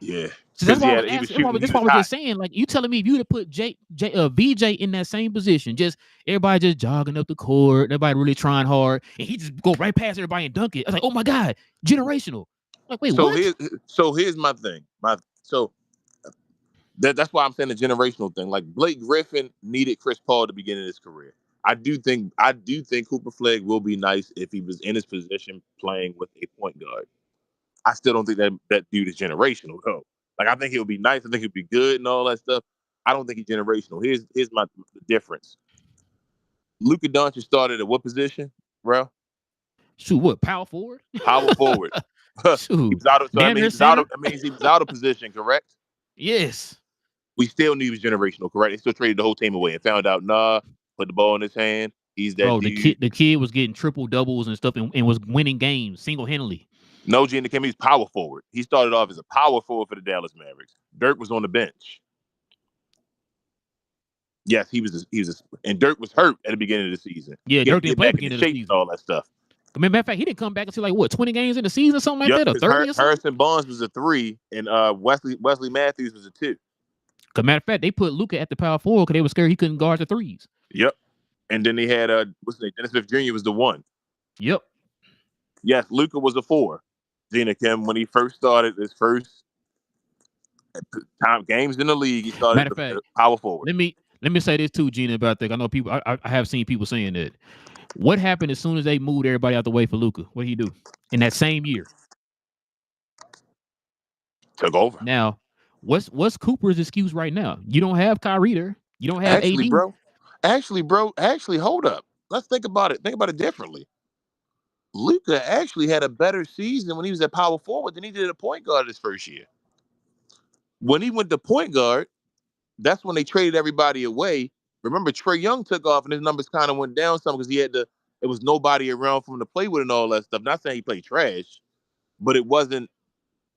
Yeah, So that's why I was he was asking. shooting. That's why I was just saying, like, you telling me if you to put VJ in that same position, just everybody just jogging up the court, everybody really trying hard, and he just go right past everybody and dunk it. I was like, oh my god, generational. Like, wait, what? Here's my thing. That's why I'm saying the generational thing. Like Blake Griffin needed Chris Paul to begin his career. I do think Cooper Flag will be nice if he was in his position playing with a point guard. I still don't think that dude is generational though. Like I think he'll be nice. I think he'll be good and all that stuff. I don't think he's generational. Here's the difference. Luka Doncic started at what position, bro? Shoot, what? Power forward? Power forward. Shoot, he was out of. So damn near center. That means he was out of position, correct? Yes. We still knew he was generational, correct? They still traded the whole team away and found out, put the ball in his hand. He's that dude. The kid was getting triple doubles and stuff and was winning games single-handedly. No, Gene Kim, he's power forward. He started off as a power forward for the Dallas Mavericks. Dirk was on the bench. Yes, and Dirk was hurt at the beginning of the season. Yeah, Dirk didn't play at the beginning of the season. All that stuff. Matter of fact, he didn't come back until like what 20 games in the season or something like that, or 30 or something. Harrison Barnes was a 3, and Wesley Matthews was a 2. Cause matter of fact, they put Luka at the power forward because they were scared he couldn't guard the threes. Yep. And then they had what's his name? Dennis Smith Jr. was the 1. Yep. Yes, Luka was a 4. Gina Kim, when he first started his first time games in the league, he started the power forward. Let me say this too, Gina, about that. I know people. I have seen people saying that. What happened as soon as they moved everybody out the way for Luka? What did he do in that same year? Took over. Now, what's Cooper's excuse right now? You don't have Kyrie there. You don't have AD. Actually, hold up. Let's think about it. Think about it differently. Luka actually had a better season when he was at power forward than he did at point guard his first year. When he went to point guard, that's when they traded everybody away. Remember, Trae Young took off and his numbers kind of went down some because it was nobody around for him to play with and all that stuff. Not saying he played trash, but it wasn't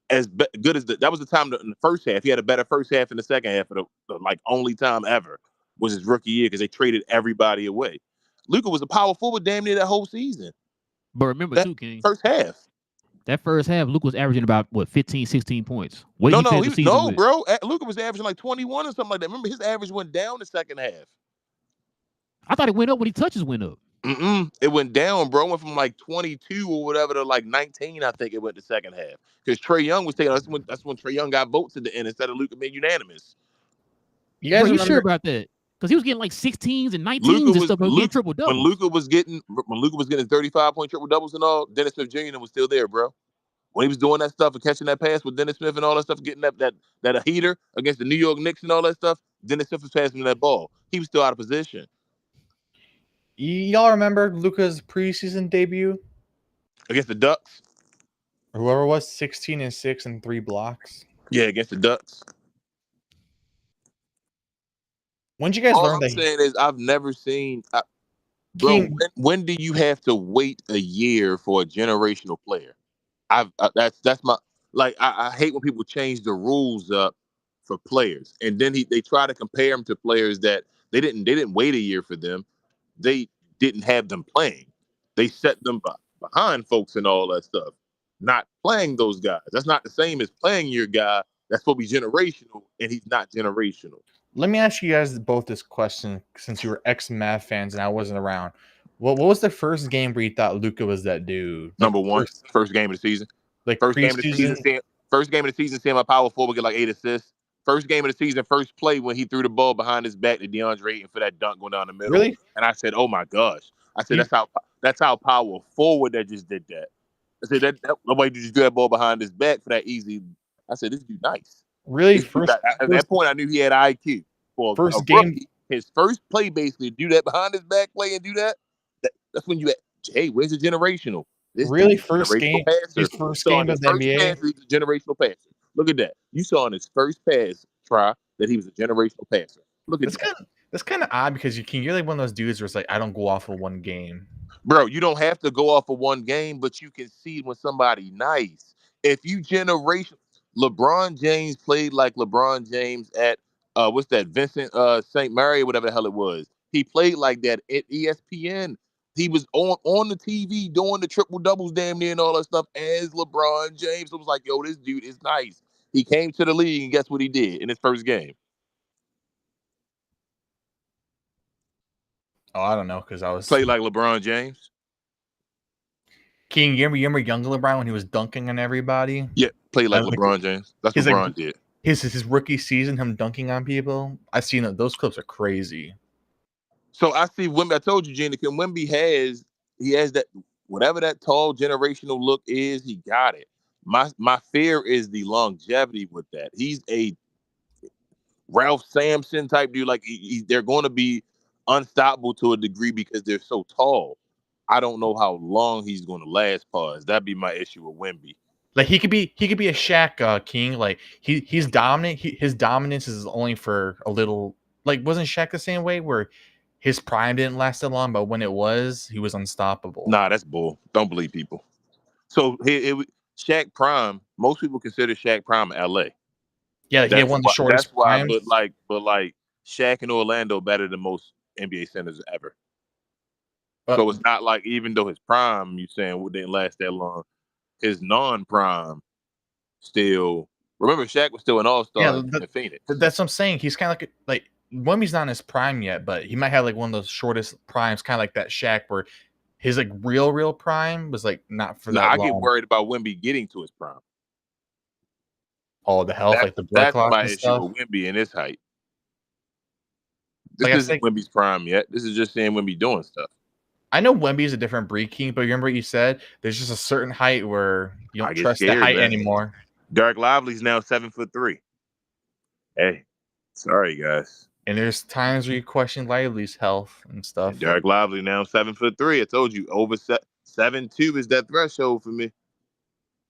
as good as that was the time in the first half. He had a better first half in the second half of the like only time ever was his rookie year because they traded everybody away. Luka was a power forward damn near that whole season. But remember too, King. First half. That first half, Luka was averaging about 15, 16 points. What No, bro. Luka was averaging like 21 or something like that. Remember, his average went down the second half. I thought it went up when he touches went up. It went down, bro. It went from like 22 or whatever to like 19. I think it went the second half because Trae Young was taking. That's when Trae Young got votes at the end instead of Luka being unanimous. You guys remember? You sure about that? Because he was getting like 16s and 19s and stuff. Getting triple doubles. When Luka was getting 35-point triple doubles and all, Dennis Smith Jr. was still there, bro. When he was doing that stuff and catching that pass with Dennis Smith and all that stuff, getting that heater against the New York Knicks and all that stuff, Dennis Smith was passing that ball. He was still out of position. Y'all remember Luka's preseason debut against the Ducks? Whoever it was, 16-6 and 3 blocks. Yeah, against the Ducks. When did you guys learn that? All I'm saying is I've never seen. Bro, when do you have to wait a year for a generational player? That's my like. I hate when people change the rules up for players, and then they try to compare them to players that they didn't wait a year for them. They didn't have them playing. They set them behind folks and all that stuff. Not playing those guys. That's not the same as playing your guy. That's supposed to be generational, and he's not generational. Let me ask you guys both this question since you were ex-Mav fans and I wasn't around. What was the first game where you thought Luka was that dude? Number one, first game of the season. Like first game of the season, seeing my power forward get like 8 assists. First game of the season, first play when he threw the ball behind his back to DeAndre Ayton for that dunk going down the middle. Really? And I said, "Oh my gosh!" I said, "That's how power forward that just did that." I said, "That nobody just threw that ball behind his back for that easy." I said, "This dude nice." Really? At that point, I knew he had IQ. For first game, rookie, his first play basically do that behind his back play and do that. That's when you at, hey, where's the generational? This really first game, his first game of the NBA. Pass, he's a generational passer. Look at that. You saw in his first pass try that he was a generational passer. Look at that. That's kind of odd because you're like one of those dudes where it's like I don't go off of one game. Bro, you don't have to go off of one game, but you can see when somebody nice. If you generation LeBron James played like LeBron James at what's that, Vincent St. Mary, whatever the hell it was. He played like that at ESPN. He was on the TV doing the triple doubles damn near and all that stuff as LeBron James. It was like, yo, this dude is nice. He came to the league and guess what he did in his first game? Oh, I don't know because I was Played like LeBron James. King. You remember young LeBron when he was dunking on everybody? Yeah, played like LeBron James. That's what LeBron did. His rookie season, him dunking on people. I've seen those clips are crazy. So I see Wemby. I told you, Jenny, Wemby has that whatever that tall generational look is, he got it. My fear is the longevity with that. He's a Ralph Sampson type dude. Like they're going to be unstoppable to a degree because they're so tall. I don't know how long he's going to last. Pause. That'd be my issue with Wemby. Like he could be a Shaq King. Like he's dominant. His dominance is only for a little. Like wasn't Shaq the same way where his prime didn't last that long, but when it was, he was unstoppable. Nah, that's bull. Don't believe people. So Shaq prime. Most people consider Shaq prime LA. Yeah, he had one of the shortest primes. But like Shaq in Orlando better than most NBA centers ever. So it's not like even though his prime, you saying didn't last that long, his non-prime still. Remember, Shaq was still an all-star in Phoenix. That's what I'm saying. He's kind of like Wemby's not in his prime yet, but he might have like one of those shortest primes, kind of like that Shaq, where his like real prime was like not for that long. I get worried about Wemby getting to his prime. Oh, the health, like the blood clots and stuff. That's my issue with Wemby and his height. This isn't Wemby's prime yet. This is just saying Wemby doing stuff. I know Wemby is a different breed, King, but remember what you said? There's just a certain height where you don't trust the height anymore. Derek Lively's now 7'3". Hey, sorry guys. And there's times where you question Lively's health and stuff. And Derek Lively now 7'3". I told you over 7'2" is that threshold for me.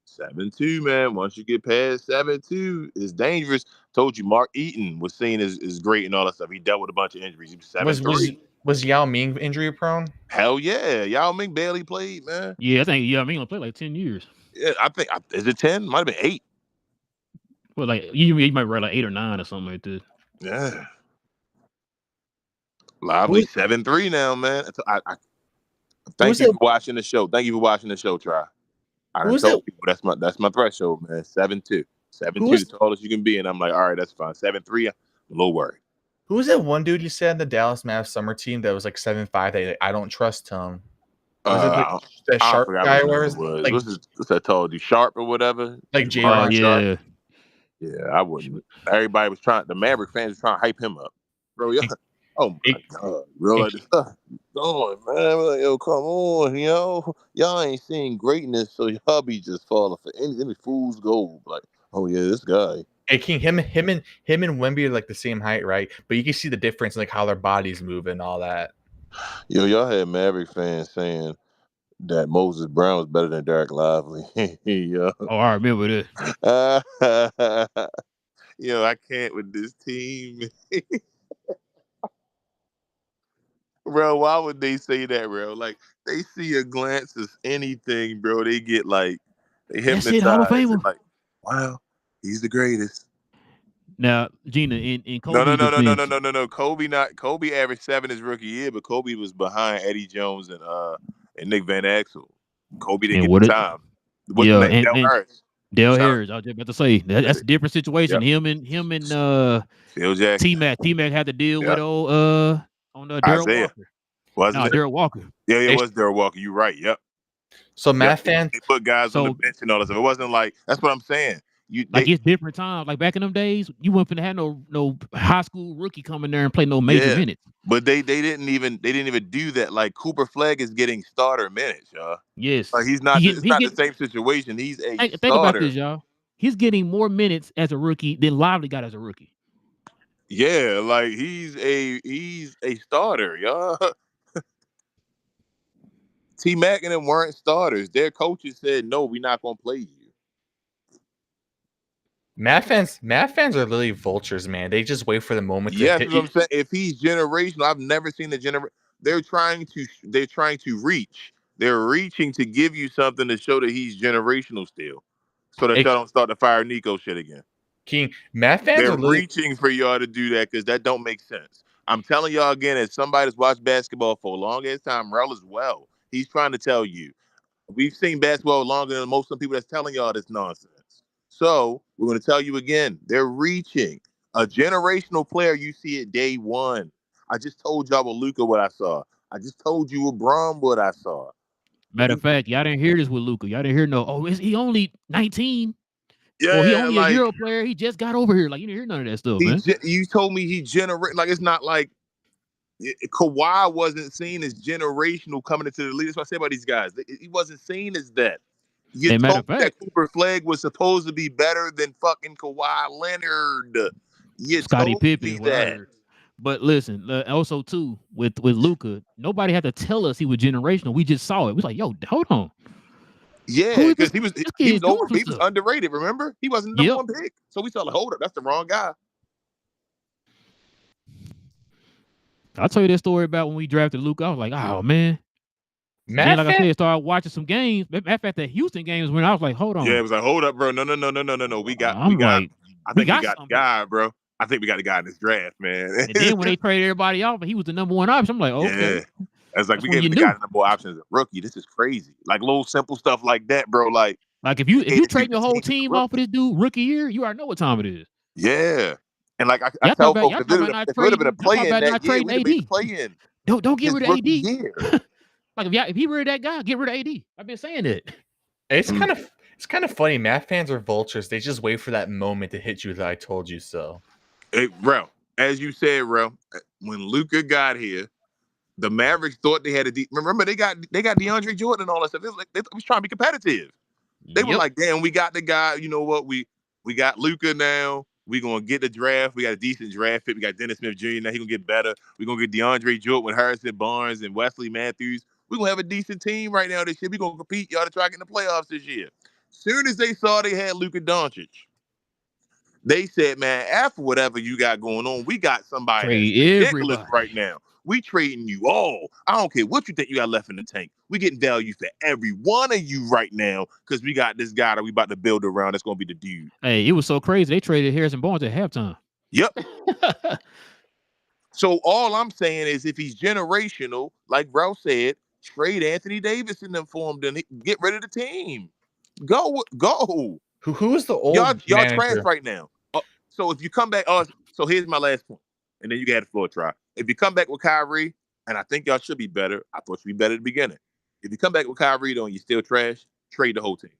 7'2", man. Once you get past 7'2", it's dangerous. Told you, Mark Eaton was seen as great and all that stuff. He dealt with a bunch of injuries. He was 7'3". Was Yao Ming injury prone? Hell yeah. Yao Ming barely played, man. Yeah, I think Yao Ming played like 10 years. Yeah, I think is it 10? Might have been 8. Well, like you might write like 8 or 9 or something like that. Yeah. Lively 7'3" now, man. I thank you for watching the show. Thank you for watching the show, Try. I told people that's my threshold, man. 7'2". 7'2", the tallest you can be, and I'm like, all right, that's fine. 7'3", I'm a little worried. Who was that one dude you said in the Dallas Mavs summer team that was like 7'5"? I don't trust him. Was it like that Sharp guy? What's that tall dude? Sharp or whatever? Like J-Ron Sharp. Yeah, I wouldn't. Everybody was the Maverick fans were trying to hype him up. Bro, oh my God. Bro, like, going, man. Like, yo, come on, y'all ain't seen greatness, so y'all be just falling for any fool's gold. Like, oh yeah, this guy. Hey King, him and Wemby are like the same height, right? But you can see the difference in like how their bodies move and all that. Yo, y'all had Maverick fans saying that Moses Brown was better than Derek Lively. Oh, I remember that. Yo, I can't with this team. Bro, why would they say that, bro? Like, they see a glance as anything, bro. They get like, they hypnotized. Hall of Famer. Like, wow, he's the greatest. Now, Gina, in Kobe. No. Kobe averaged 7 his rookie year, but Kobe was behind Eddie Jones and Nick Van Exel. Kobe didn't get the time. Dale Harris. I was just about to say that's a different situation. Yep. Him and Phil Jackson. T-Mac had to deal with on Darryl Walker. Wasn't it? Darryl Walker. Yeah, it was Darryl Walker. You're right. Yep. So Matt fans, they put guys on the bench and all that stuff. It wasn't like that's what I'm saying. It's different times. Like back in them days, you weren't finna have no high school rookie coming there and play no major minutes. But they didn't even do that. Like Cooper Flegg is getting starter minutes, y'all. Yes. Like he's not. It's not the same situation. He's a starter. Think about this, y'all. He's getting more minutes as a rookie than Lively got as a rookie. Yeah, like he's a starter, y'all. T-Mac and them weren't starters. Their coaches said, no, we're not gonna play you. Matt fans are literally vultures, man. They just wait for the moment to Yes, hit that's what you. I'm saying. If he's generational, I've never seen a They're trying to reach. They're reaching to give you something to show that he's generational still, so that y'all don't start to fire Nico shit again. King, Matt fans They're are literally reaching for y'all to do that because that don't make sense. I'm telling y'all again, as somebody that's watched basketball for a long ass time, Rel as well. He's trying to tell you. We've seen basketball longer than most of the people that's telling y'all this nonsense. So we're going to tell you again, they're reaching. A generational player, you see it day one. I just told y'all with Luka what I saw. I just told you with Bron what I saw. Matter of fact, y'all didn't hear this with Luka. Y'all didn't hear no, oh, is he only 19? Or he Yeah, only a Euro player. He just got over here. Like, you didn't hear none of that stuff, man. You told me he generate. Like, it's not like Kawhi wasn't seen as generational coming into the league. That's what I say about these guys. He wasn't seen as that. You Hey, matter told of me fact, that Cooper Flag was supposed to be better than fucking Kawhi Leonard. You Scottie told Pippen, me what I that. heard. But listen, also too with Luka, nobody had to tell us he was generational. We just saw it. We was like, yo, hold on. Yeah, because he was stuff. underrated. Remember, he wasn't the number one pick. So we saw, like, hold up, that's the wrong guy. I'll tell you that story about when we drafted Luka. I was like, oh man. Then, like I said, started watching some games. Matter of fact, the Houston games when I was like, hold on. Yeah, it was like, hold up, bro. No. We got I think we got the guy, bro. I think we got the guy in this draft, man. And then when they traded everybody off, he was the number one option. I'm like, okay. Yeah. It's like, we gave the guy the number one option as a rookie. This is crazy. Like, little simple stuff like that, bro. Like if you trade your whole team off of this dude rookie year, you already know what time it is. Yeah. And like I tell folks, if it would have been a play-in that year, we'd have made the play-in. Don't get rid of AD. Like if he rid of that guy, get rid of AD. I've been saying it. It's kind of funny. Matt fans are vultures. They just wait for that moment to hit you that I told you so. Hey, bro, as you said, bro, when Luka got here, the Mavericks thought they had remember they got DeAndre Jordan and all that stuff. It was like, they was trying to be competitive. They were like, damn, we got the guy. You know what? We got Luka now. We're going to get the draft. We got a decent draft pick. We got Dennis Smith Jr. Now he's going to get better. We're going to get DeAndre Jordan with Harrison Barnes and Wesley Matthews. We're going to have a decent team right now this year. We're going to compete, y'all, to try to get in the playoffs this year. Soon as they saw they had Luka Doncic, they said, man, after whatever you got going on, we got somebody that's ridiculous right now. We trading you all. I don't care what you think you got left in the tank. We getting value for every one of you right now because we got this guy that we about to build around. That's going to be the dude. Hey, it was so crazy. They traded Harrison Barnes at halftime. Yep. So all I'm saying is, if he's generational, like Ralph said, trade Anthony Davis in them for him, then get rid of the team. Go. Who is the old y'all trash right now? So if you come back, so here's my last point, and then you got the floor try. If you come back with Kyrie, and I think y'all should be better, I thought you'd be better at the beginning. If you come back with Kyrie, though, and you're still trash, trade the whole team.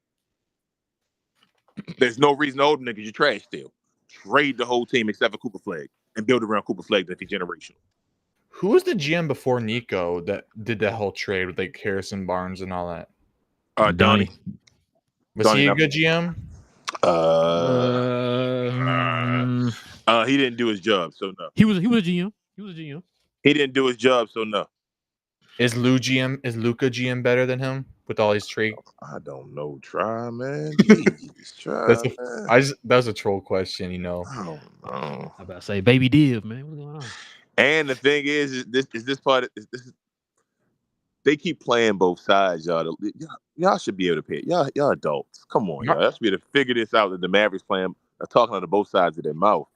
There's no reason to hold them niggas, you're trash still. Trade the whole team except for Cooper Flag and build around Cooper Flag that he's generational. Who was the GM before Nico that did that whole trade with like Harrison Barnes and all that? Donnie. Was he a good GM? He didn't do his job, so no. He was a GM. He didn't do his job, so no. Is Luka GM better than him with all his trades? I don't know. Try, man. Jeez, that was a troll question, you know. I don't know. I'm about to say baby Div, man. What's going on? And the thing is this part is they keep playing both sides, y'all. Y'all should be able to pay. Y'all adults. Come on, y'all. Y'all should be able to figure this out. That the Mavericks playing are talking out of both sides of their mouth.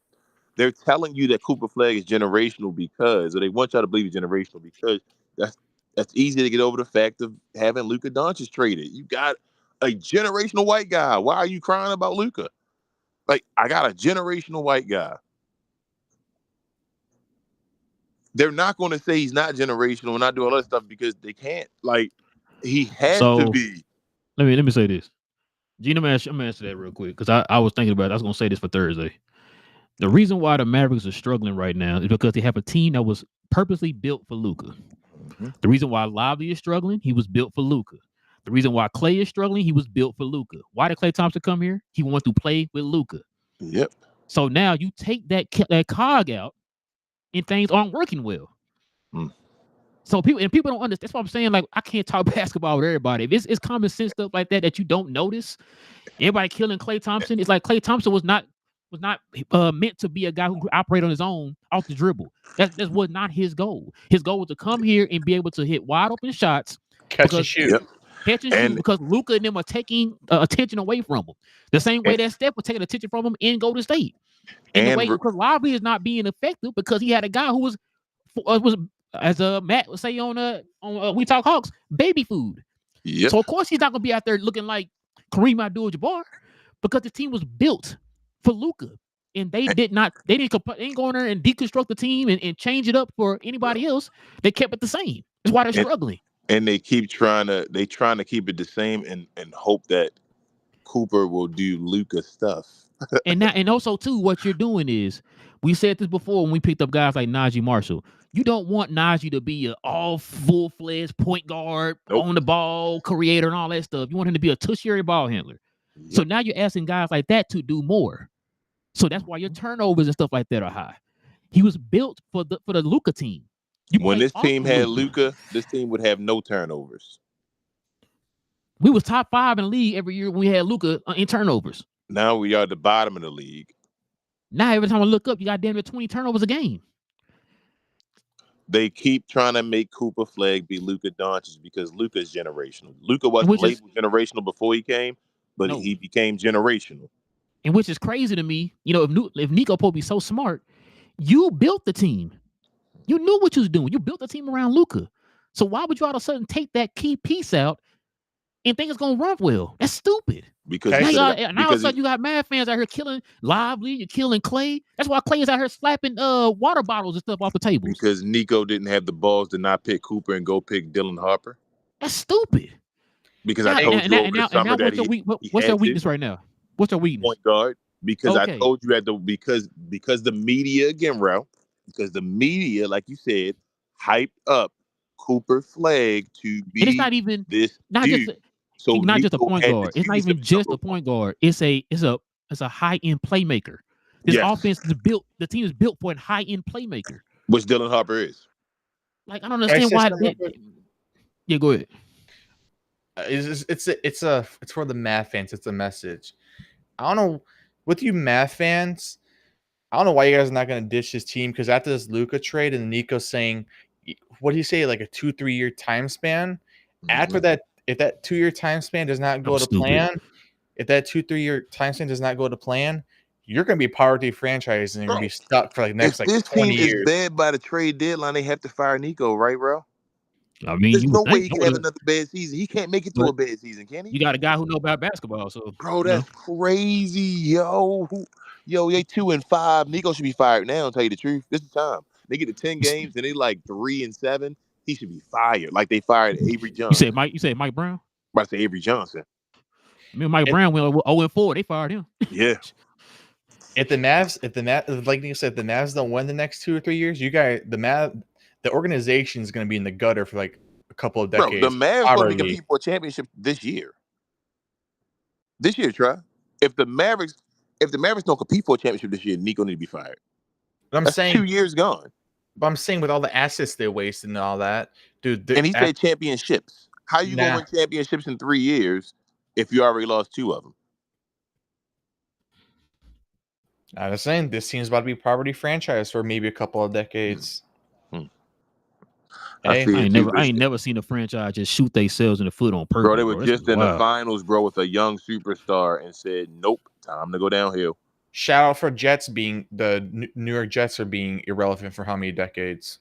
They're telling you that Cooper Flag is generational or they want y'all to believe he's generational because that's easy to get over the fact of having Luka Doncic traded. You got a generational white guy. Why are you crying about Luka? Like, I got a generational white guy. They're not going to say he's not generational and not do all that stuff because they can't. Like, he has to be. Let me say this. Gene, I'm gonna answer that real quick because I was thinking about it. I was gonna say this for Thursday. The reason why the Mavericks are struggling right now is because they have a team that was purposely built for Luka. Mm-hmm. The reason why Lively is struggling, he was built for Luka. The reason why Clay is struggling, he was built for Luka. Why did Klay Thompson come here? He wanted to play with Luka. Yep. So now you take that cog out, and things aren't working well. So people don't understand. That's what I'm saying. Like, I can't talk basketball with everybody. If it's common sense stuff like that you don't notice. Everybody killing Klay Thompson. It's like Klay Thompson was not meant to be a guy who could operate on his own off the dribble. That was not his goal. His goal was to come here and be able to hit wide open shots, Catch and shoot. Yep. catch and shoot, because Luka and them are taking attention away from him. The same way that Steph was taking attention from him in Golden State. And the way, because Lively is not being effective because he had a guy who was as Matt would say on We Talk Hawks, baby food. Yep. So of course he's not gonna be out there looking like Kareem Abdul-Jabbar, because the team was built for Luka, and they didn't go in there and deconstruct the team and change it up for anybody else. They kept it the same. That's why they're struggling. And they keep trying to keep it the same and hope that Cooper will do Luka stuff. and also too, what you're doing is, we said this before when we picked up guys like Najee Marshall. You don't want Najee to be an all full-fledged point guard, on the ball, creator, and all that stuff. You want him to be a tertiary ball handler. Yep. So now you're asking guys like that to do more. So that's why your turnovers and stuff like that are high. He was built for the Luka team. When this team had Luka, this team would have no turnovers. We was top 5 in the league every year when we had Luka in turnovers. Now we are at the bottom of the league. Now every time I look up, you got damn near 20 turnovers a game. They keep trying to make Cooper Flag be Luka Doncic because Luka's generational. Luka wasn't labeled generational before he came, but he became generational. And which is crazy to me. You know, if Nico Pope be so smart, you built the team. You knew what you was doing. You built the team around Luka. So why would you all of a sudden take that key piece out and think it's gonna run well? That's stupid. Because now all of a sudden you got mad fans out here killing Lively, you're killing Klay. That's why Klay is out here slapping water bottles and stuff off the tables. Because Nico didn't have the balls to not pick Cooper and go pick Dylan Harper. That's stupid. Because I told you over the summer that what's their weakness right now? What's their weakness? Point guard. Because I told you because the media again, Ralph. Because the media, like you said, hyped up Cooper Flag to be and it's not even this not dude. just So not just a point guard. It's not even just a point guard. It's a high end playmaker. This offense is built. The team is built for a high end playmaker, which Dylan Harper is. Like, I don't understand why. Yeah, go ahead. It's for the math fans. It's a message. I don't know with you math fans. I don't know why you guys are not going to ditch this team, because after this Luka trade and Nico saying, what do you say, like a 2-3 year time span? Mm-hmm. After that, if that 2-year time span does not go to plan, if that 2-3 year time span does not go to plan, you're going to be a poverty franchise and you're going to be stuck for like next 20 years. If this team is bad by the trade deadline, they have to fire Nico, right, bro? I mean, there's no way he can have another bad season. He can't make it to a bad season, can he? You got a guy who knows about basketball, so bro, that's crazy, yo. Yo, they 2-5. Nico should be fired now. I'll tell you the truth. This is time. They get to 10 games and they like 3-7. He should be fired. Like they fired Avery Johnson. You said Mike Brown? I'm about to say Avery Johnson. I mean, Mike Brown went 0-4. They fired him. Yeah. If the Mavs, like you said, if the Mavs don't win the next 2 or 3 years, the organization is going to be in the gutter for like a couple of decades. Bro, the Mavs going to compete for a championship this year. This year, Trey. If the Mavericks don't compete for a championship this year, Nico need to be fired. That's 2 years gone. But I'm saying with all the assets they wasted and all that, dude. And he said championships. How you going to win championships in 3 years if you already lost 2 of them? I was saying this team's about to be a poverty franchise for maybe a couple of decades. Hey, I ain't never seen a franchise just shoot themselves in the foot on purpose. Bro, they were just in the finals, bro, with a young superstar and said, nope, time to go downhill. Shout out for Jets being the New York Jets are being irrelevant for how many decades?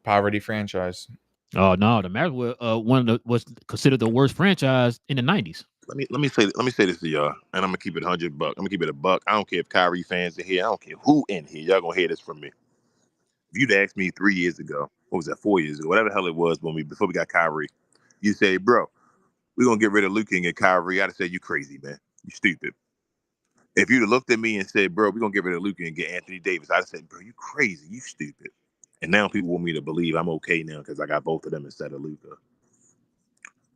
Poverty franchise. Oh no, the Mavericks were was considered the worst franchise in the 90s. Let me say this to y'all, and I'm gonna keep it $100. I'm gonna keep it $1. I don't care if Kyrie fans are here. I don't care who in here. Y'all gonna hear this from me. If you'd asked me 3 years ago, what was that, 4 years ago, whatever the hell it was before we got Kyrie, you say, bro, we're gonna get rid of Luka and get Kyrie. I'd have said, you crazy, man. You stupid. If you'd have looked at me and said, bro, we're gonna get rid of Luka and get Anthony Davis, I'd have said, bro, you crazy, you stupid. And now people want me to believe I'm okay now because I got both of them instead of Luka.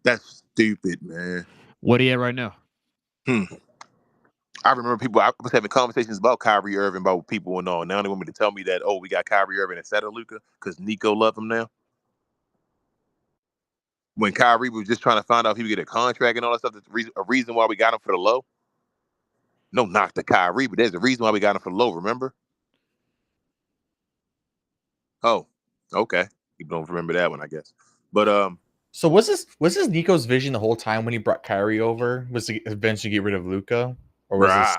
That's stupid, man. What are you at right now? I remember I was having conversations about Kyrie Irving, about people and all. Now they want me to tell me that, we got Kyrie Irving instead of Luka because Nico love him now. when Kyrie was just trying to find out if he would get a contract and all that stuff. A reason why we got him for the low. No knock to Kyrie, but there's a reason why we got him for the low. Remember? Oh, okay. You don't remember that one, I guess. But So was this Nico's vision the whole time when he brought Kyrie over? Was to eventually get rid of Luka, or was this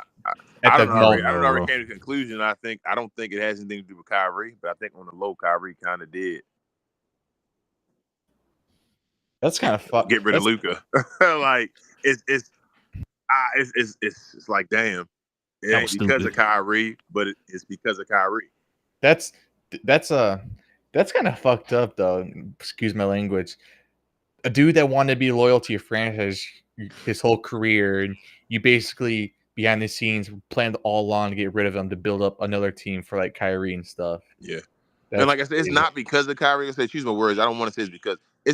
I don't already came to the conclusion. I don't think it has anything to do with Kyrie, but I think on the low, Kyrie kind of did. That's kind of fun. Get rid of Luka. Like it's like damn. It ain't because of Kyrie, but it's because of Kyrie. That's kind of fucked up though. Excuse my language. A dude that wanted to be loyal to your franchise his whole career, and you basically behind the scenes planned all along to get rid of him to build up another team for like Kyrie and stuff. Yeah. And like I said, it's not because of Kyrie. I said, choose my words. I don't want to say it's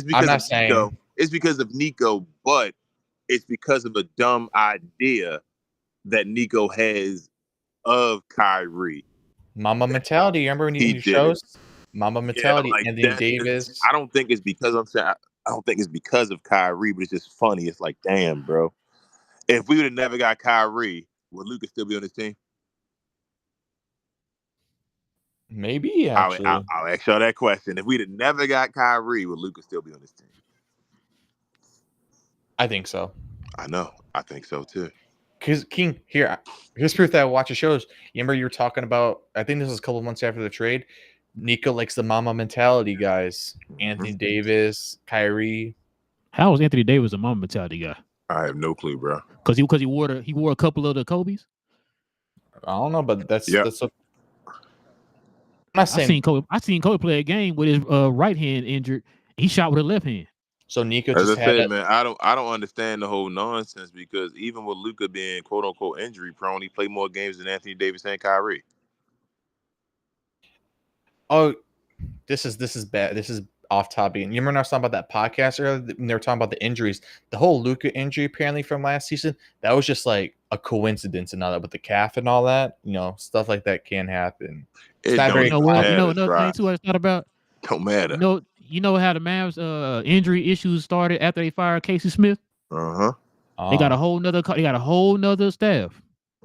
because of Nico. It's because of Nico, but it's because of a dumb idea that Nico has of Kyrie. Mama mentality. Remember when he shows Mama mentality? Like Anthony Davis. I don't think it's because I don't think it's because of Kyrie, but it's just funny. It's like, damn, bro. If we would have never got Kyrie, would Luka still be on this team? Maybe, actually. I'll ask y'all that question. If we'd have never got Kyrie, would Luka still be on this team? I think so. I know. I think so, too. Because, King, here's proof that I watch the shows. You remember you were talking about, I think this was a couple of months after the trade, Nico likes the mama mentality guys. Anthony Davis, Kyrie. How was Anthony Davis a mama mentality guy? I have no clue, bro. Because he wore a couple of the Kobe's. I don't know, but that's what I'm not saying. I seen Kobe play a game with his right hand injured. He shot with his left hand. So Nico just man, I don't understand the whole nonsense, because even with Luka being quote unquote injury prone, he played more games than Anthony Davis and Kyrie. Oh, this is bad. This is off topic. And you remember I was talking about that podcast earlier when they were talking about the injuries? The whole Luka injury apparently from last season, that was just like a coincidence and all that with the calf and all that. You know, stuff like that can happen. It's not very. You know another thing too I thought about. Don't matter. You know how the Mavs injury issues started after they fired Casey Smith? They got a whole nother staff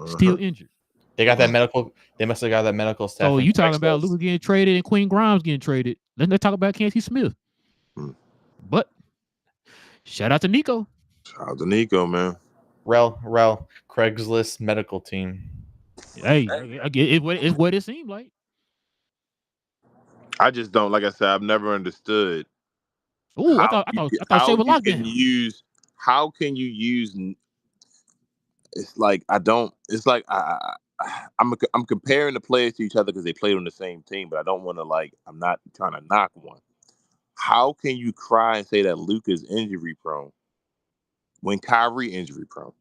still injured. They got that medical. They must have got that medical staff. Oh, you talking about Luka getting traded and Queen Grimes getting traded? Let's talk about Casey Smith. But shout out to Nico. Shout out to Nico, man. Rel, Craigslist medical team. Hey, it's what it seemed like. I just don't, like I said, I've never understood. Oh, I thought Shea was locked in. How can you use? It's like I'm comparing the players to each other because they played on the same team, but I don't want to I'm not trying to knock one. How can you cry and say that Luka's injury prone when Kyrie injury prone?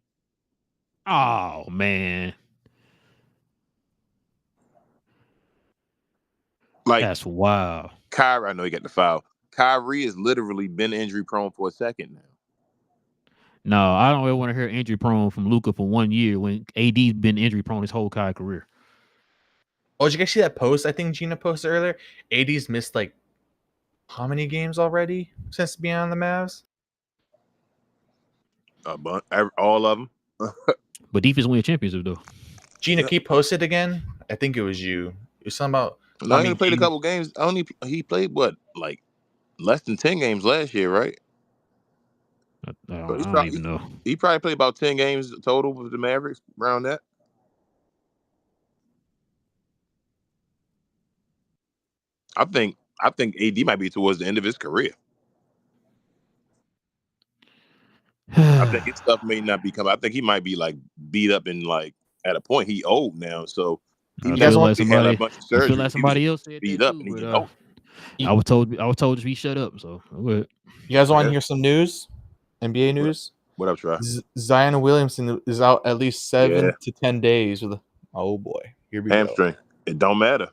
Oh man. That's wild. Kyrie, I know he got the foul. Kyrie has literally been injury prone for a second now. No, I don't really want to hear injury prone from Luka for 1 year when AD's been injury prone his whole career. Oh, did you guys see that post? I think Gina posted earlier. AD's missed how many games already since being on the Mavs? All of them. But defense win championship though. Gina, keep posted again. I think it was you. It was something about. No, he played a couple games. He played less than 10 games last year, right? I don't even know. He probably played about 10 games total with the Mavericks, around that. I think AD might be towards the end of his career. I think his stuff may not be coming. I think he might be beat up and at a point he old now, so he feel like somebody else said beat that up, too, and he but, I was told to be shut up. So you guys want to hear some news? NBA news. What up, Troy? Zion Williamson is out at least 7 to 10 days with oh boy, here we hamstring. Go. It don't matter.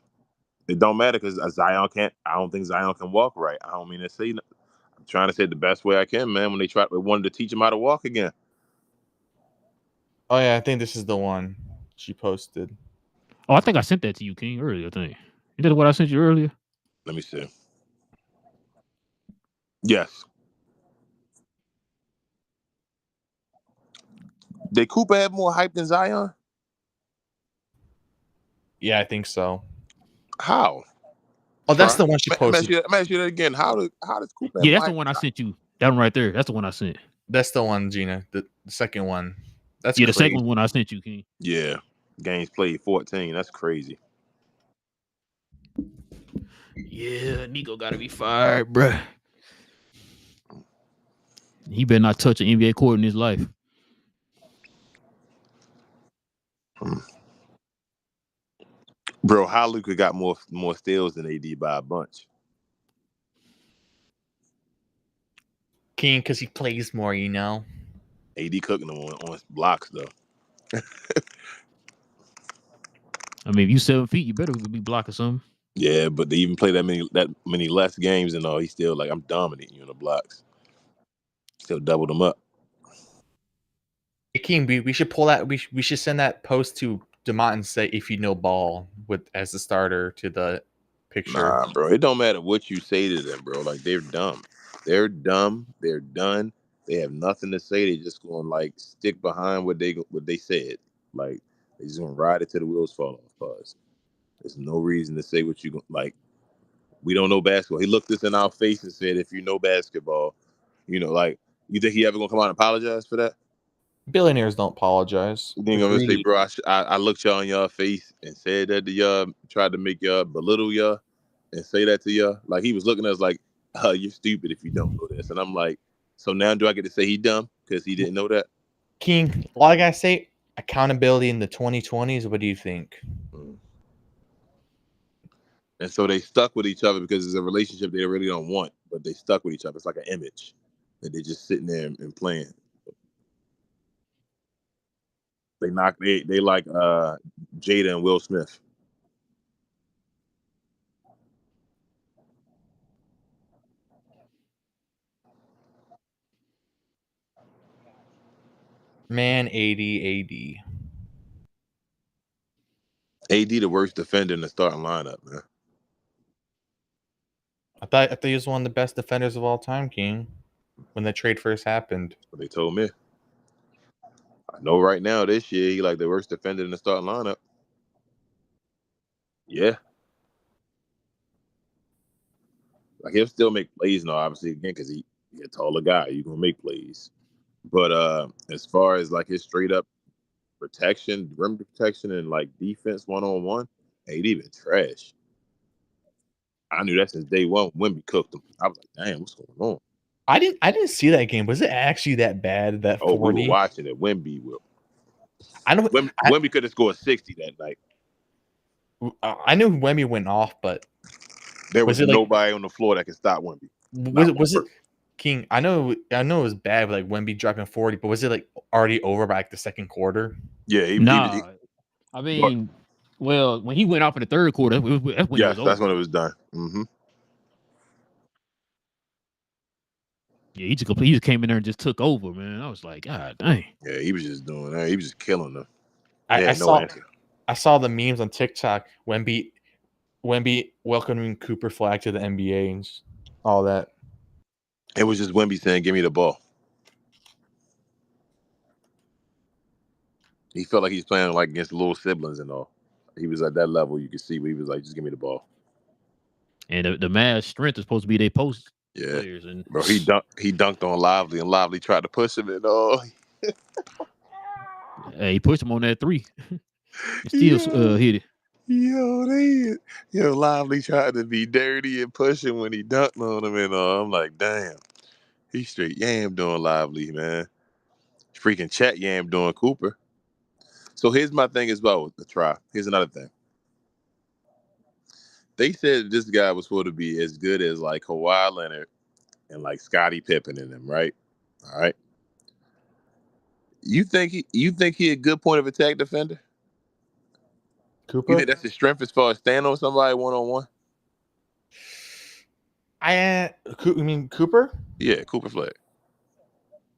It don't matter because Zion can't. I don't think Zion can walk right. I don't mean to say. I'm trying to say it the best way I can, man. When they wanted to teach him how to walk again. Oh yeah, I think this is the one she posted. Oh, I think I sent that to you, King, earlier. I think. Is that what I sent you earlier? Let me see. Yes. Did Cooper have more hype than Zion? Yeah, I think so. How? Oh, that's the one she posted. I'm asking you that again. How does Cooper? Yeah, that's the one I sent you. That one right there. That's the one I sent. That's the one, Gina. The second one. That's the crazy. second one I sent you, King. Yeah, games played 14. That's crazy. Yeah, Nico got to be fired, bruh. He better not touch an NBA court in his life. Bro, how Luka got more steals than AD by a bunch? King, because he plays more, you know. AD cooking them on blocks though. I mean, if you 7 feet, you better be blocking something. Yeah, but they even play that many less games and all. He's still like, I'm dominating you in the blocks. Still doubled them up. Hey, King, we should pull that. We should send that post to DeMont and say if you know ball as the starter to the picture. Nah, bro. It don't matter what you say to them, bro. Like, they're dumb. They're dumb. They're done. They have nothing to say. They just gonna like stick behind what they said. Like, they just gonna ride it till the wheels fall off. Pause. There's no reason to say what you like. We don't know basketball. He looked us in our face and said, if you know basketball, like, you think he ever gonna come out and apologize for that? Billionaires don't apologize. You think I'm gonna say, bro, I looked y'all in y'all face and said that to y'all, tried to make y'all belittle y'all and say that to y'all? Like, he was looking at us like, you're stupid if you don't know this. And I'm like, so now do I get to say he dumb because he didn't know that? King, all I gotta say, accountability in the 2020s. What do you think? And so they stuck with each other because it's a relationship they really don't want, but they stuck with each other. It's like an image that they're just sitting there and playing. They like Jada and Will Smith. Man, AD. AD the worst defender in the starting lineup, man. I thought he was one of the best defenders of all time, King. When the trade first happened, What they told me. I know right now this year he like the worst defender in the starting lineup. Yeah. Like, he'll still make plays now, obviously, again, because he's a taller guy. You're gonna make plays. But as far as like his straight up protection, rim protection, and like defense 1-on-1, AD been trash. I knew that since day one when Wemby cooked him. I was like, damn, what's going on? I didn't see that game. Was it actually that bad? That 40? We were watching it. Wemby will. I know Wemby could have scored 60 that night. I knew Wemby went off, but there was nobody on the floor that could stop Wemby. Was it King? I know it was bad, like Wemby dropping 40, but was it like already over by like the second quarter? Yeah, I mean, well, when he went off in the third quarter, that's when it was over. That's when it was done. Mm-hmm. Yeah, he just came in there and just took over, man. I was like, God dang. Yeah, he was just doing that. He was just killing them. I saw the memes on TikTok. Wemby welcoming Cooper Flag to the NBA and all that. It was just Wemby saying, "Give me the ball." He felt like he's playing like against little siblings and all. He was at that level. You could see where he was like, "Just give me the ball." And the Mavs' strength is supposed to be their post. Yeah, players and bro, he dunked on Lively, and Lively tried to push him and all. Hey, he pushed him on that 3. Still hit it. Lively tried to be dirty and pushing when he dunked on him and all. I'm like, damn, he straight yam doing Lively, man. Freaking chat yam doing Cooper. So here's my thing as well with the try. Here's another thing. They said this guy was supposed to be as good as like Kawhi Leonard and like Scottie Pippen in them, right? All right. You think he a good point of attack defender? Cooper? You think that's his strength as far as stand on somebody 1-on-1? You mean Cooper? Yeah, Cooper Flag.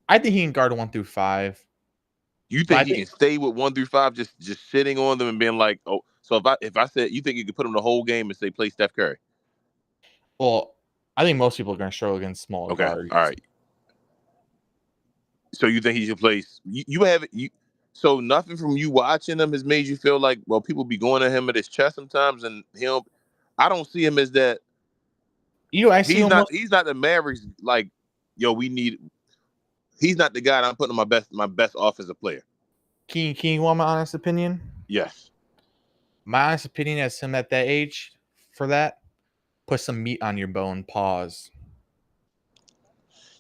I think he can guard 1 through 5. You think he can stay with 1 through 5, just sitting on them and being like, oh, so if I said, you think you could put him the whole game and say play Steph Curry? Well, I think most people are going to struggle against smaller guards. All right. So you think he should play? You So nothing from you watching him has made you feel like, well, people be going at him at his chest sometimes, and I don't see him as that. I see He's not the Mavericks. Like, yo, he's not the guy that I'm putting my best offensive player. Can you want my honest opinion? Yes. My honest opinion as him at that age, for that, put some meat on your bone. Pause.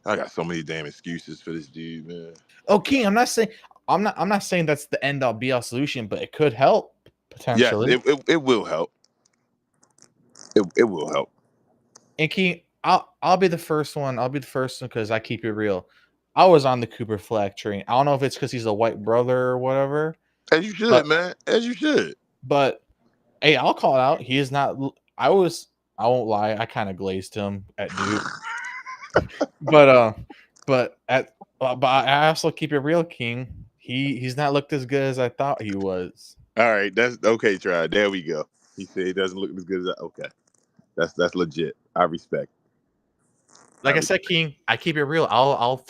I got so many damn excuses for this dude, man. Oh, King, I'm not saying that's the end all be all solution, but it could help potentially. Yes, it will help. It will help. And King, I'll be the first one. I'll be the first one because I keep it real. I was on the Cooper Flag train. I don't know if it's because he's a white brother or whatever. As you should, man. As you should. But hey, I'll call it out. He is not. I won't lie. I kind of glazed him at Duke. but I also keep it real, King. He's not looked as good as I thought he was. All right, that's okay. Try. There we go. He said he doesn't look as good as okay. That's legit. I respect. Like I said, King, I keep it real. I'll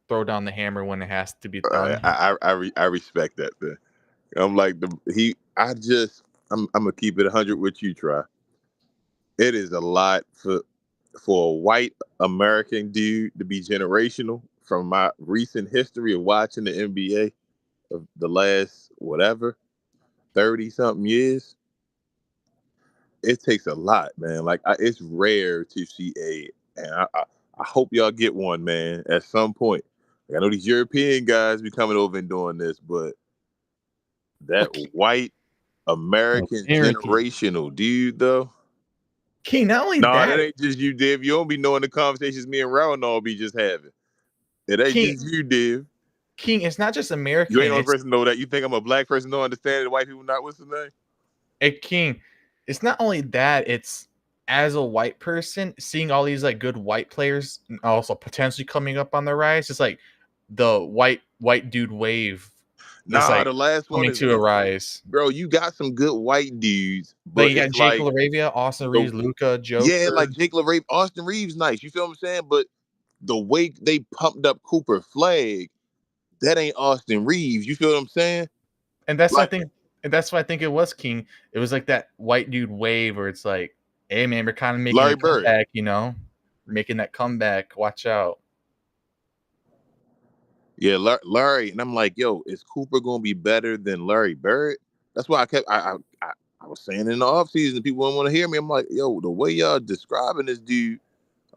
throw down the hammer when it has to be done. I respect that, man. I'm like I'm gonna keep it 100 with you, Try. It is a lot for a white American dude to be generational. From my recent history of watching the NBA of the last 30-something years, it takes a lot, man. Like it's rare to see and I hope y'all get one, man, at some point. Like, I know these European guys be coming over and doing this, but that white American generational dude, though. King, not only that, it ain't just you, Div. You don't be knowing the conversations me and Ronald be just having. It ain't just you, Div. King, it's not just American. You ain't the only person to know that. You think I'm a black person don't understand that white people not what's the name? Hey, King, it's not only that, it's as a white person, seeing all these like good white players also potentially coming up on the rise. It's like the white dude wave. The last one is to a rise. Bro, you got some good white dudes, but you got Jake LaRavia, Austin Reeves, Luka, Joker. Yeah, like Jake LaRavia, Austin Reeves, nice. You feel what I'm saying? But the way they pumped up Cooper Flag, that ain't Austin Reeves. You feel what I'm saying? And that's what I think. And that's why I think it was, King. It was like that white dude wave where it's like, hey man, we're kind of making a comeback, making that comeback. Watch out. Yeah, Larry, and I'm like, yo, is Cooper gonna be better than Larry Bird? That's why I was saying in the offseason, people don't want to hear me. I'm like, yo, the way y'all describing this dude,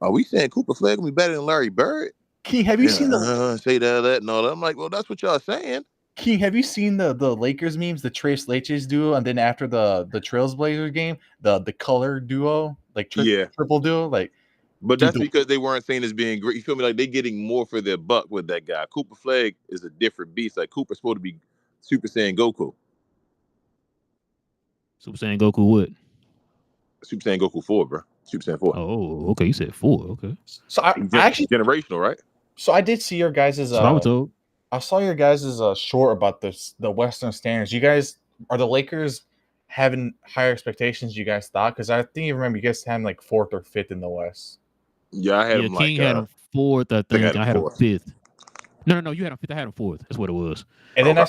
are we saying Cooper Flag gonna be better than Larry Bird? King, have you seen the say that and all that? I'm like, well, that's what y'all saying. King, have you seen the Lakers memes, the Trace Leches duo, and then after the Trailblazers game, the color duo, like triple duo, like. But that's because they weren't seen as being great. You feel me? Like they're getting more for their buck with that guy. Cooper Flag is a different beast. Like Cooper's supposed to be Super Saiyan Goku. Super Saiyan Goku what? Super Saiyan Goku 4, bro. Super Saiyan 4. Oh, okay. You said 4. Okay. So I actually generational, right? So I did see your guys' I saw your guys' short about the Western standards. You guys are the Lakers having higher expectations you guys thought? Because I think you remember you guys had like 4th or 5th in the West. Yeah, I had him King had him 4th, I think. I had him 5th. No, you had him 5th. I had him 4th. That's what it was. And then I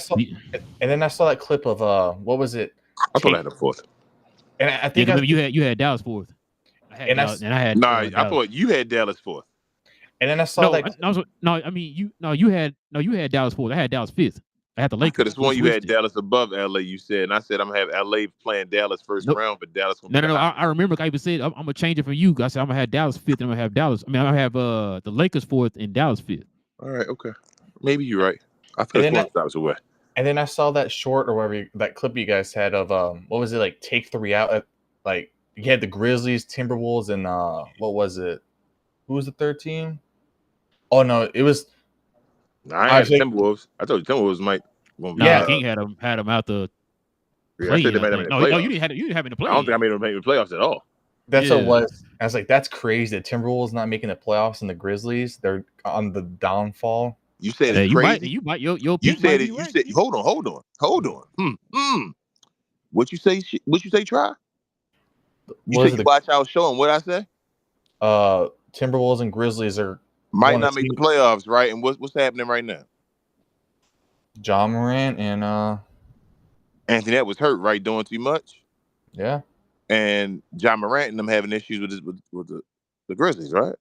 saw that clip of what was it? I thought I had him 4th. And I think you had Dallas 4th. I thought you had Dallas 4th. And then I saw you had Dallas 4th. I had Dallas 5th. I had the Lakers. Could have sworn you had Dallas above LA. You said, and I said I'm gonna have LA playing Dallas first round, but Dallas. No. I remember I even said I'm gonna change it for you. I said I'm gonna have Dallas 5th, and I'm gonna have Dallas. I'm gonna have the Lakers 4th and Dallas 5th. All right, okay, maybe you're right. I could have sworn Dallas away. And then I saw that short or whatever that clip you guys had of what was it, like take 3 out? Like you had the Grizzlies, Timberwolves, and what was it? Who was the 3rd team? Oh no, it was. I had Timberwolves. I told you Timberwolves might. King had him out the. Yeah, I said they made him in the playoffs. You didn't have him in the playoffs. I don't think I made him make the playoffs at all. That's what it was. I was like, that's crazy. The Timberwolves not making the playoffs, and the Grizzlies, they're on the downfall. You said it's crazy. You said it. You said. Hold on. What you say? Try. You said you watch our show, and what I say? Timberwolves and Grizzlies are might not make the playoffs, right? And what's happening right now? John Morant and Anthony Edwards was hurt, right? Doing too much. Yeah. And John Morant and them having issues with the Grizzlies, right?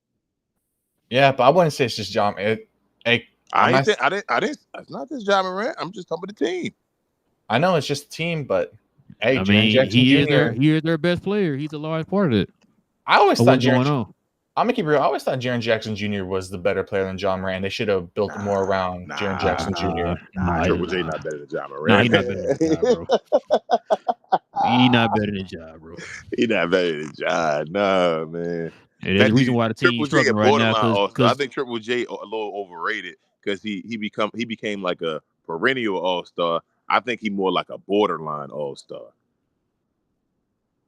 Yeah, but I wouldn't say it's just John. I didn't. It's not just John Morant. I'm just talking about the team. I know it's just a team, but hey, I Jaren mean, Jackson Jr. He is their best player. He's a large part of it. I always thought going on. I'm gonna keep it real. I always thought Jaren Jackson Jr. was the better player than John Morant. They should have built more around Jaren Jackson Jr. Triple J not better than John Morant. He's not better than John, bro. He's not better than John, bro. He's not better than John. No, man. And there's a reason why the team is struggling right now. I think Triple J a little overrated because he became like a perennial all-star. I think he more like a borderline all-star.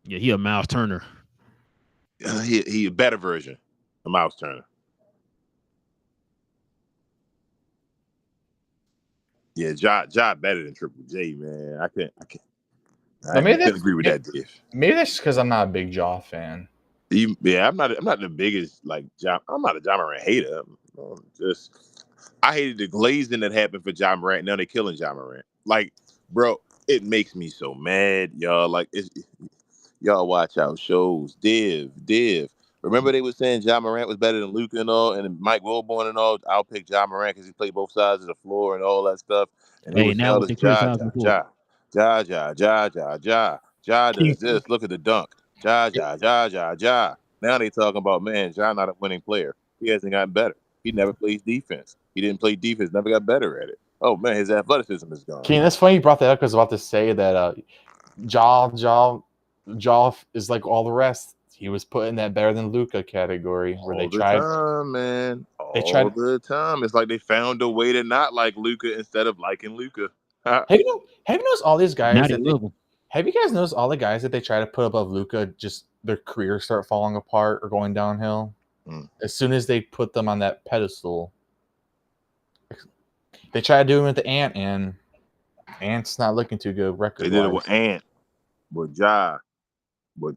Yeah, he a Miles Turner. He a better version of Miles Turner. Yeah, Ja better than Triple J, man. I can't agree with that, Dave. Maybe that's just because I'm not a big Ja fan. Yeah, I'm not the biggest like Ja. I'm not a Ja Morant hater. I hated the glazing that happened for Ja Morant. Now they're killing Ja Morant. Like, bro, it makes me so mad, y'all. Like, y'all watch our shows. Div. Remember they were saying Ja Morant was better than Luka and all, and Mike Wilborn and all. I'll pick Ja Morant because he played both sides of the floor and all that stuff. And it was now what they criticize him for. Ja does this. Look at the dunk. Ja. Now they talking about, man, Ja not a winning player. He hasn't gotten better. He never plays defense. He didn't play defense. Never got better at it. Oh man, his athleticism is gone. King, that's funny you brought that up because I was about to say that Ja is like all the rest. He was put in that better than Luka category where all the time, man. All the time. It's like they found a way to not like Luka instead of liking Luka. Have you noticed all these guys? Have you guys noticed all the guys that they try to put above Luka, just their careers start falling apart or going downhill? As soon as they put them on that pedestal, they try to do it with the Ant, and Ant's not looking too good. Record. They did it with Ant, with Ja, with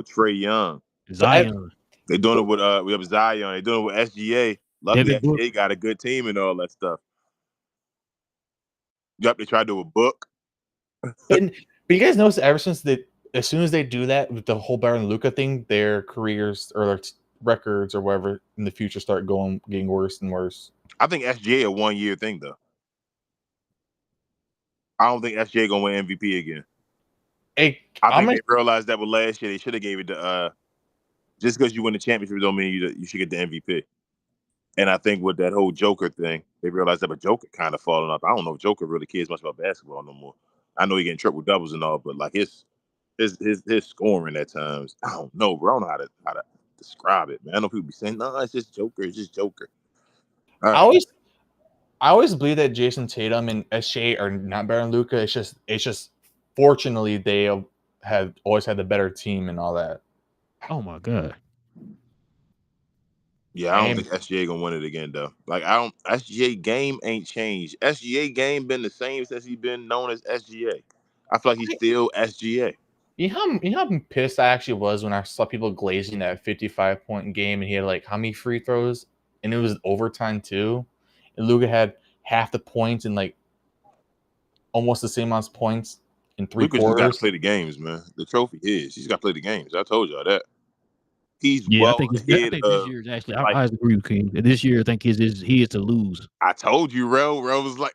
Trae Young, Zion. They doing it with we have Zion. They doing it with SGA. Luckily, SGA got a good team and all that stuff. Yep, they tried to do a book. But you guys notice as soon as they do that with the whole better than Luka thing, their careers or their records or whatever in the future start getting worse and worse. I think SGA a 1-year thing though. I don't think SGA gonna win MVP again. I think they realized that with last year they should have gave it to just because you win the championship don't mean you should get the MVP. And I think with that whole Joker thing, they realized that but Joker kind of falling off. I don't know if Joker really cares much about basketball no more. I know he getting triple doubles and all, but like his scoring at times, I don't know, bro. I don't know how to describe it, man. I know people be saying, no, it's just Joker, it's just Joker. I always believe that Jason Tatum and SGA are not better than Luka. It's just fortunately they have always had the better team and all that. Oh my god. Yeah, I don't think SGA gonna win it again though. Like SGA game ain't changed. SGA game been the same since he been known as SGA. I feel like he's still SGA. You know how pissed I actually was when I saw people glazing that 55-point game and he had like how many free throws and it was overtime too. And Luka had half the points and like almost the same amount of points in 3 quarters. Luka just got to play the games, man. The trophy is he's got to play the games. I told y'all that. He's I think this year is actually. I agree with King. This year, I think he is to lose. I told you, Ro was like,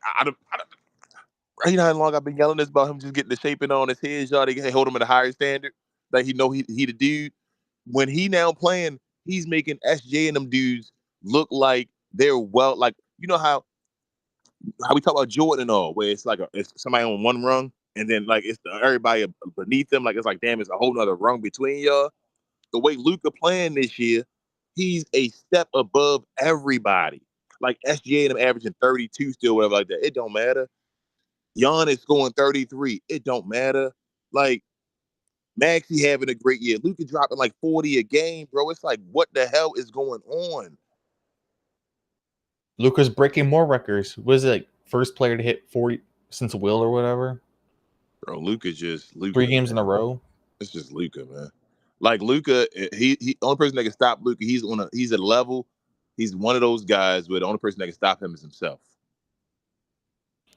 you know how long I've been yelling this about him just getting the shaping on his head, y'all. They hold him at a higher standard. Like he know he the dude. When he now playing, he's making SJ and them dudes look like they're like you know how we talk about Jordan and all, where it's like it's somebody on one rung and then like it's everybody beneath them. Like it's like damn, it's a whole nother rung between y'all. The way Luka playing this year, he's a step above everybody. Like SGA and them averaging 32 still, whatever like that. It don't matter. Giannis going 33. It don't matter. Like Maxey having a great year. Luka dropping like 40 a game, bro. It's like, what the hell is going on? Luka's breaking more records. Was it like first player to hit 40 since Will or whatever? Bro, Luka's just Luka. 3 games in a row. It's just Luka, man. Like Luka, he only person that can stop Luka. He's at a level. He's one of those guys where the only person that can stop him is himself.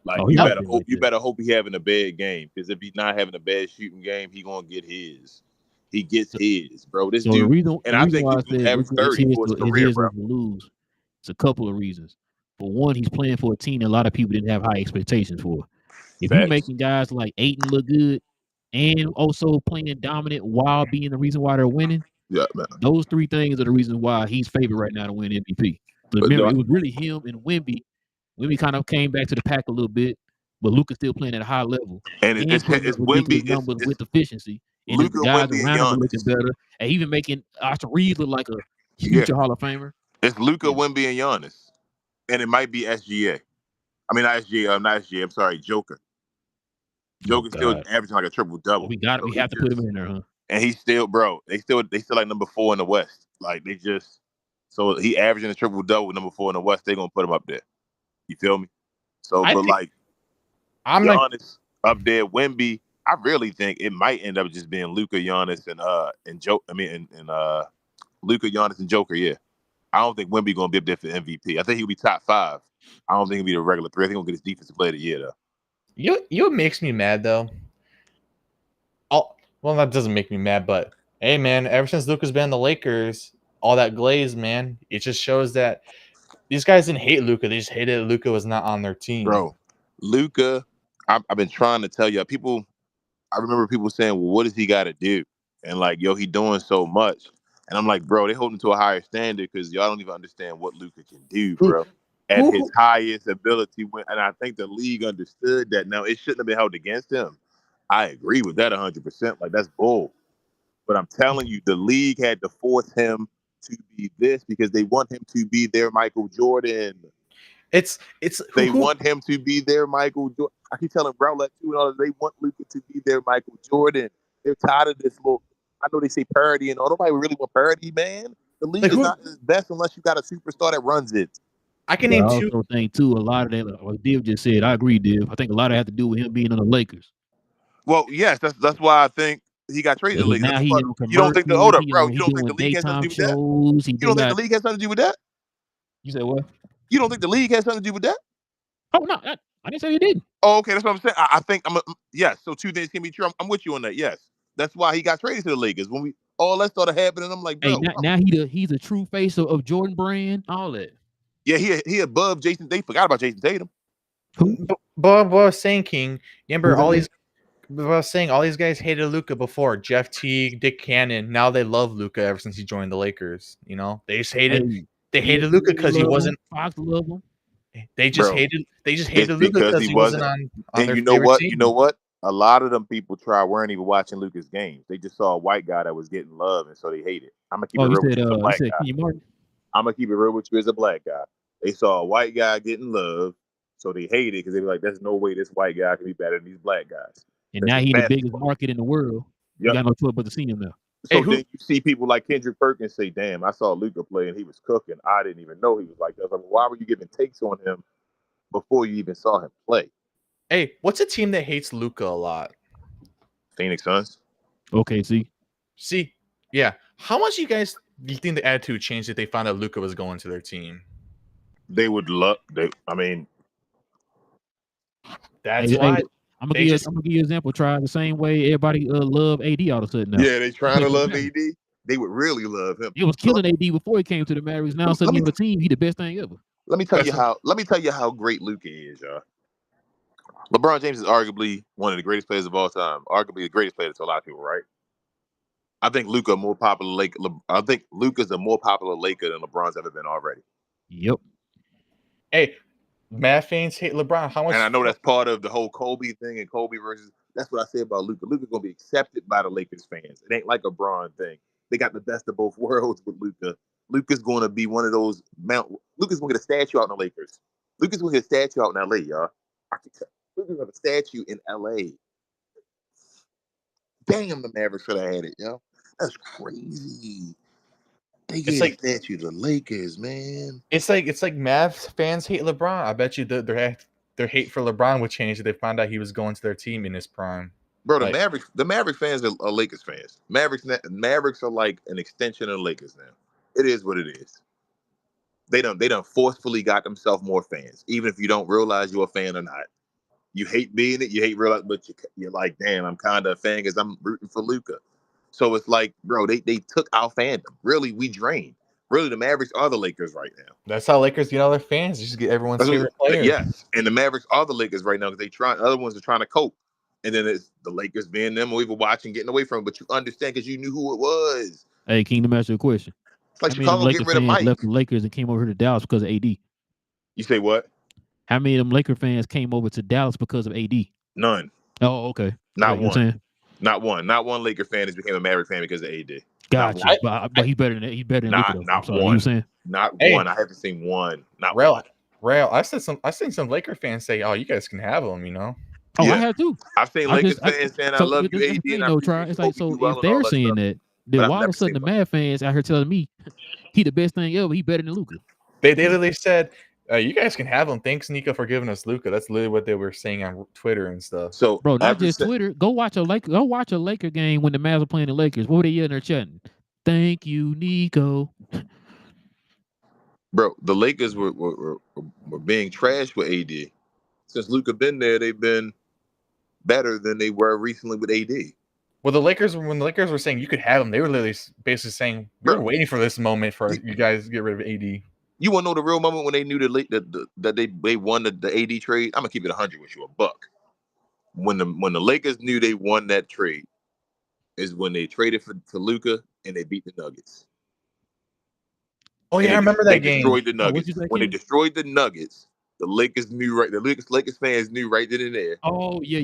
Like he you might better be hope like that. he having a bad game, because if he's not having a bad shooting game, he gonna get his. He gets his, bro. This So the dude, reason and the I reason think why I Luka gonna said average Luka is 30 his for his to is career, his bro. to lose, it's a couple of reasons. For one, he's playing for a team that a lot of people didn't have high expectations for. If you're Facts. making guys like Ayton look good and also playing dominant while being the reason why they're winning, Yeah, man. those three things are the reasons why he's favored right now to win MVP. But But remember, no, it was really him and Wemby. Wemby kind of came back to the pack a little bit, but Luka's still playing at a high level and and putting up it's ridiculous Wemby, numbers it's with efficiency. And the Luka, guys Wemby, and around him are looking Giannis. better, and even making Austin Reeves look like a Yeah, future Hall of Famer. it's Luka, Yeah. Wemby, and Giannis, and it might be SGA. I mean, not SGA. Not SGA. I'm sorry, Joker. Oh Joker's still God. averaging like a triple Oh, double. we have to put him in there, huh? And he's still, bro. They still like number 4 in the West. Like they just, so he averaging a triple double with number 4 in the West. They gonna put him up there. You feel me? So, I but think like I'm like Giannis up there, Wemby. I really think it might end up just being Luka, Giannis, and Joe. I mean, and Luka, Giannis, and Joker. Yeah, I don't think Wemby gonna be up there for MVP. I think he'll be top 5. I don't think he'll be the regular 3. I think he'll get his defensive player of the year though. you what makes me mad though. Well, that doesn't make me mad, but hey, man, ever since Luka's been in the Lakers, all that glaze, man, it just shows that these guys didn't hate Luka. They just hated that Luka was not on their team. Bro, Luka, I've been trying to tell you people. I remember people saying, "Well, what does he got to do?" And like, yo, he doing so much. And I'm like, bro, they hold him to a higher standard because y'all don't even understand what Luka can do, Who, bro. At his who, highest ability, and I think the league understood that. Now, it shouldn't have been held against him. I agree with that 100%. Like, that's bull. But I'm telling you, the league had to force him to be this because they want him to be their Michael Jordan. it's They who want him to be their Michael Jordan. I keep telling Browlett too, and all that. They want Luka to be their Michael Jordan. They're tired of this little. I know they say parody and all. Nobody really want parody, man. The league like is who not its best unless you got a superstar that runs it. I can But I name two. also think too, a lot of that, like Div just said, I agree, Div. I think a lot of it has to do with him being on the Lakers. Well, yes, that's why I think he got traded to the Because league. now That's he why, on you don't think the commercials, hold up, bro. You he don't think the doing league has something to daytime do with that? shows. You don't think the league has something to do with that? You said what? You don't think the league has something to do with that? Oh no, I didn't say he didn't. Oh, okay, that's what I'm saying. I think yes. So two things can be true. I'm with you on that. Yes, that's why he got traded to the Lakers. When we all that started happening, I'm like, Hey, bro, now he's a true face of Jordan Brand, all that. yeah, he above Jason. They forgot about Jason Tatum. Who? But what I was saying, King, remember Who's all that? these. What I was saying, all these guys hated Luka before. Jeff Teague, Dick Cannon. Now they love Luka ever since he joined the Lakers. You know, they just hated. Hey, They hated Luka ESPN because he love him. wasn't. Fox love him. They just Bro, hated. They just it's hated Luka because because he he wasn't wasn't. on And their you know favorite what? team. You know what? A lot of them people weren't even watching Luka's games. They just saw a white guy that was getting love, and so they hated. I'm gonna keep it Oh, real with you as a you black said guy. Kenyon Martin. I'm gonna keep it real with you as a black guy. They saw a white guy getting love, so they hated because they were like, "There's no way this white guy can be better than these black guys." And now It's he in the biggest basketball. market in the world. You Yep. got no choice but to see him now. So who- then you see people like Kendrick Perkins say, "Damn, I saw Luka play and he was cooking. I didn't even know he was like that." I was like, why were you giving takes on him before you even saw him play? Hey, what's a team that hates Luka a lot? Phoenix Suns. Okay, see. See, yeah. How much do you think the attitude changed if they found out Luka was going to their team? They would love. I mean, That's Hey, why I'm gonna they give just. you an example. Try the same way everybody love AD all of a sudden now. yeah, they trying Play to for the love Mavericks. AD. They would really love him. It was killing AD before he came to the Mavericks. Now suddenly on the team, he the best thing ever. Let me tell you how great Luka is, y'all. LeBron James is arguably one of the greatest players of all time. Arguably the greatest player to a lot of people, right? I think Luka more popular Laker. I think Luka's a more popular Laker than LeBron's ever been already. Yep. Hey, Mad fans hate LeBron. How much? And I know that's part of the whole Kobe thing and Kobe versus. That's what I say about Luka. Luka's gonna be accepted by the Lakers fans. It ain't like a Bron thing. They got the best of both worlds with Luka. Luka's gonna be one of those Luka's gonna get a statue out in the Lakers. Luka's gonna get a statue out in LA, y'all. Luka's gonna have a statue in LA. Damn, the Mavericks should have had it, yo. That's crazy. They It's gave like a statue to the Lakers, man. it's like Mavs fans hate LeBron. I bet you their hate for LeBron would change if they found out he was going to their team in his prime. Bro, Like, the Mavericks fans are Lakers fans. Mavericks are like an extension of the Lakers now. It is what it is. They done forcefully got themselves more fans, even if you don't realize you're a fan or not. You hate being it, you hate real life, but you're like, damn, I'm kind of a fan because I'm rooting for Luka. So it's like, bro, they took our fandom. Really, we drained. Really, the Mavericks are the Lakers right now. That's how Lakers get all their fans. Just get everyone's favorite player. Yes, and the Mavericks are the Lakers right now because other ones are trying to cope. And then it's the Lakers being them, we were watching, getting away from it. But you understand because you knew who it was. Hey, King, let me ask you a question. It's like how many of them Chicago Lakers get rid of fans Mike. left the Lakers and came over to Dallas because of AD? You say what? How many of them Laker fans came over to Dallas because of AD? None. Oh, okay. Not one. Not one. Not one Laker fan has became a Maverick fan because of AD. Gotcha. But he's better than Luka, though. Not one. You know saying? Not one. I haven't seen one. Not one. Rail. I seen some Laker fans say, "Oh, you guys can have them," you know. Oh, yeah. I have too. I've seen Lakers fans saying, "I love you, AD." And it's like, so if they're saying that, then why all of a sudden the Mad fans out here telling me he the best thing ever? He better than Luka. They literally said, "You guys can have him." Thanks, Nico, for giving us Luka. That's literally what they were saying on Twitter and stuff. So, bro, not just Twitter. Go watch a Laker game when the Mavs are playing the Lakers. What were they yelling or chatting? Thank you, Nico. Bro, the Lakers were being trashed with AD. Since Luka been there, they've been better than they were recently with AD. Well, when the Lakers were saying you could have them, they were literally basically saying, "We're waiting for this moment for you guys to get rid of AD." You want to know the real moment when they knew that they won the AD trade? I'm gonna keep it 100 with you, $1. When the Lakers knew they won that trade, is when they traded for Luka and they beat the Nuggets. Oh yeah, I remember that game. Destroyed the Nuggets. When they destroyed the Nuggets, the Lakers knew right. The Lakers fans knew right then and there. Oh yeah.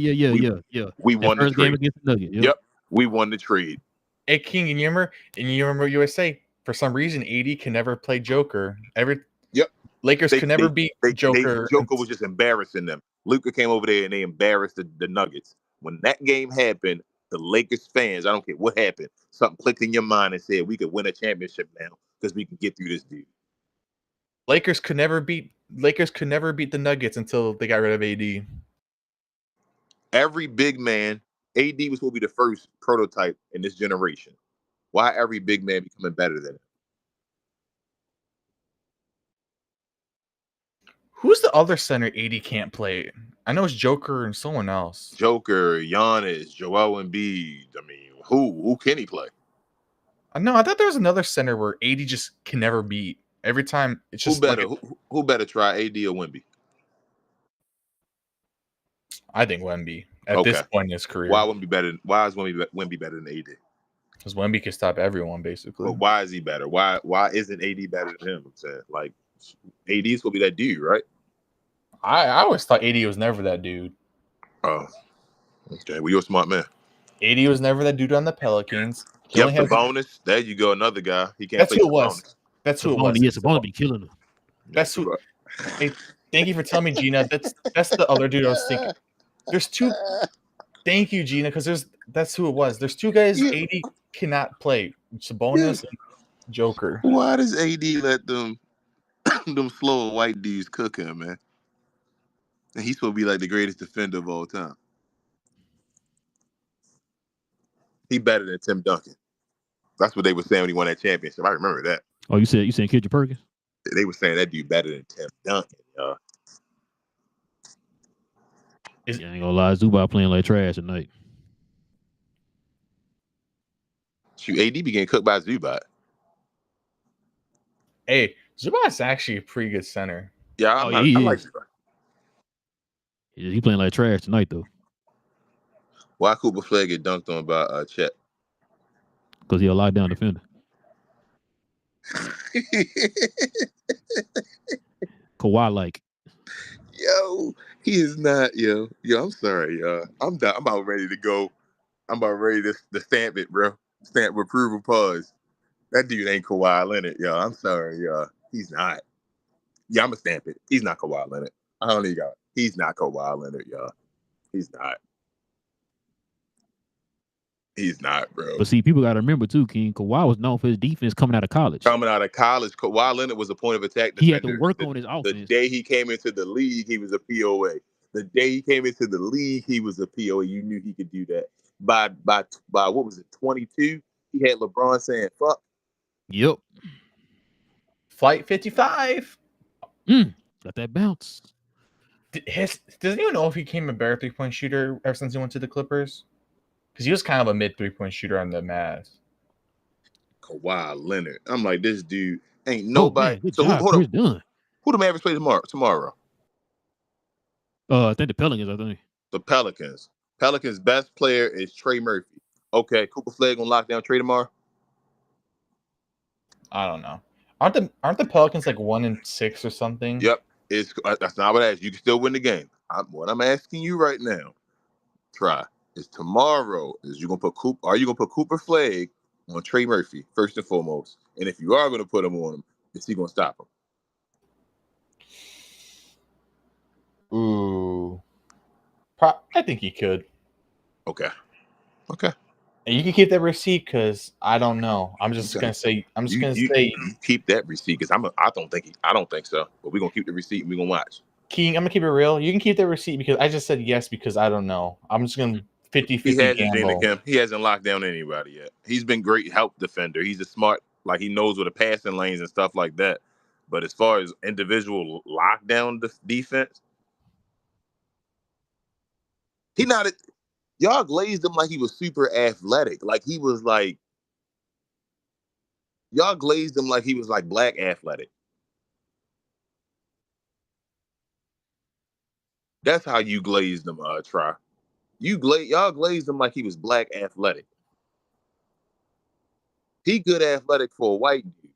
We won the trade. Game against the Nuggets. Yep, we won the trade. Hey King, and you remember USA? For some reason, AD can never play Joker. Lakers could never beat Joker. Joker was just embarrassing them. Luka came over there and they embarrassed the Nuggets. When that game happened, the Lakers fans, I don't care what happened, something clicked in your mind and said we could win a championship now because we can get through this dude. Lakers could never beat the Nuggets until they got rid of AD. Every big man, AD was supposed to be the first prototype in this generation. Why every big man becoming better than him? Who's the other center AD can't play? I know it's Joker and someone else. Joker, Giannis, Joel Embiid. I mean, who can he play? No, I thought there was another center where AD just can never beat. Every time it's just who better try AD or Wemby? I think Wemby at this point in his career. Why is Wemby better than AD? Because Wemby can stop everyone basically. But why is he better? Why isn't AD better than him? I'm saying, like, AD is gonna be that dude, right? I always thought AD was never that dude. Oh, okay. Well, you're a smart man. AD was never that dude on the Pelicans. Yep, Sabonis. There you go, another guy. He can't play Sabonis. That's who it was. Yes, Sabonis be killing him. That's who. Hey, thank you for telling me, Gina. That's the other dude I was thinking. There's two. Thank you, Gina, because that's who it was. There's two guys AD cannot play. Sabonis and Joker. Why does AD let them slow white dudes cook him, man? And he's supposed to be like the greatest defender of all time. He better than Tim Duncan. That's what they were saying when he won that championship. I remember that. Oh, you saying Kendrick Perkins? They were saying that dude better than Tim Duncan, y'all. I ain't gonna lie, Zubac playing like trash tonight. Shoot, AD be getting cooked by Zubac. Hey, Zubac's actually a pretty good center. Yeah, I like Zubac. He playing like trash tonight, though. Why Cooper Flag get dunked on by Chet? Because he a lockdown defender. Kawhi like. Yo, he is not, yo. I'm sorry, y'all. I'm about ready to go. I'm about ready to stamp it, bro. Stamp approval pause. That dude ain't Kawhi Leonard, yo. I'm sorry, y'all. He's not. Yeah, I'm gonna stamp it. He's not Kawhi Leonard. I don't even got it. He's not Kawhi Leonard, y'all. He's not. He's not, bro. But see, people got to remember, too, King, Kawhi was known for his defense coming out of college. Kawhi Leonard was a point of attack defender. He had to work on his offense. The day he came into the league, he was a POA. The day he came into the league, he was a POA. You knew he could do that. By what was it, 22? He had LeBron saying, fuck. Yep. Flight 55. Got that bounce. Does anyone know if he became a better 3-point shooter ever since he went to the Clippers? Because he was kind of a mid 3-point shooter on the Mavs. Kawhi Leonard. I'm like, this dude ain't Oh nobody. man, good So job, hold Chris on. Dunn. Who the Mavericks play tomorrow? I think the Pelicans. I think The Pelicans. Pelicans' best player is Trey Murphy. Okay, Cooper Flag gonna lock down Trey tomorrow. I don't know. Aren't the Pelicans like 1-6 or something? Yep, that's not what I asked. You can still win the game. What I'm asking you right now, is tomorrow. Is you gonna put Are you gonna put Cooper Flag on Trey Murphy first and foremost? And if you are gonna put him on him, is he gonna stop him? Ooh, I think he could. Okay. And you can keep that receipt because I don't know. I'm just gonna say. You keep that receipt because I don't think so. But we're gonna keep the receipt and we're gonna watch. King, I'm gonna keep it real. You can keep that receipt because I just said yes because I don't know. I'm just gonna 50-50 gamble. He hasn't locked down anybody yet. He's been great help defender. He's a smart, like he knows where the passing lanes and stuff like that. But as far as individual lockdown defense, he not. Y'all glazed him like he was super athletic. Like he was like, y'all glazed him like he was like black athletic. That's how you glazed him, Try. Y'all glazed him like he was black athletic. He good athletic for a white dude.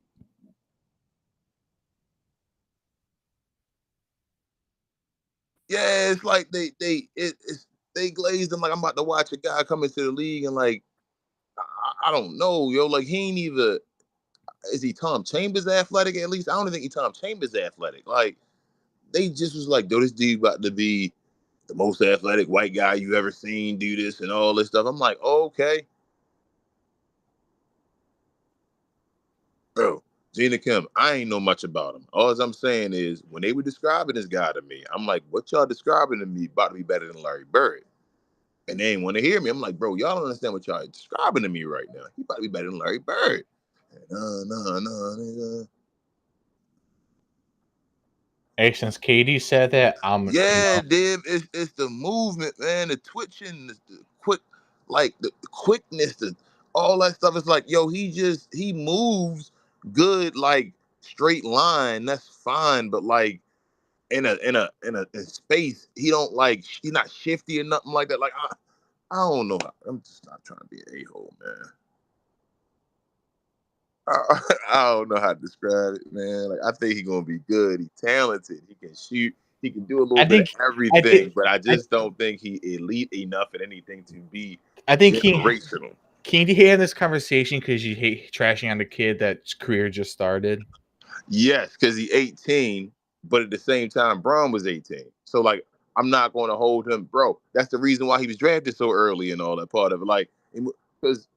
Yeah, it's like they glazed him like I'm about to watch a guy come into the league and like I don't know, yo, like he ain't either. Is he Tom Chambers athletic at least? I don't think he Tom Chambers athletic. Like they just was like, yo, this dude about to be the most athletic white guy you ever seen do this and all this stuff. I'm like, oh, okay. Bro, Gina Kim, I ain't know much about him. All I'm saying is when they were describing this guy to me, I'm like, what y'all describing to me about to be better than Larry Bird? And they ain't want to hear me. I'm like, bro, y'all don't understand what y'all describing to me right now. He about to be better than Larry Bird. No. Hey, since KD said that, Div, it's the movement, man, the twitching, the quick, like the quickness, all that stuff. It's like, yo, he moves good, like straight line. That's fine, but like in space, he don't like he's not shifty or nothing like that. Like I don't know. I'm just not trying to be an a-hole, man. I don't know how to describe it, man. Like I think he's gonna be good. He's talented. He can shoot. He can do a little bit of everything, but I just don't think he elite enough at anything to be generational. King, do you hate this conversation because you hate trashing on the kid that's career just started? Yes, because he's 18, but at the same time, Braun was 18. So like, I'm not going to hold him, bro. That's the reason why he was drafted so early and all that part of it. Like, because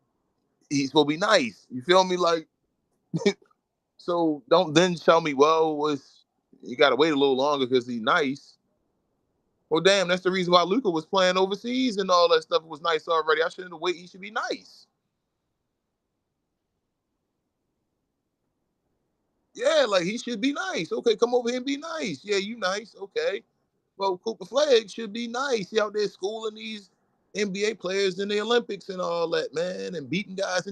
he's supposed to be nice. You feel me? Like, so don't then tell me, well, you got to wait a little longer because he's nice. Well, damn, that's the reason why Luka was playing overseas and all that stuff was nice already. I shouldn't have waited. He should be nice. Yeah, like he should be nice. Okay, come over here and be nice. Yeah, you nice. Okay. Well, Cooper Flag should be nice. He out there schooling these NBA players in the Olympics and all that, man, and beating guys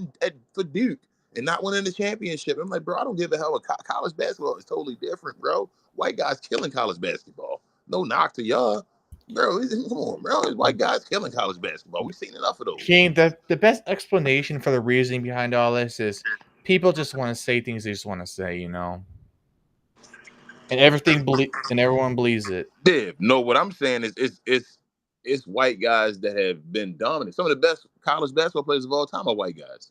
for Duke and not winning the championship. I'm like, bro, I don't give a hell. College basketball is totally different, bro. White guys killing college basketball. No knock to y'all. Bro, come on, bro. It's white guys killing college basketball. We've seen enough of those. King, the best explanation for the reasoning behind all this is people just want to say things they just want to say, you know. And everyone believes it. Div, no, what I'm saying is it's white guys that have been dominant. Some of the best college basketball players of all time are white guys.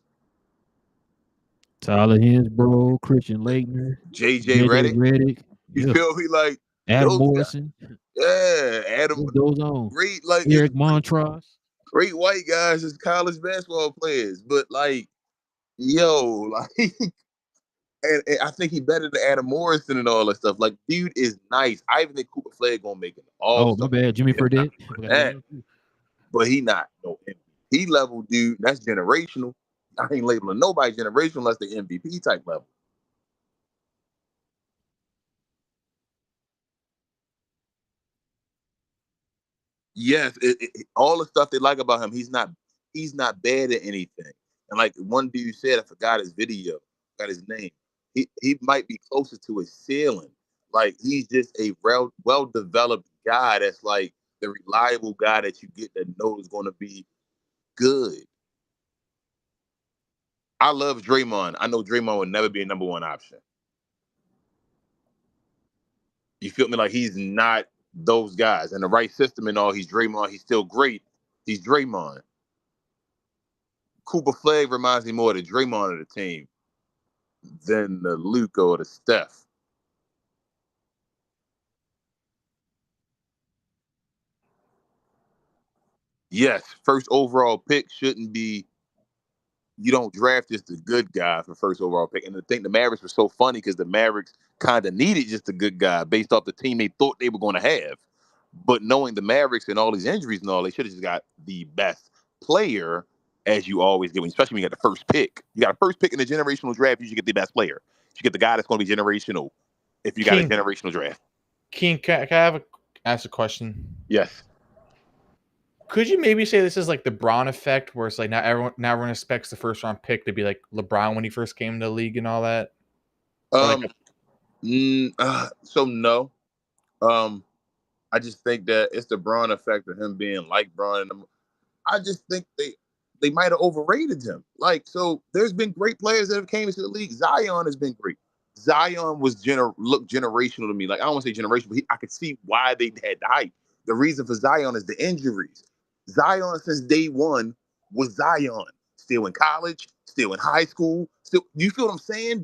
Tyler Hansbrough, Christian Laettner, JJ Redick. You feel me? Like Adam Morrison. Guys. Yeah, Adam. What goes on? Great, like Eric Montross. Great white guys as college basketball players, but like, yo, like, and I think he better than Adam Morrison and all that stuff. Like, dude is nice. I even think Cooper Flag gonna make it all. Oh, my bad, Jimmy Fredette. But he not no MVP level dude. That's generational. I ain't labeling nobody generational unless they MVP type level. Yes, all the stuff they like about him, he's not bad at anything. And like one dude said, I forgot his video, got his name. He might be closer to his ceiling. Like he's just a well developed guy that's like the reliable guy that you get that knows is going to be good. I love Draymond. I know Draymond would never be a number one option. You feel me? Like he's not those guys. In the right system and all, he's Draymond. He's still great. He's Draymond. Cooper Flag reminds me more of the Draymond of the team than the Luka or the Steph. Yes, first overall pick shouldn't be. You don't draft just a good guy for first overall pick. And I think the Mavericks were so funny because the Mavericks kind of needed just a good guy based off the team they thought they were going to have. But knowing the Mavericks and all these injuries and all, they should have just got the best player, as you always get, especially when you got the first pick. You got a first pick in the generational draft, you should get the best player. You should get the guy that's going to be generational if you got a generational draft. King, can I ask a question? Yes. Could you maybe say this is like the Braun effect, where it's like now everyone expects the first round pick to be like LeBron when he first came into the league and all that? So no. I just think that it's the Braun effect of him being like Braun. And I just think they might have overrated him. Like, so there's been great players that have came into the league. Zion has been great. Zion was looked generational to me. Like, I don't want to say generational, but I could see why they had the hype. The reason for Zion is the injuries. Zion since day one was Zion. Still in college, still in high school, still. You feel what I'm saying?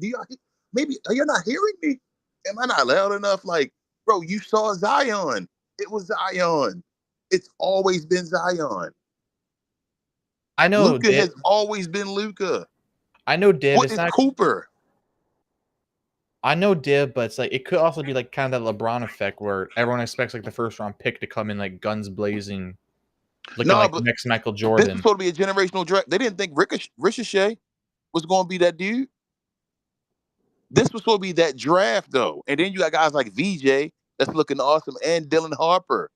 Maybe are you not hearing me? Am I not loud enough? Like, bro, you saw Zion. It was Zion. It's always been Zion. I know Luka has always been Luka. I know Div. What is Cooper? I know Div, but it's like it could also be like kind of that LeBron effect where everyone expects like the first round pick to come in like guns blazing, looking like the next Michael Jordan. This was supposed to be a generational draft. They didn't think Ricochet was going to be that dude. This was supposed to be that draft though, and then you got guys like VJ that's looking awesome and Dylan Harper.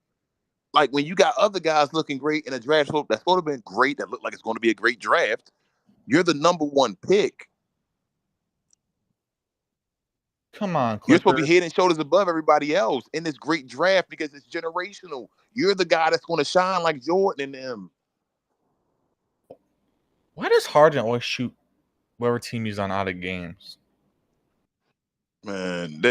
Like when you got other guys looking great in a draft that's supposed to have been great, that looked like it's going to be a great draft, you're the number one pick. Come on, Clippers. You're supposed to be head and shoulders above everybody else in this great draft because it's generational. You're the guy that's going to shine like Jordan and them. Why does Harden always shoot whatever team he's on out of games? Man,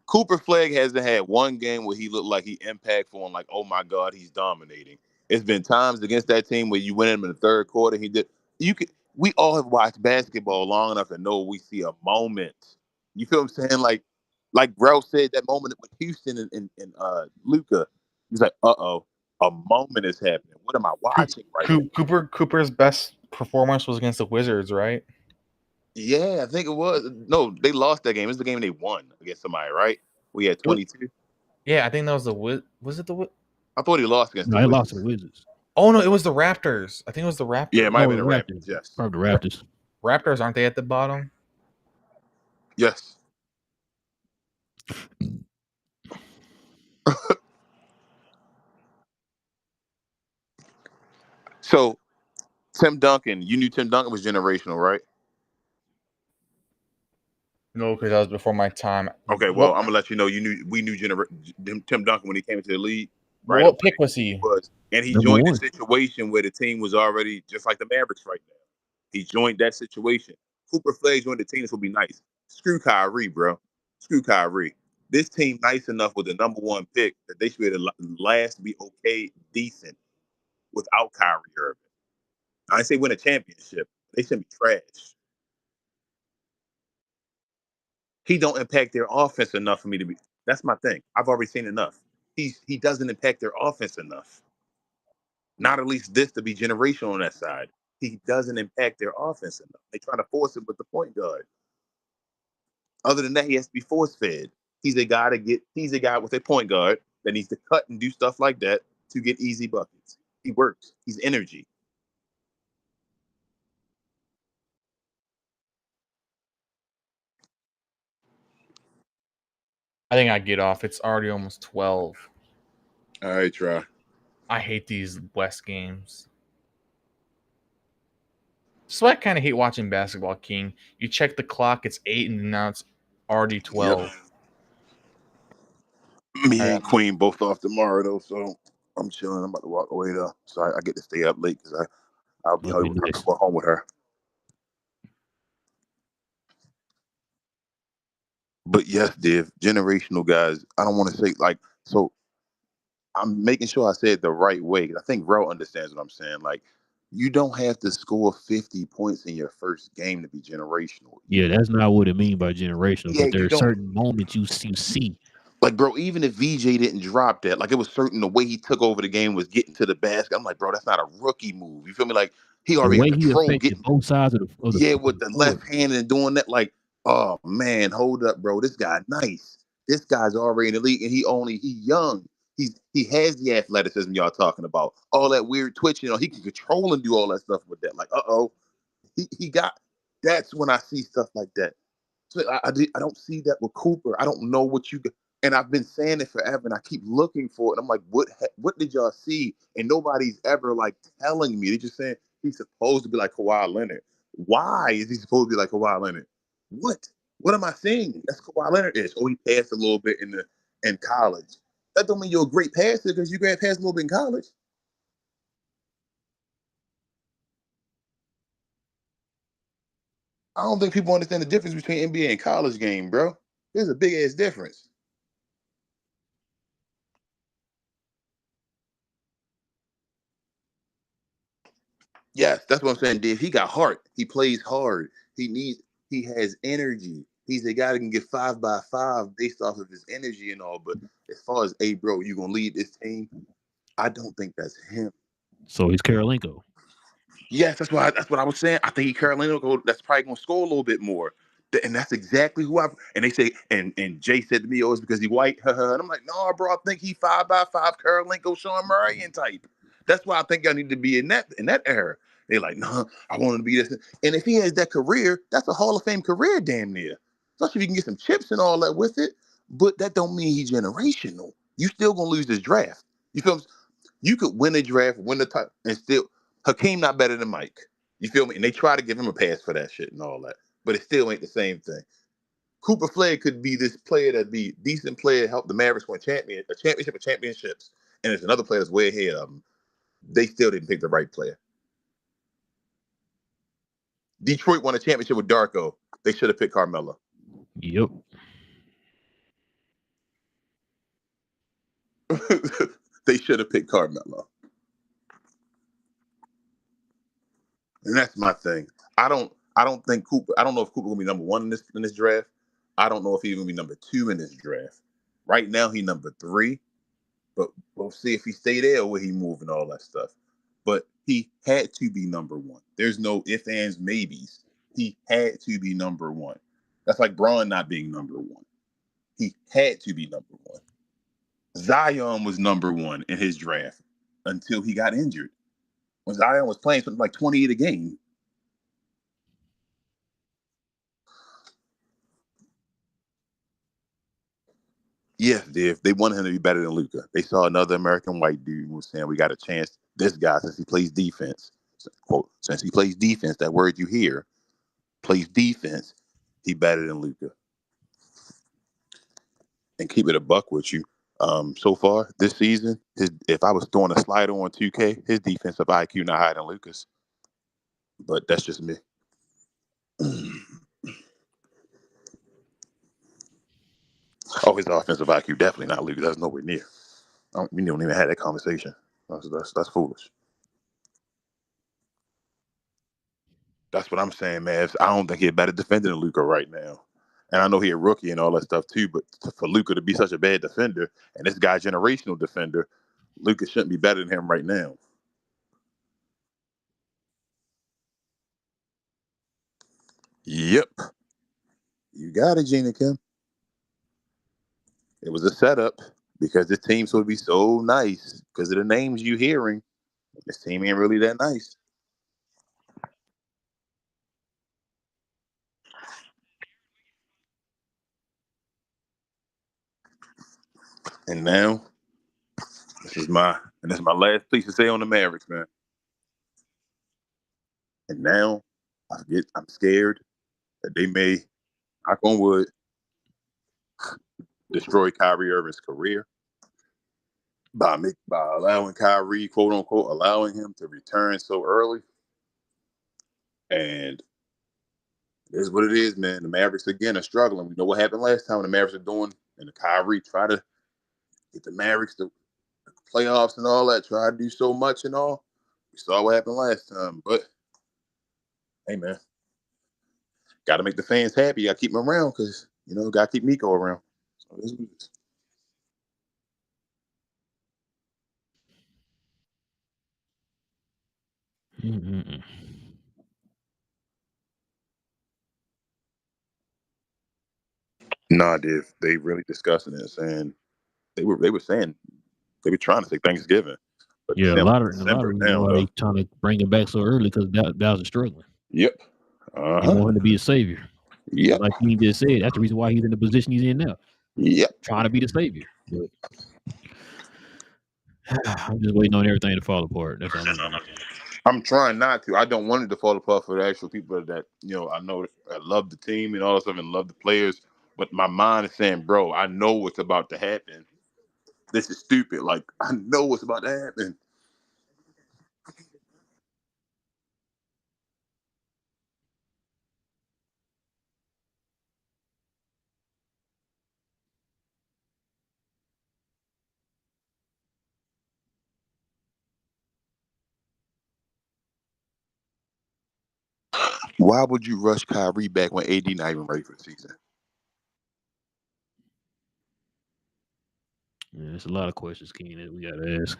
Cooper Flag hasn't had one game where he looked like he impactful and like, oh my God, he's dominating. It's been times against that team where you win him in the third quarter. We all have watched basketball long enough to know we see a moment. You feel what I'm saying? Like Ralph said, that moment with Houston and Luka, he's like, a moment is happening. What am I watching right now? Cooper's best performance was against the Wizards, right? Yeah, I think it was. No, they lost that game. It was the game they won against somebody, right? We had 22. Yeah, I think that was was it the I thought he lost against the Wizards. He lost to the Wizards. Oh, no, it was the Raptors. I think it was the Raptors. Yeah, it might have been the Raptors, yes. Probably the Raptors. Raptors, aren't they at the bottom? Yes. So, Tim Duncan, you knew Tim Duncan was generational, right? No, because that was before my time. Okay, well, I'm gonna let you know. We knew Tim Duncan when he came into the league. Right? What pick was he? And he joined a situation where the team was already just like the Mavericks right now. He joined that situation. Cooper Flag joined the team. This will be nice. Screw Kyrie, bro. Screw Kyrie. This team nice enough with the number one pick that they should be able to last, be okay, decent without Kyrie Irving. I didn't say win a championship. They should be trash. He don't impact their offense enough for me to be. That's my thing. I've already seen enough. He doesn't impact their offense enough. Not at least this to be generational on that side. He doesn't impact their offense enough. They try to force him with the point guard. Other than that, he has to be force fed. He's a guy with a point guard that needs to cut and do stuff like that to get easy buckets. He works. He's energy. I think I get off. It's already almost 12. All right, try. I hate these West games. So I kind of hate watching basketball, King. You check the clock, it's 8, and now it's already 12. Yep. Me I, and Queen both off tomorrow though, so I'm chilling. I'm about to walk away though, so I get to stay up late because I'll be Okay, home. I'll nice. go home with her. But yes, Div, generational guys. I don't want to say like so. I'm making sure I said it the right way. 'Cause I think Ro understands what I'm saying. Like, you don't have to score 50 points in your first game to be generational. Yeah, that's not what it mean by generational, Yeah, but there you are don't. certain moments you see. Like, bro, even if VJ didn't drop that, like, it was certain the way he took over the game was getting to the basket. I'm like, bro, that's not a rookie move. You feel me? Like, he The already way he controlled affected getting, both sides yeah, of with the the court. left hand and doing that. Like, oh man, hold up, bro. This guy nice. This guy's already in the league, and he young. He has the athleticism y'all talking about. All that weird twitching, he can control and do all that stuff with that. Like, he got. That's when I see stuff like that. So I don't see that with Cooper. I don't know what you. And I've been saying it forever, and I keep looking for it. I'm like, what did y'all see? And nobody's ever like telling me. They're just saying he's supposed to be like Kawhi Leonard. Why is he supposed to be like Kawhi Leonard? What? What am I saying? That's Kawhi Leonard is. Oh, he passed a little bit in college. That don't mean you're a great passer because you grad passed a little bit in college. I don't think people understand the difference between NBA and college game, bro. There's a big ass difference. Yes, that's what I'm saying, Dave. He got heart. He plays hard. He has energy. He's a guy that can get 5 by 5 based off of his energy and all. But as far as, hey, bro, you gonna lead this team? I don't think that's him. So he's Karolinko. Yes, that's what I was saying. I think Carolina that's probably gonna score a little bit more. And that's exactly who I and they say and Jay said to me, oh, it's because he white. And I'm like, no, bro, I think he 5 by 5 Karolinko, Sean Marion type. That's why I think I need to be in that era. They're like, no, I want him to be this. And if he has that career, that's a Hall of Fame career damn near. Especially if you can get some chips and all that with it. But that don't mean he's generational. You still gonna lose this draft. You feel me? You could win a draft, win the title, and still Hakeem not better than Mike. You feel me? And they try to give him a pass for that shit and all that, but it still ain't the same thing. Cooper Flagg could be this player that be decent player, help the Mavericks win a championship or championships, and it's another player that's way ahead of them. They still didn't pick the right player. Detroit won a championship with Darko. They should have picked Carmelo. Yep. They should have picked Carmelo. And that's my thing. I don't think Cooper. I don't know if Cooper will be number one in this draft. I don't know if he's gonna be number two in this draft. Right now he's number three, but we'll see if he stay there or where he move and all that stuff. But he had to be number one. There's no ifs, ands, maybes. He had to be number one. That's like Braun not being number one. He had to be number one. Zion was number one in his draft until he got injured. When Zion was playing something like 28 a game, yes, they wanted him to be better than Luca. They saw another American white dude and was saying, we got a chance. This guy, since he plays defense, quote, since he plays defense, that word you hear, plays defense, he better than Luca. And keep it a buck with you. So far this season, if I was throwing a slider on 2K, his defensive IQ not higher than Luca's. But that's just me. Oh, his offensive IQ definitely not Luca. That's nowhere near. We don't even have that conversation. That's foolish. That's what I'm saying, man. I don't think he's a better defender than Luca right now. And I know he's a rookie and all that stuff too, but for Luca to be such a bad defender, and this guy generational defender, Luca shouldn't be better than him right now. Yep. You got it, Gina Kim. It was a setup because this team's supposed to be so nice because of the names you hearing. This team ain't really that nice. And now This is my last piece to say on the Mavericks, man. And now I'm scared that they may, knock on wood, destroy Kyrie Irving's career by allowing Kyrie, quote unquote, allowing him to return so early. And it is what it is, man. The Mavericks again are struggling. We know what happened last time when the Mavericks are doing, and the Kyrie try to get the Mavericks to playoffs and all that, try to do so much and all. We saw what happened last time. But hey, man, got to make the fans happy. Got to keep them around because got to keep Miko around. So this is what it is. Nah, they really discussing it, saying they were saying they were trying to say Thanksgiving, but yeah, a lot of December reasons now why though. they trying to bring it back so early because Dallas is struggling. Yep. They want him to be a savior. Yep. Like he just said, that's the reason why he's in the position he's in now. Yep. Trying to be the savior. But I'm just waiting on everything to fall apart. That's all I'm doing. I'm trying not to. I don't want it to fall apart for the actual people that I know that love the team and all that stuff and love the players. But my mind is saying, bro, I know what's about to happen. This is stupid. Like I know what's about to happen. Why would you rush Kyrie back when AD not even ready for the season? Yeah, there's a lot of questions, Keen, that we got to ask.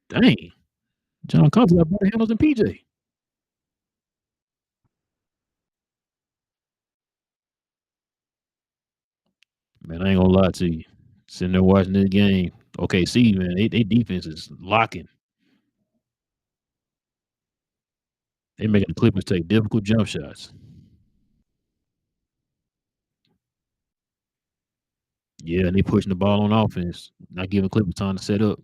Dang. John Collins got better handles than PJ. Man, I ain't gonna lie to you. Sitting there watching this game. Okay, see, man, they defense is locking. They making the Clippers take difficult jump shots. Yeah, and they pushing the ball on offense, not giving Clippers time to set up.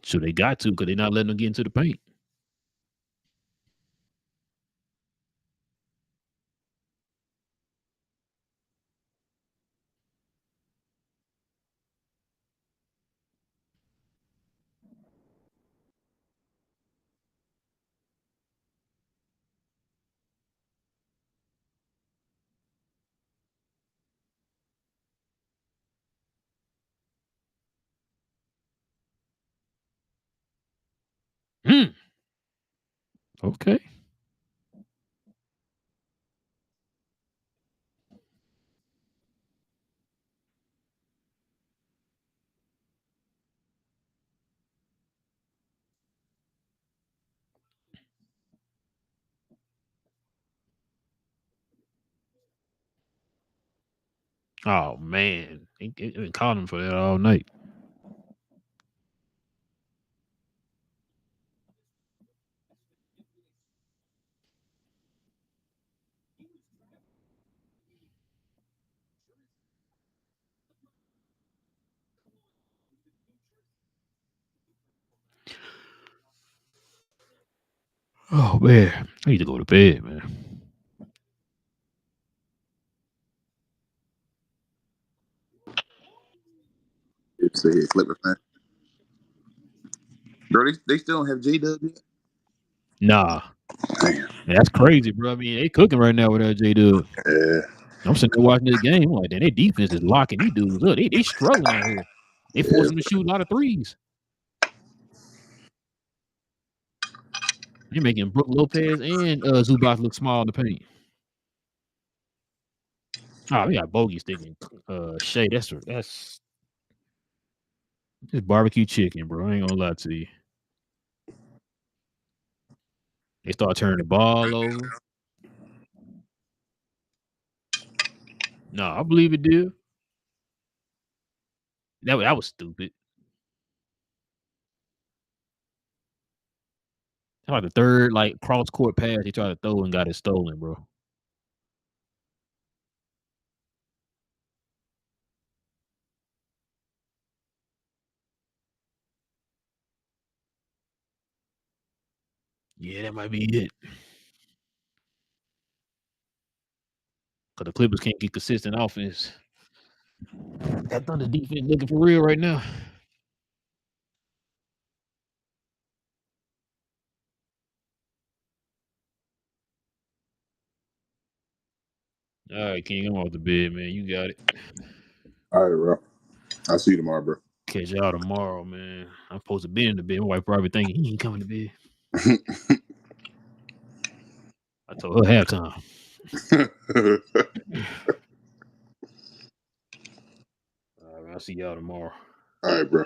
So they got to because they're not letting them get into the paint. Okay. Oh man, ain't been calling him for that all night. Oh man, I need to go to bed, man. It's a Clipper fan. Bro, they still don't have J-Dub yet? Nah. Damn. Man, that's crazy, bro. I mean, they cooking right now without J-Dub. Yeah. I'm sitting there watching this game. I'm like, damn, their defense is locking these dudes up. They struggling out here. They force them to shoot a lot of threes. They're making Brook Lopez and Zubac look small in the paint. Oh, we got Bogey sticking Shay. That's just barbecue chicken, bro. I ain't gonna lie to you. They start turning the ball over. No, I believe it did. That was stupid. Like the third cross court pass he tried to throw and got it stolen, bro. Yeah, that might be it. Cause the Clippers can't get consistent offense. That Thunder defense looking for real right now. All right, King, I'm off the bed, man. You got it. All right, bro. I'll see you tomorrow, bro. Catch y'all tomorrow, man. I'm supposed to be in the bed. My wife probably thinking he ain't coming to bed. I told her halftime. All right, I'll see y'all tomorrow. All right, bro.